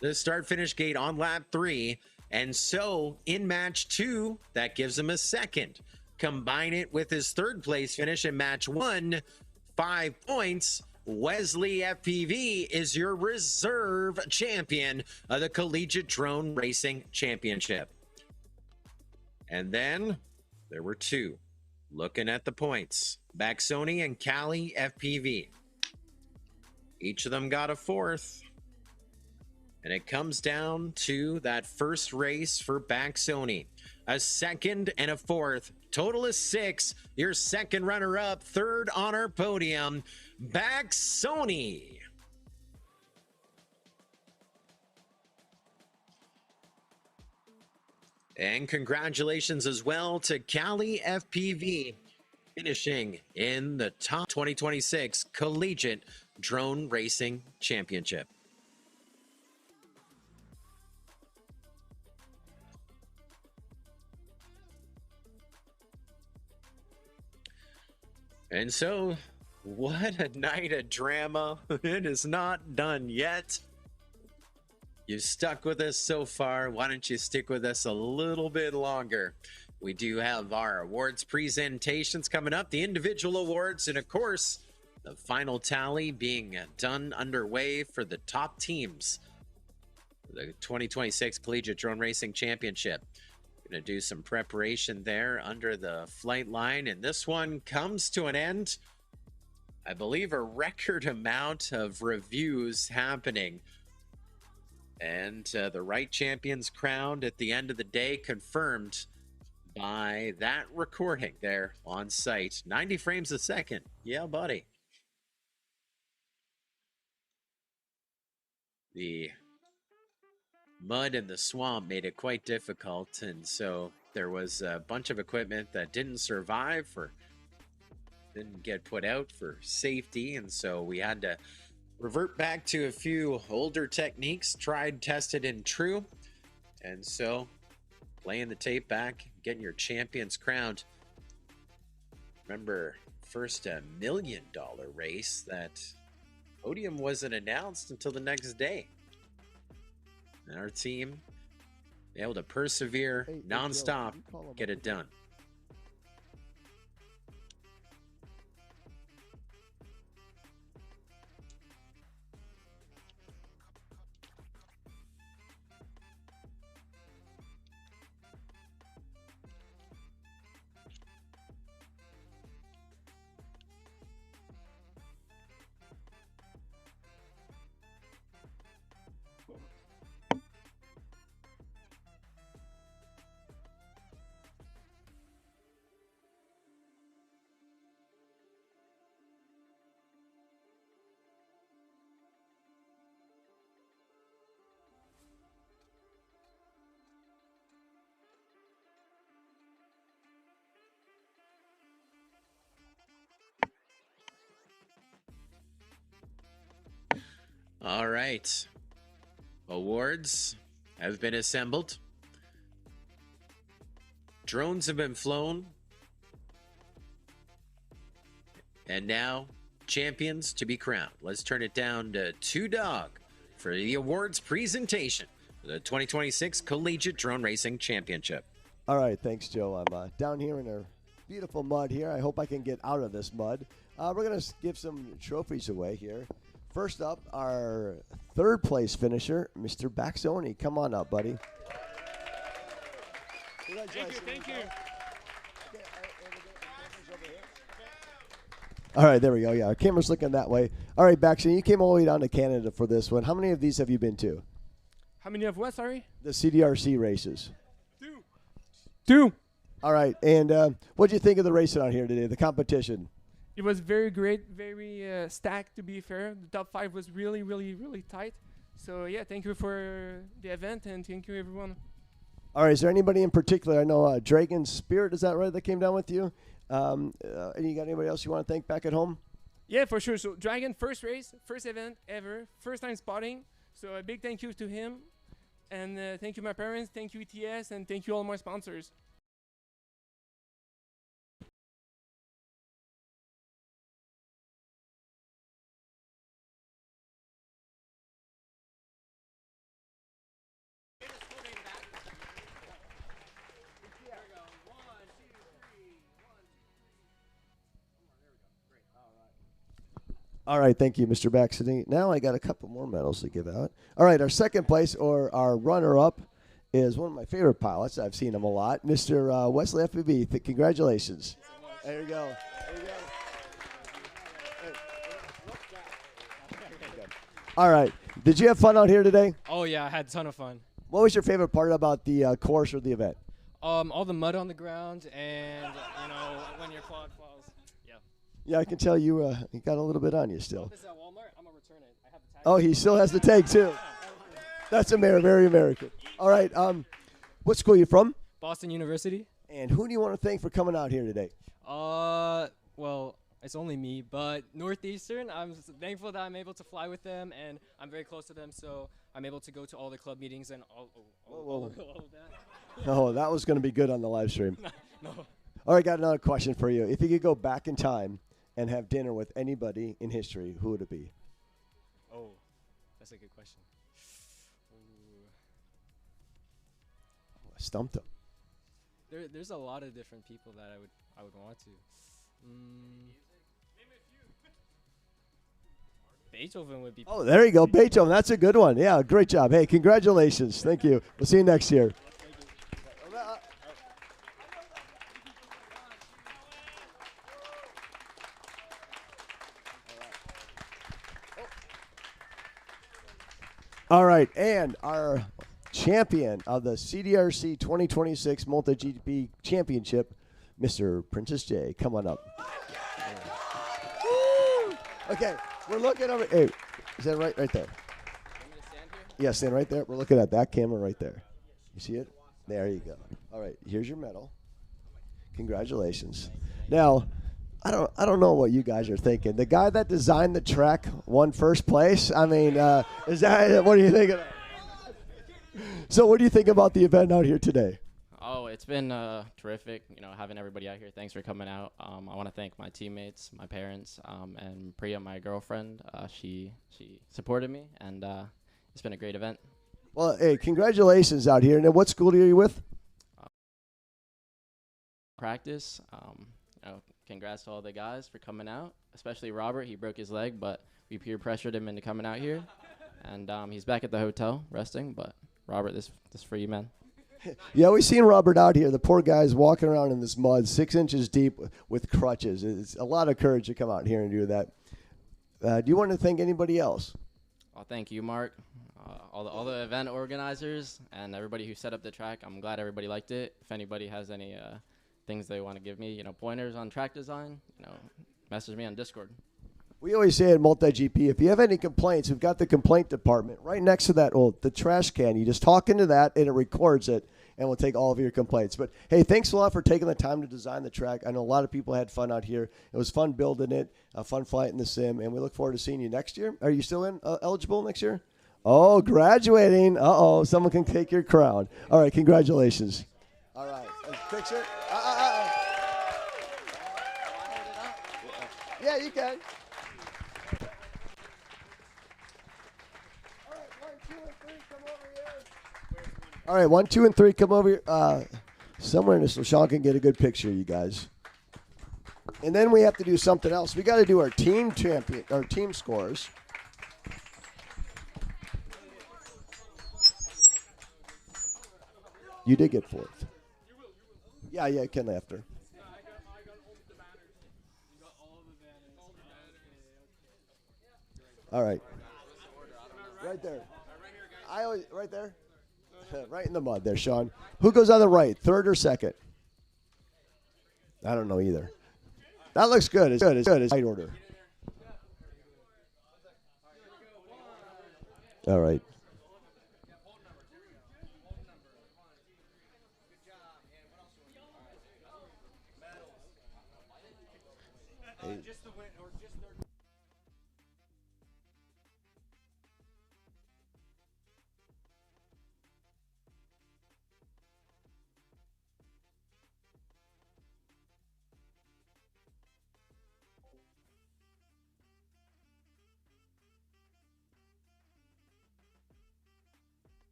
the start finish gate on lap 3. And so in match 2, that gives him a second. Combine it with his 3rd place finish in match 1, 5 points. Wesley FPV is your reserve champion of the Collegiate Drone Racing Championship. And then there were 2. Looking at the points, Baxoni and Cali FPV. Each of them got a 4th. And it comes down to that first race for Baxoni. A 2nd and a 4th. Total is 6. Your 2nd runner-up, 3rd on our podium, Baxoni. And congratulations as well to Cali FPV, finishing in the top 2026 Collegiate Drone Racing Championship. And so, what a night of drama. It is not done yet. You've stuck with us so far. Why don't you stick with us a little bit longer? We do have our awards presentations coming up, the individual awards, and of course, the final tally being done underway for the top teams. The 2026 Collegiate Drone Racing Championship. Going to do some preparation there under the flight line, and this one comes to an end. I believe a record amount of reviews happening, and the right champions crowned at the end of the day, confirmed by that recording there on site. 90 frames a second. Yeah, buddy. The mud in the swamp made it quite difficult, and so there was a bunch of equipment that didn't survive or didn't get put out for safety, and so we had to revert back to a few older techniques, tried, tested, and true. And so playing the tape back, getting your champions crowned. Remember, first $1 million race, that podium wasn't announced until the next day. And our team able to persevere nonstop, get it done. All right. Awards have been assembled. Drones have been flown. And now, champions to be crowned. Let's turn it down to Two Dog for the awards presentation for the 2026 Collegiate Drone Racing Championship. All right, thanks, Joe. I'm down here in our beautiful mud here. I hope I can get out of this mud. We're going to give some trophies away here. First up, our third place finisher, Mr. Baxoni. Come on up, buddy. Thank you. All right, there we go. Yeah, our camera's looking that way. All right, Baxoni, you came all the way down to Canada for this one. How many of these have you been to? How many of what, sorry? The CDRC races. Two. All right, and what did you think of the racing out here today, the competition? It was very great, very stacked, to be fair. The top 5 was really, really, really tight. So, yeah, thank you for the event, and thank you, everyone. All right, is there anybody in particular? I know Dragon Spirit, is that right, that came down with you? And you got anybody else you want to thank back at home? Yeah, for sure. So, Dragon, first race, first event ever, first time spotting. So, a big thank you to him. And thank you, my parents, thank you, ETS, and thank you, all my sponsors. All right, thank you, Mr. Baxter. Now I got a couple more medals to give out. All right, our second place, or our runner-up, is one of my favorite pilots. I've seen him a lot, Mr. Wesley FBB. Congratulations. There you go. All right, did you have fun out here today? Oh, yeah, I had a ton of fun. What was your favorite part about the course or the event? All the mud on the ground and, when your quad falls. Yeah, I can tell you got a little bit on you still. This is at Walmart. I'm going to return it. I have the tag. Oh, he still has the tag, too. That's very American. All right, what school are you from? Boston University. And who do you want to thank for coming out here today? Well, it's only me, but Northeastern. I'm thankful that I'm able to fly with them, and I'm very close to them, so I'm able to go to all the club meetings and all of that. Oh, that was going to be good on the live stream. No. All right, got another question for you. If you could go back in time and have dinner with anybody in history, who would it be? Oh, that's a good question. I stumped him. There's a lot of different people that I would want to. Beethoven would be. Oh, there you go, Beethoven. That's a good one. Yeah, great job. Hey, congratulations. Thank you. We'll see you next year. All right, and our champion of the CDRC 2026 MultiGP Championship, Mr. Princess J. Come on up. Okay, we're looking over. Hey, is that right there? Want me to stand here? Yeah, stand right there. We're looking at that camera right there. You see it? There you go. All right, here's your medal. Congratulations. Now, I don't know what you guys are thinking. The guy that designed the track won first place. I mean, is that what do you think of that? So, what do you think about the event out here today? Oh, it's been terrific, having everybody out here. Thanks for coming out. I want to thank my teammates, my parents, and Priya, my girlfriend. She supported me, and it's been a great event. Well, hey, congratulations out here. And what school are you with? Practice. Congrats to all the guys for coming out, especially Robert. He broke his leg, but we peer pressured him into coming out here. And he's back at the hotel resting, but Robert, this is for you, man. Yeah, we've seen Robert out here. The poor guy's walking around in this mud 6 inches deep with crutches. It's a lot of courage to come out here and do that. Do you want to thank anybody else? Well, thank you, Mark. All the event organizers and everybody who set up the track. I'm glad everybody liked it. If anybody has any things they want to give me, pointers on track design, message me on Discord. We always say at multi-GP, if you have any complaints, we've got the complaint department right next to that, the trash can. You just talk into that, and it records it, and we'll take all of your complaints. But, hey, thanks a lot for taking the time to design the track. I know a lot of people had fun out here. It was fun building it, a fun flight in the sim, and we look forward to seeing you next year. Are you still eligible next year? Oh, graduating. Uh-oh, someone can take your crown. All right, congratulations. All right, picture. Yeah, you can. All right, 1, 2, and 3, come over here. Somewhere in this, so Sean can get a good picture, you guys. And then we have to do something else. We got to do our team scores. You did get 4th. Yeah, Ken after. All right. Right there. Right there. Right in the mud there, Sean. Who goes on the right, 3rd or 2nd? I don't know either. That looks good. It's good. It's right order. All right. Hey.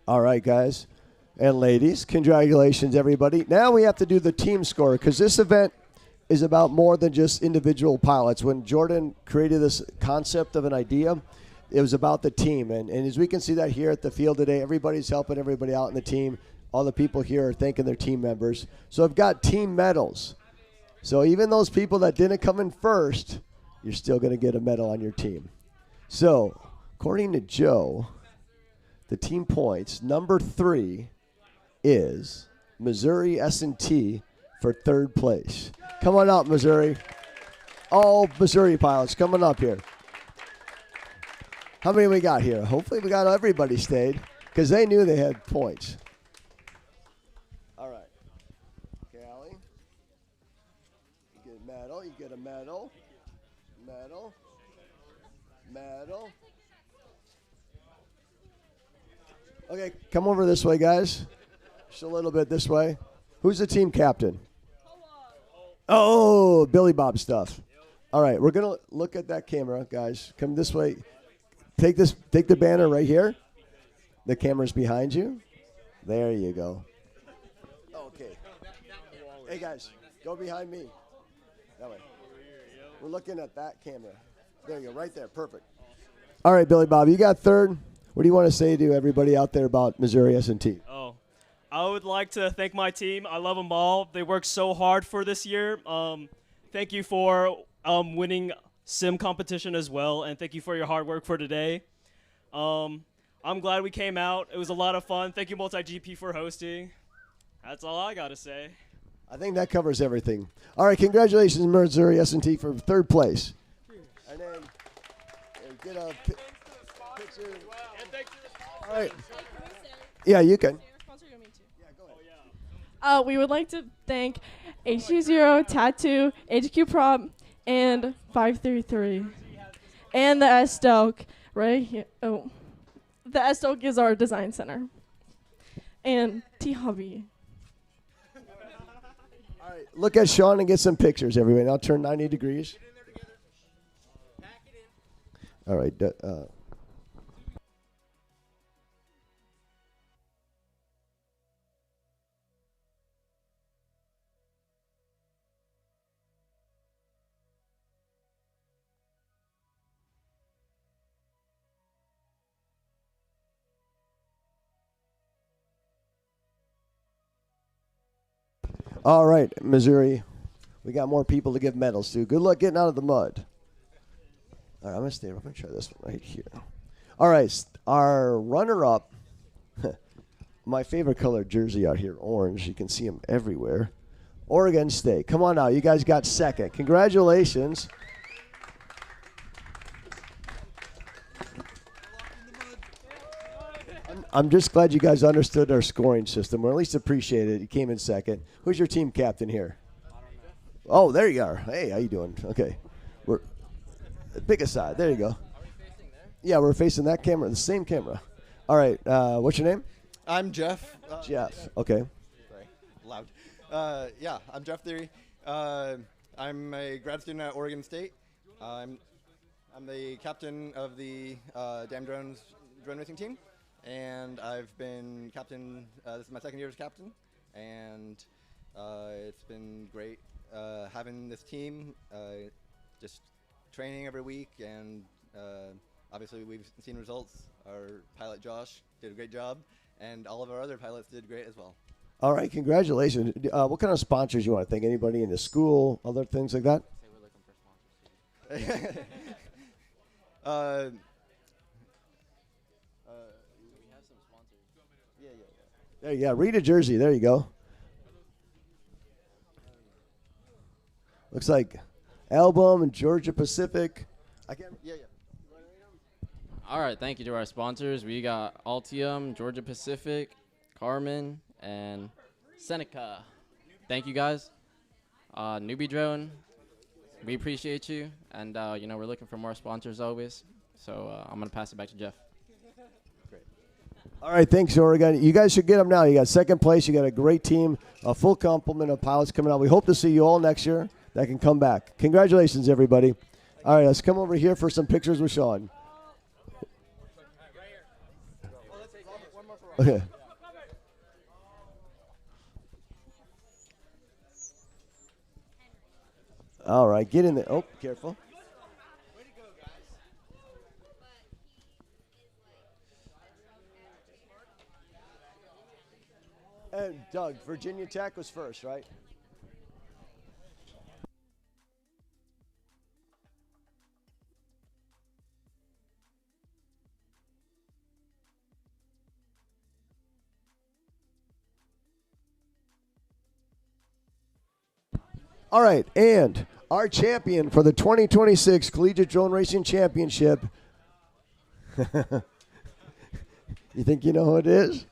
All right, guys and ladies, congratulations, everybody. Now we have to do the team score because this event is about more than just individual pilots. When Jordan created this concept of an idea, it was about the team. And as we can see that here at the field today, everybody's helping everybody out in the team. All the people here are thanking their team members. So I've got team medals. So even those people that didn't come in first, you're still going to get a medal on your team. So according to Joe, the team points, number 3 is Missouri S&T for 3rd place. Come on up, Missouri. All Missouri pilots coming up here. How many we got here? Hopefully we got everybody stayed because they knew they had points. All right. Okay, Allie. You get a medal. You get a medal. Medal. Medal. Okay, come over this way, guys. Just a little bit this way. Who's the team captain? Oh, Billy Bob stuff. All right, we're going to look at that camera, guys. Come this way. Take the banner right here. The camera's behind you. There you go. Okay. Hey, guys, go behind me. That way. We're looking at that camera. There you go, right there. Perfect. All right, Billy Bob, you got 3rd. What do you want to say to everybody out there about Missouri S&T? Oh, I would like to thank my team. I love them all. They worked so hard for this year. Thank you for winning sim competition as well, and thank you for your hard work for today. I'm glad we came out. It was a lot of fun. Thank you, Multi-GP, for hosting. That's all I got to say. I think that covers everything. All right, congratulations, Missouri S&T, for 3rd place. And then get a picture. All right. Yeah, you can. We would like to thank HG0, Tattoo, HQ Prop, and 533. And the S-Stoke right here. Oh, the S-Stoke is our design center. And T-Hobby. All right, look at Sean and get some pictures, everybody. I'll turn 90 degrees. All right. All right, Missouri. We got more people to give medals to. Good luck getting out of the mud. All right, I'm going to try this one right here. All right, our runner-up my favorite color jersey out here, orange. You can see them everywhere. Oregon State. Come on now. You guys got second. Congratulations. I'm just glad you guys understood our scoring system, or at least appreciated it. You came in second. Who's your team captain here? Oh, there you are. Hey, how you doing? Okay. We're pick a side. There you go. Are we facing there? Yeah, we're facing that camera, the same camera. All right. What's your name? I'm Jeff. Jeff. Okay. Sorry. Loud. Yeah, I'm Jeff Theory. I'm a grad student at Oregon State. I'm the captain of the Damn Drones drone racing team, and I've been captain. This is my second year as captain, and it's been great having this team. Just training every week, and obviously we've seen results. Our pilot Josh did a great job, and all of our other pilots did great as well. All right, congratulations. What kind of sponsors you want to thank? Anybody in the school, other things like that? Say we're looking for sponsors. We have some sponsors. There you go. Read a jersey. There you go. Looks like Album and Georgia Pacific. All right, thank you to our sponsors. We got Altium, Georgia Pacific, Carmen, and Seneca. Thank you, guys. Newbie Drone, we appreciate you. And, we're looking for more sponsors always. So I'm going to pass it back to Jeff. Great. All right, thanks, Oregon. You guys should get them now. You got second place. You got a great team, a full complement of pilots coming out. We hope to see you all next year that can come back. Congratulations, everybody. All right, let's come over here for some pictures with Sean. Okay. All right, get in there. Oh, careful. And Doug, Virginia Tech was first, right? All right, and our champion for the 2026 Collegiate Drone Racing Championship. You think you know who it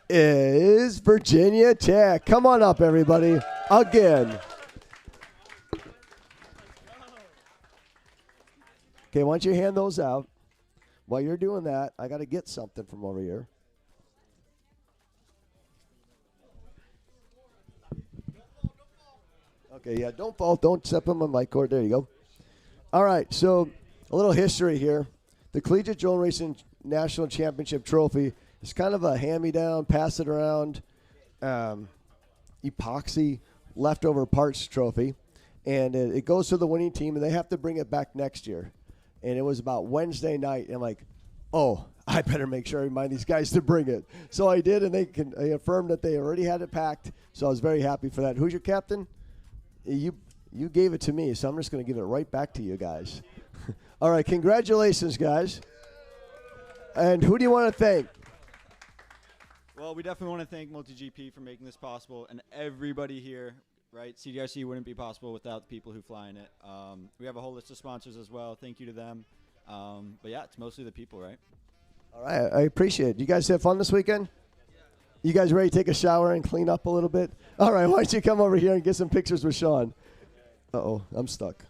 is Virginia Tech. Come on up, everybody, again. Okay, why don't you hand those out? While you're doing that, I got to get something from over here. Okay, yeah, don't fall. Don't step on my mic cord. There you go. All right, so a little history here. The Collegiate Drone Racing National Championship Trophy is kind of a hand-me-down, pass it around, epoxy leftover parts trophy. And it goes to the winning team, and they have to bring it back next year. And it was about Wednesday night, and I'm like, oh, I better make sure I remind these guys to bring it. So I did, and they affirmed that they already had it packed. So I was very happy for that. Who's your captain? You gave it to me, so I'm just going to give it right back to you guys. All right, congratulations, guys. And who do you want to thank? Well, we definitely want to thank MultiGP for making this possible, and everybody here, right? CDRC wouldn't be possible without the people who fly in it. We have a whole list of sponsors as well. Thank you to them. But, yeah, it's mostly the people, right? All right, I appreciate it. You guys have fun this weekend? You guys ready to take a shower and clean up a little bit? All right, why don't you come over here and get some pictures with Sean? Uh-oh, I'm stuck.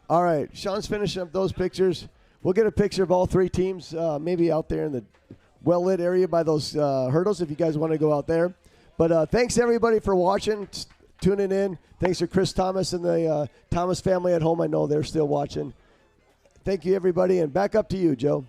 All right, Sean's finishing up those pictures. We'll get a picture of all three teams, maybe out there in the well-lit area by those hurdles if you guys want to go out there. But thanks, everybody, for watching, tuning in. Thanks to Chris Thomas and the Thomas family at home. I know they're still watching. Thank you, everybody, and back up to you, Joe.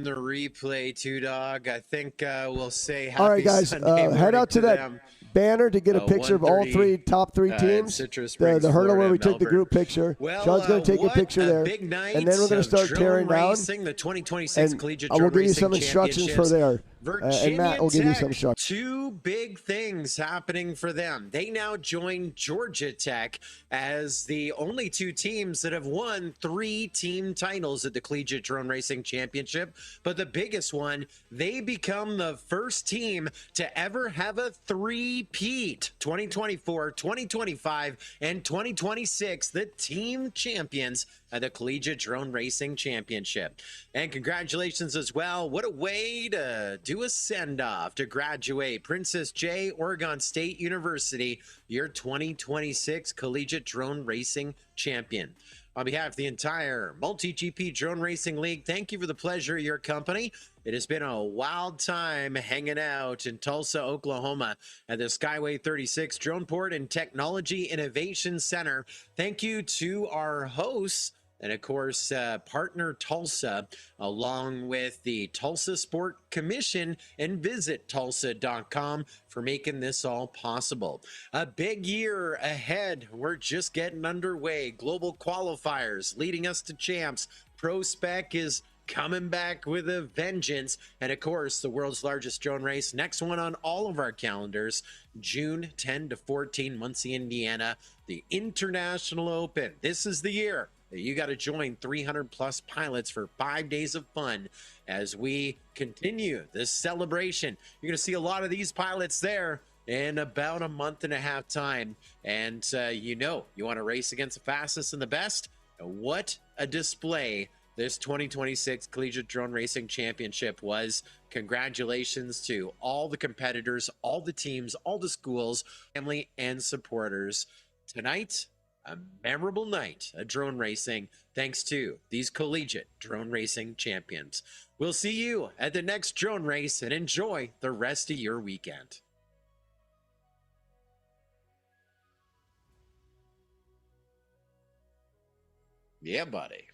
the replay, Two Dog. I think we'll say happy All right, guys, Sunday head out to that them. banner to get a picture of all three top three teams. Citrus The Springs, hurdle where Florida, we took the group picture. Well, Sean's going to take a what picture there. Big night And then we're going to of start drone tearing down. racing, the 2026 And Collegiate I will Drone give you Racing some instructions for Championships. there. And Matt will give you some instructions. Two big things happening for them. They now join Georgia Tech as the only two teams that have won 3 team titles at the Collegiate Drone Racing Championship. But the biggest one, they become the first team to ever have a three-peat. 2024, 2025, and 2026, the team champions at the Collegiate Drone Racing Championship. And congratulations as well. What a way to do a send-off to graduate Princess J, Oregon State University, your 2026 Collegiate Drone Racing Champion. On behalf of the entire Multi-GP Drone Racing League, thank you for the pleasure of your company. It has been a wild time hanging out in Tulsa, Oklahoma at the Skyway 36 Droneport and Technology Innovation Center. Thank you to our hosts and, of course, partner Tulsa, along with the Tulsa Sport Commission and visittulsa.com for making this all possible. A big year ahead. We're just getting underway. Global qualifiers leading us to champs. Pro Spec is coming back with a vengeance. And of course, the world's largest drone race. Next one on all of our calendars, June 10 to 14, Muncie, Indiana, the International Open. This is the year that you got to join 300 plus pilots for 5 days of fun as we continue this celebration. You're going to see a lot of these pilots there in about a month and a half time. And you want to race against the fastest and the best. And what a display this 2026 Collegiate Drone Racing Championship was. Congratulations to all the competitors, all the teams, all the schools, family, and supporters. Tonight, a memorable night of drone racing thanks to these Collegiate Drone Racing Champions. We'll see you at the next drone race and enjoy the rest of your weekend. Yeah, buddy.